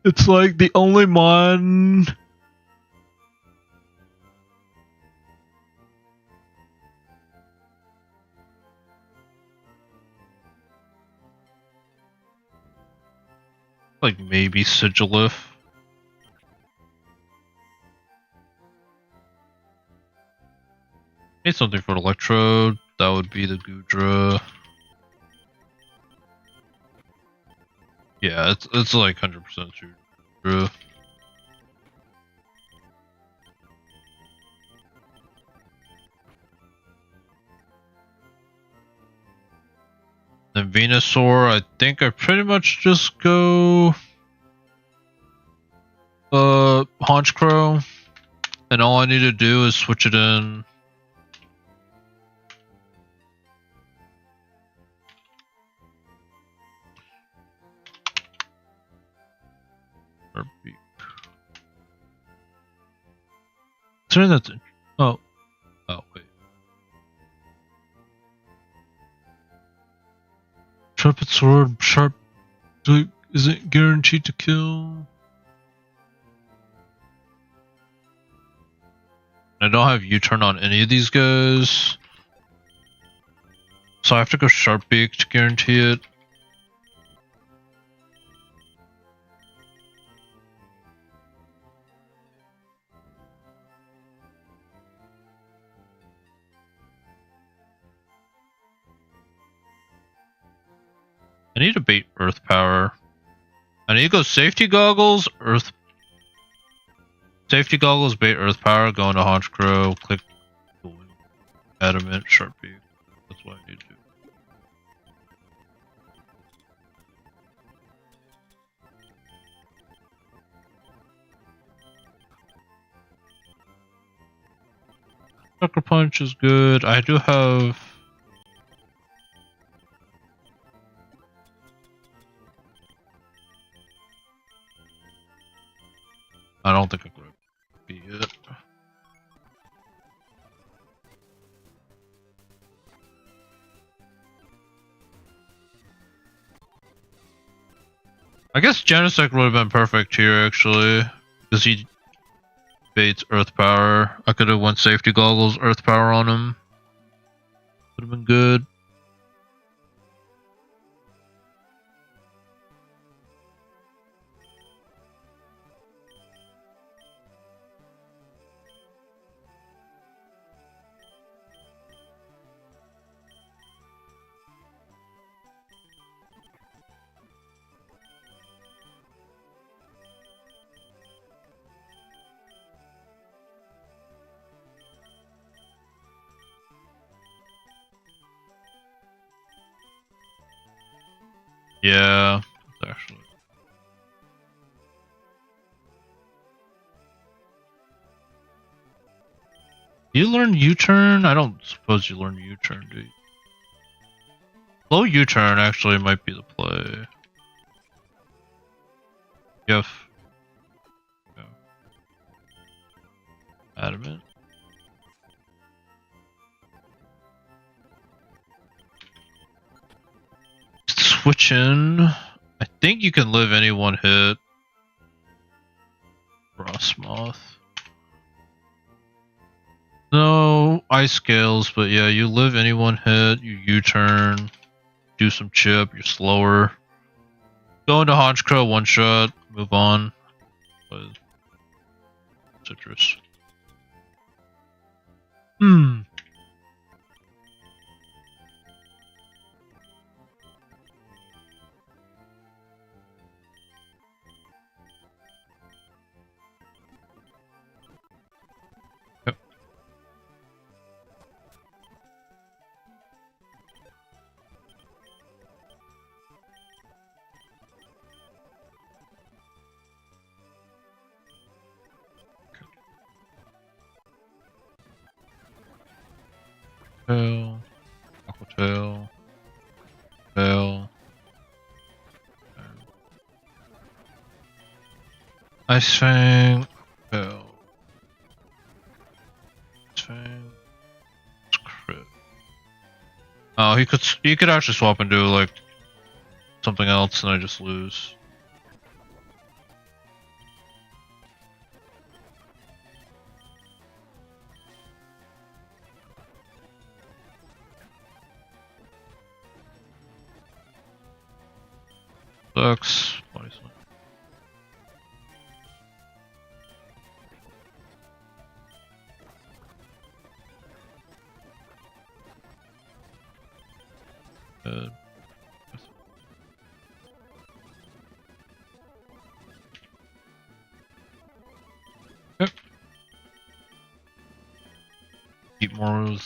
it's like the only mon. Like maybe Sigilif. Need something for Electrode. That would be the Gudra. Yeah, it's like 100% true. Then Venusaur, I think I pretty much just go Honchkrow, and all I need to do is switch it in. Turn that. Oh, wait. Trumpet Sword, Sharp, isn't guaranteed to kill. I don't have U-turn on any of these guys, so I have to go Sharp Beak to guarantee it. I need to bait Earth Power. I need to go Safety Goggles, Safety Goggles, bait Earth Power, go into Honchkrow, click Adamant, Sharp Beak. That's what I need to do. Sucker Punch is good. I do have... I don't think I'm going to be it. I guess Genesect would have been perfect here, actually, because he baits Earth Power. I could have went Safety Goggles, Earth Power on him. Would have been good. Yeah, actually. Do you learn U-turn? I don't suppose you learn U-turn, do you? Low U-turn actually might be the play. Yep. Yeah. Adamant. Switch in. I think you can live any one hit. Frostmoth. No ice scales, but yeah, you live any one hit, you U-turn, do some chip, you're slower. Go into Honchkrow, one shot, move on. Citrus. Yep. Tail. Aqua tail. Tail. Ice Fang. Tail. Ice Fang. Crit. Oh, he could actually swap and do like something else, and I just lose. Sucks. Yep. Keep more.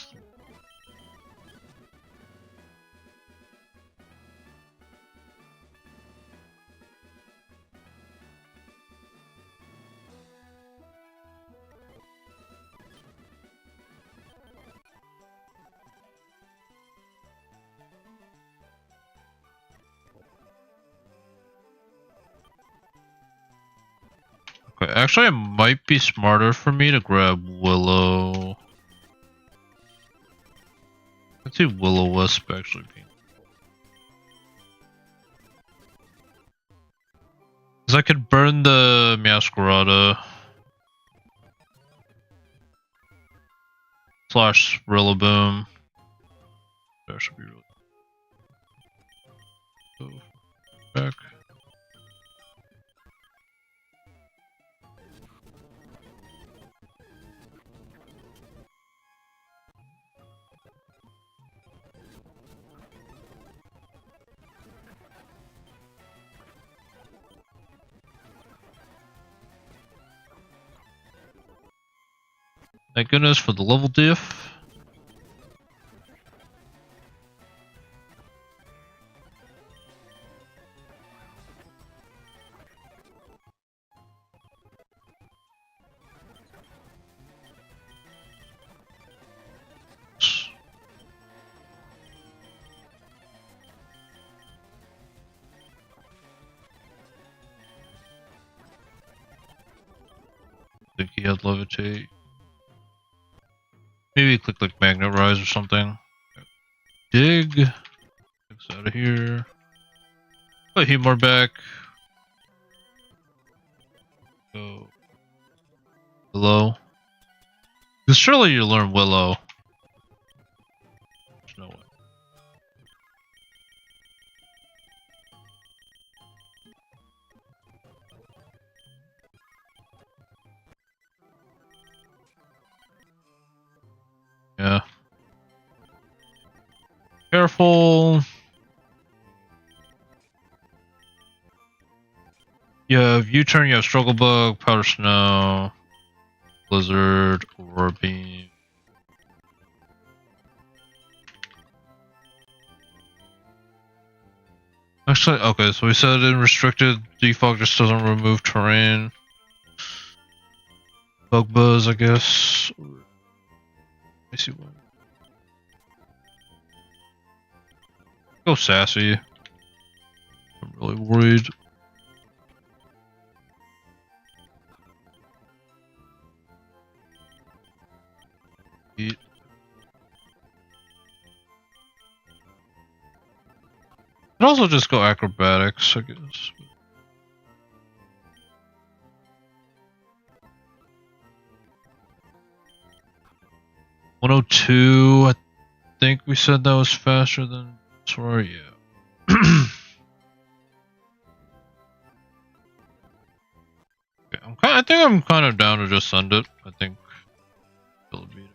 Okay, actually, it might be smarter for me to grab Willow. Let's see Will-O-Wisp actually being. Because I could burn the Meowscarada. / Rillaboom. That should be really. So, back. Thank goodness for the level diff. I think he had Levitate. Maybe click like Magnet Rise or something. Dig. X out of here. Put Humor back. Go. Willow. Because surely you learn Willow. There's no way. Yeah. Careful. You have U-turn, you have Struggle Bug, Powder Snow, Blizzard, Aurora Beam. Actually, okay, so we said in restricted, default just doesn't remove terrain. Bug Buzz, I guess. Let me see what. Go Sassy. I'm really worried. Eat. Could also just go Acrobatics, I guess. 102, I think we said that was faster than Sora, yeah. Okay, I think I'm kind of down to just send it. I think it'll beat it.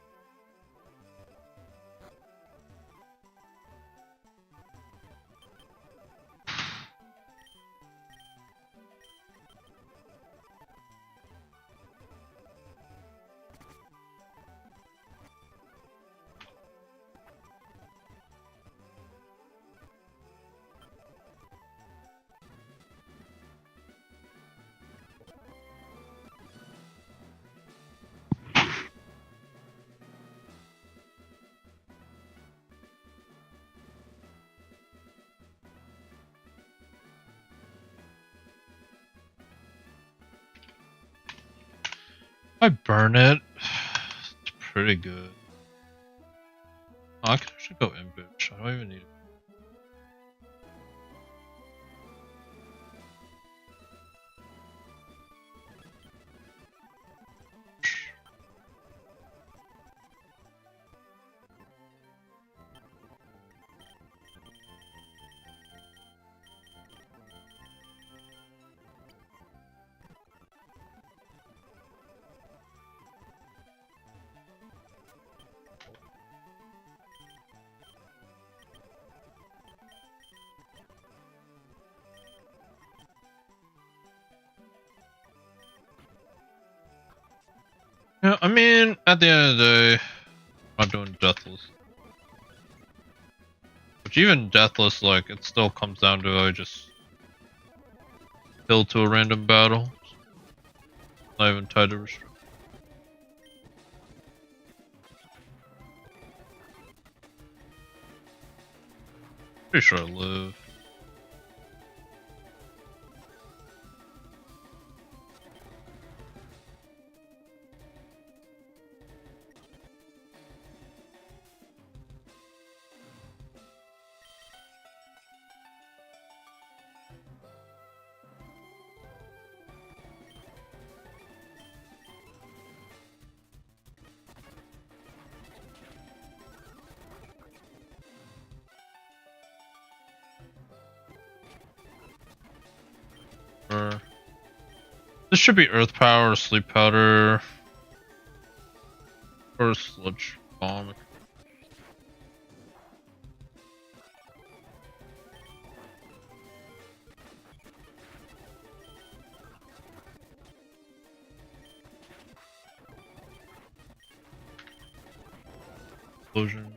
I burn it. It's pretty good. Oh, I could actually go ambush. I don't even need it. Yeah, I mean, at the end of the day, I'm not doing deathless. Which even deathless, like, it still comes down to I just kill to a random battle. Not even tied to restrict. Pretty sure I live. This should be earth power, sleep powder, or sludge bomb. Explosion.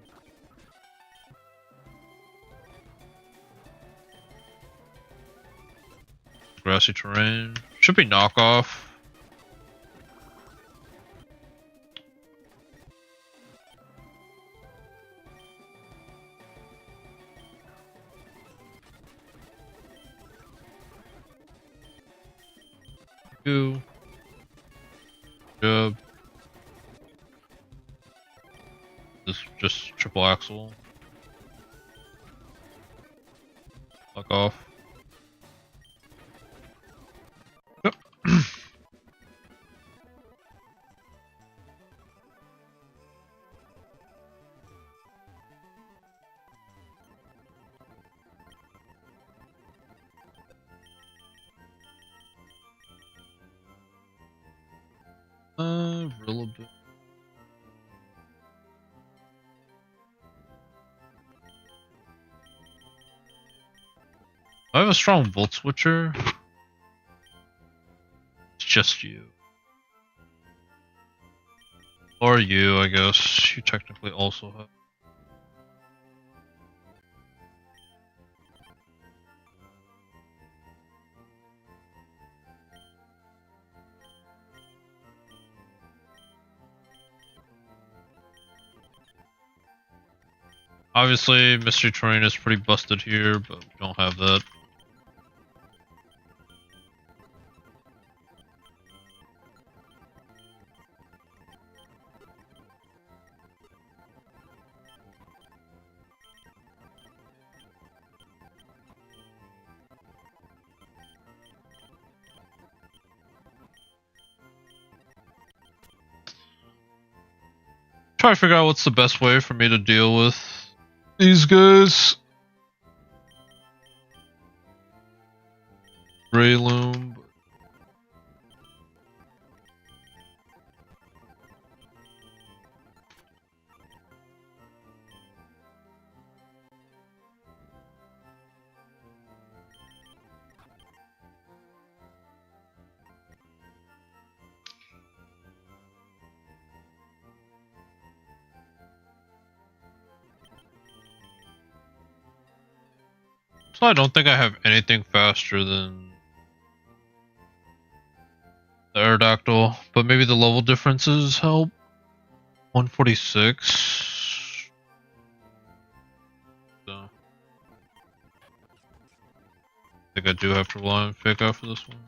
Grassy terrain. Should be knockoff. Two. Jub. This just triple axle. Fuck off. Yep. Real bit. I have a strong volt switcher. It's just you. Or you, I guess. You technically also have. Obviously, mystery terrain is pretty busted here, but we don't have that. Try to figure out what's the best way for me to deal with these guys. Ray Loom. So I don't think I have anything faster than the Aerodactyl, but maybe the level differences help. 146. So I think I do have to rely on Fake out for this one.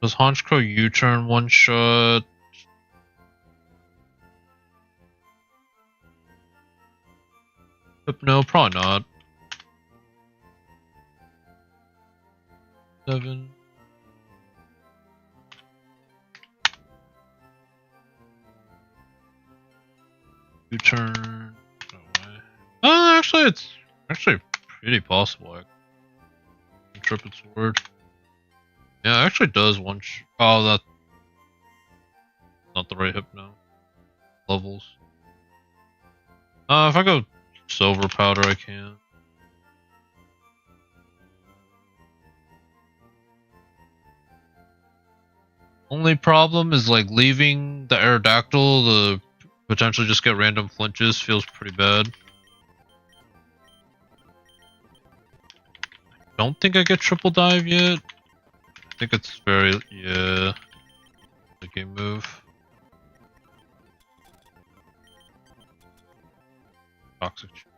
Does Honchkrow U-turn one shot? No, probably not. 7. U-turn. No way. Actually, it's actually pretty possible. Intrepid Sword. Yeah, it actually does one. Oh, that's not the right Hypno levels. If I go Silver Powder, I can. Only problem is like leaving the Aerodactyl to potentially just get random flinches feels pretty bad. Don't think I get triple dive yet. I think it's very, yeah, the game move. Toxic Chain.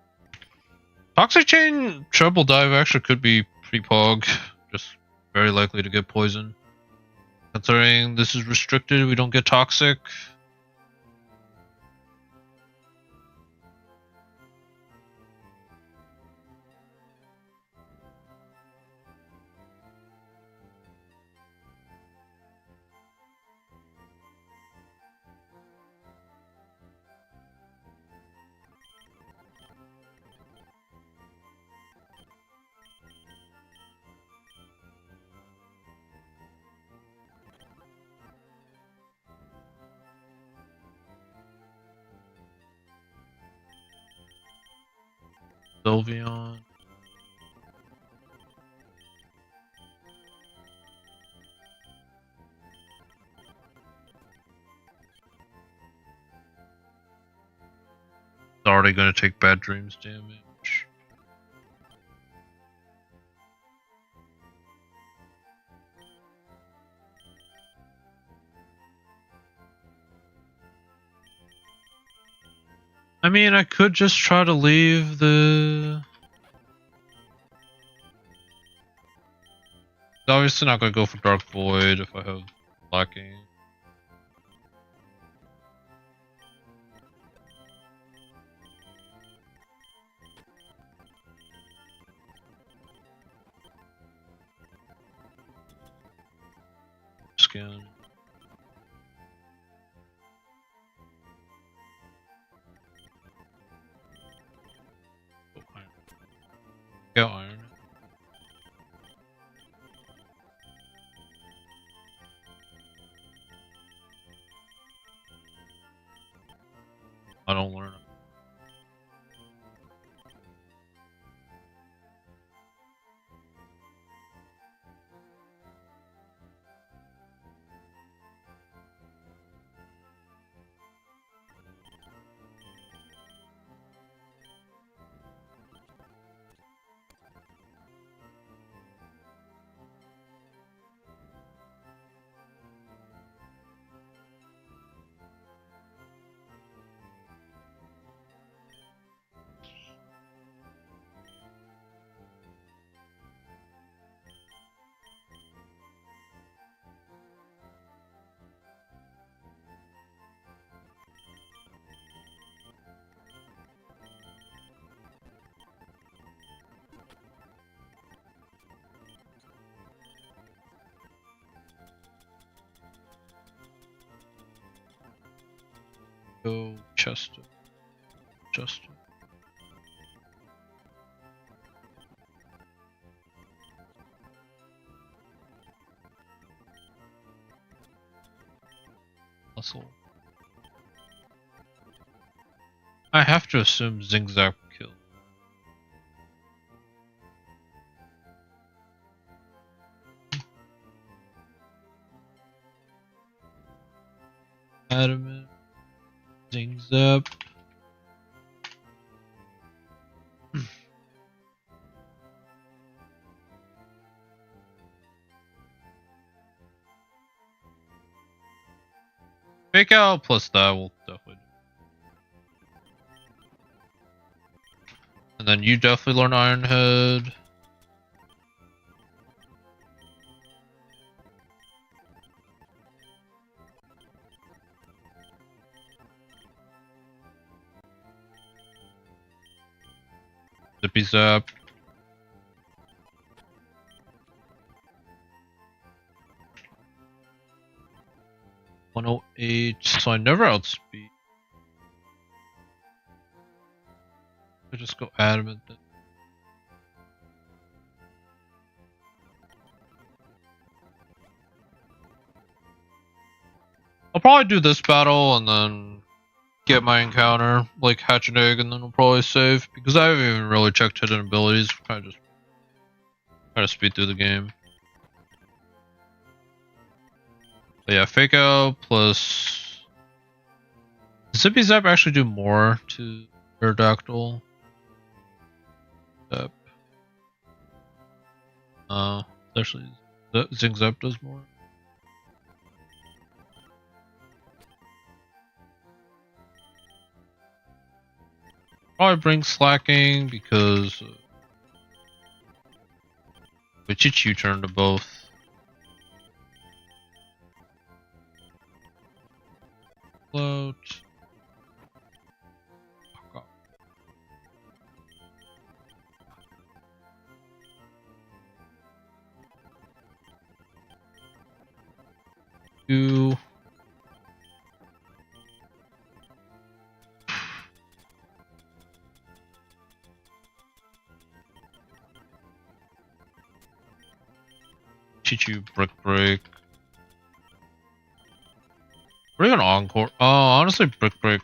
Toxic Chain triple dive actually could be pretty pog. Just very likely to get poison. Considering this is restricted, we don't get toxic. Sylveon. It's already going to take Bad Dreams damage. I mean, I could just try to leave the... Obviously not going to go for Dark Void if I have lacking. Skin. Oh, iron. Go iron. I don't learn it. Go Chester. Chester. Muscle. I have to assume Zingzap kill. Adamant. Zingzap. Fake out plus that will definitely do. And then you definitely learn Iron Head. Zippy Zap. .108, so I never outspeed. I just go adamant then. I'll probably do this battle and then get my encounter, like hatch an egg, and then I'll probably save because I haven't even really checked hidden abilities. I just try to speed through the game. But yeah, fake out plus Zippy Zap actually do more to Aerodactyl. Zap. Actually, Zing Zap does more. Probably bring slacking because Wichichu turned to both. Float. Two. Chichu Brick Break. Or even Encore. Oh, honestly, Brick Break.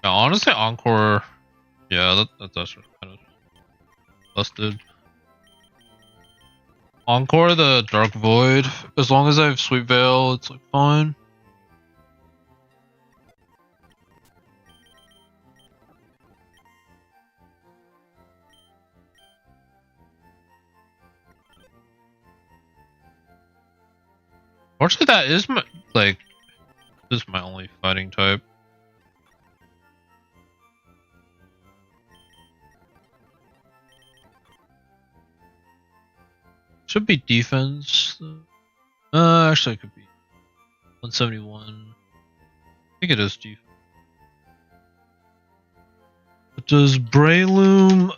Yeah, honestly, Encore. Yeah, that's actually kind of busted. Encore the Dark Void. As long as I have Sweet Veil, it's like fine. Fortunately, that is my like. This is my only fighting type. Should be defense. Actually, it could be 171. I think it is defense. But does Breloom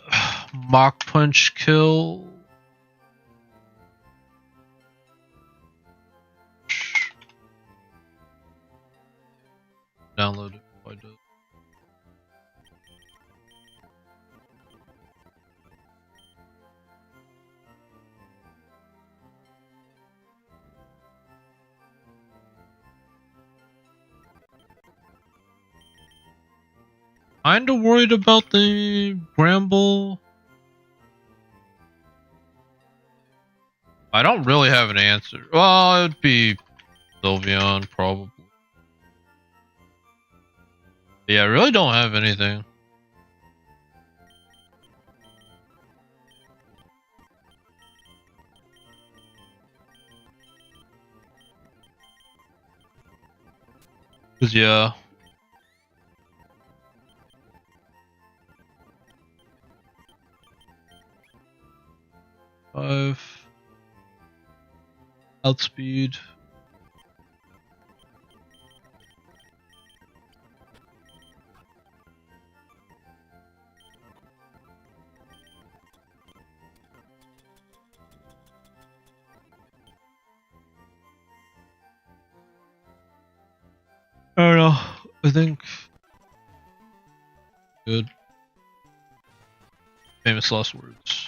Mach Punch kill? Download it if I do. Kinda worried about the Bramble. I don't really have an answer. Well, it'd be Sylveon, probably. Yeah, I really don't have anything. Cause yeah. Outspeed. I don't know. I think good. Famous last words.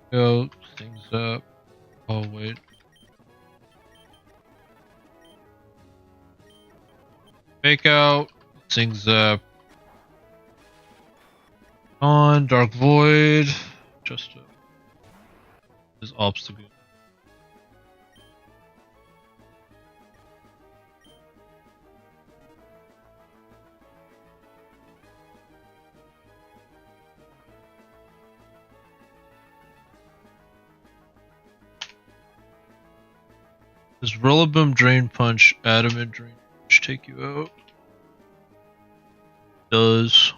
Go things up. Oh wait. Fake out. Things up. On Dark Void. Just his obstacle. Does Rillaboom Drain Punch, Adamant Drain Punch take you out? Does.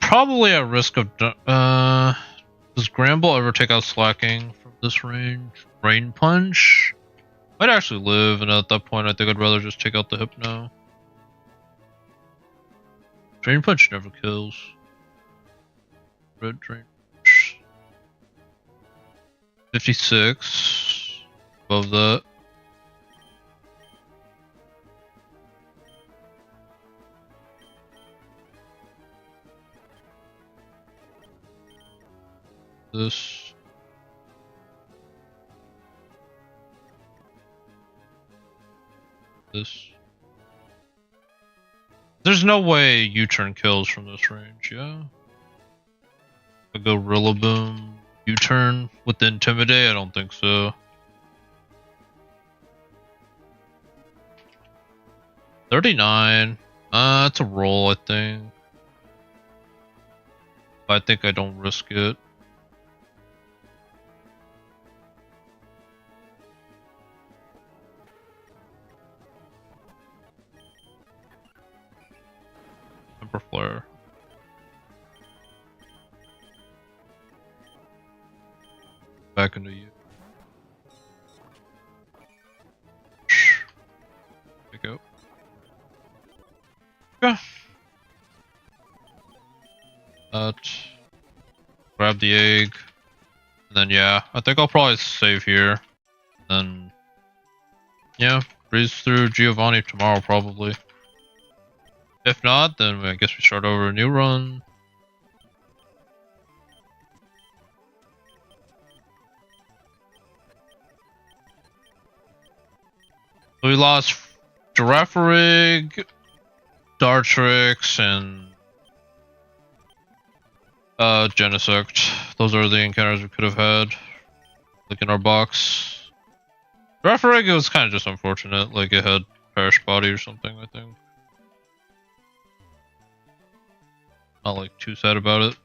probably at risk of... does Gramble ever take out slacking from this range? Rain Punch? Might actually live, and at that point I think I'd rather just take out the Hypno. Drain Punch never kills. Red Drain Punch. 56. Above that. This. This. There's no way U-turn kills from this range, yeah? I go Rillaboom, U-turn with the Intimidate? I don't think so. 39. It's a roll, I think. I think I don't risk it. Temper Flare. Back into you. Pick out. Yeah. Grab the egg. And then yeah, I think I'll probably save here. Then yeah, breeze through Giovanni tomorrow probably. If not, then I guess we start over a new run. So we lost Girafarig, Dartrix, and Genesect. Those are the encounters we could have had, like in our box. Girafarig was kind of just unfortunate, like it had Perish Body or something, I think. Not like too sad about it.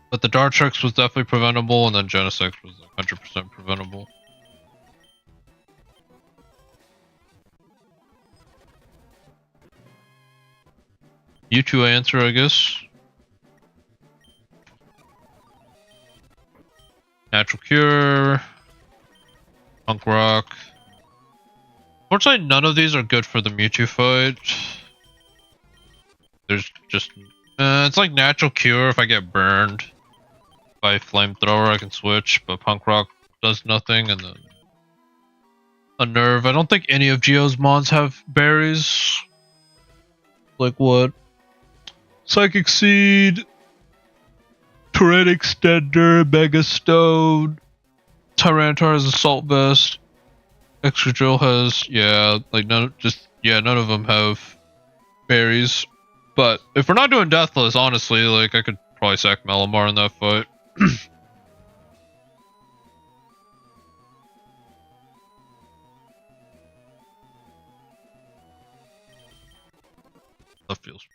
But the Dartrix was definitely preventable, and then Genesect was 100% preventable. U2 answer, I guess. Natural Cure. Punk Rock. Fortunately, none of these are good for the Mewtwo fight. There's just... it's like Natural Cure if I get burned by Flamethrower, I can switch, but Punk Rock does nothing, and then a Nerve. I don't think any of Geo's mons have berries. Like what? Psychic Seed, Turret Extender, Mega Stone, Tyranitar has Assault Vest, Excadrill has, yeah, like none of them have berries. But if we're not doing Deathless, honestly, like I could probably sack Malamar in that fight. That feels.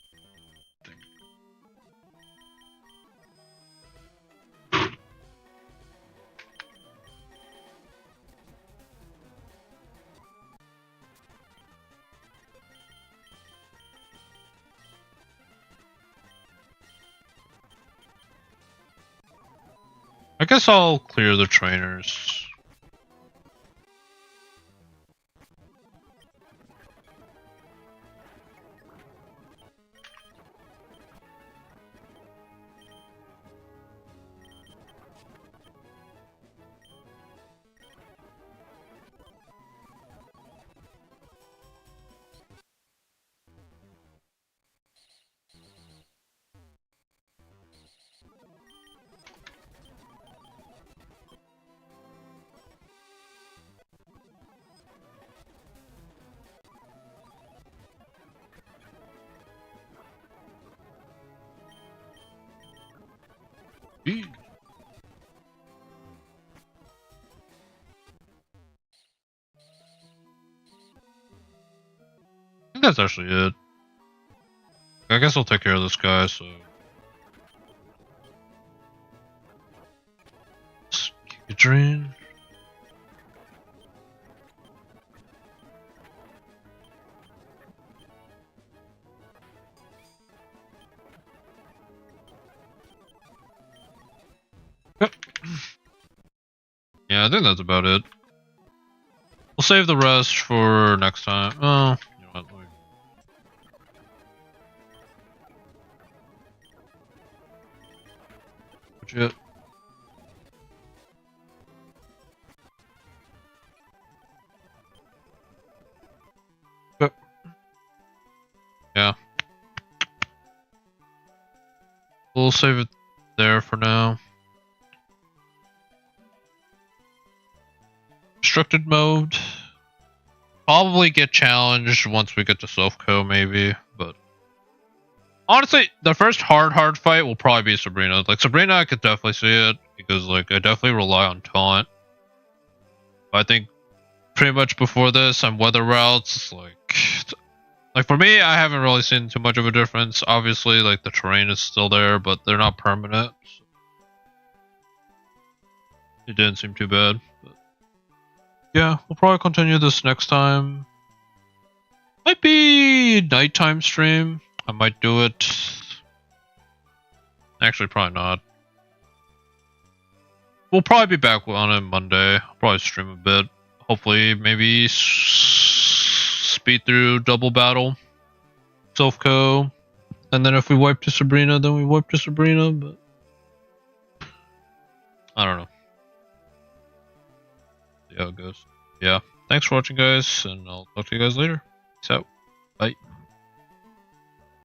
I guess I'll clear the trainers. I think that's actually it. I guess I'll take care of this guy, so... Tangerine. Yep. Yeah, I think that's about it. We'll save the rest for next time. Oh, you know what? Legit. Yep. Yeah. We'll save it there for now. Restricted mode. Probably get challenged once we get to self-co, maybe, but honestly, the first hard fight will probably be Sabrina. Like, Sabrina, I could definitely see it, because, like, I definitely rely on taunt. I think pretty much before this, on weather routes, like, for me, I haven't really seen too much of a difference. Obviously, like, the terrain is still there, but they're not permanent. So it didn't seem too bad. But yeah, we'll probably continue this next time. Might be nighttime stream. I might do it. Actually, probably not. We'll probably be back on it Monday. I'll probably stream a bit. Hopefully, maybe speed through double battle, self-co, and then if we wipe to Sabrina, then we wipe to Sabrina. But I don't know. See how it goes. Yeah. Thanks for watching, guys, and I'll talk to you guys later. Peace out. Bye.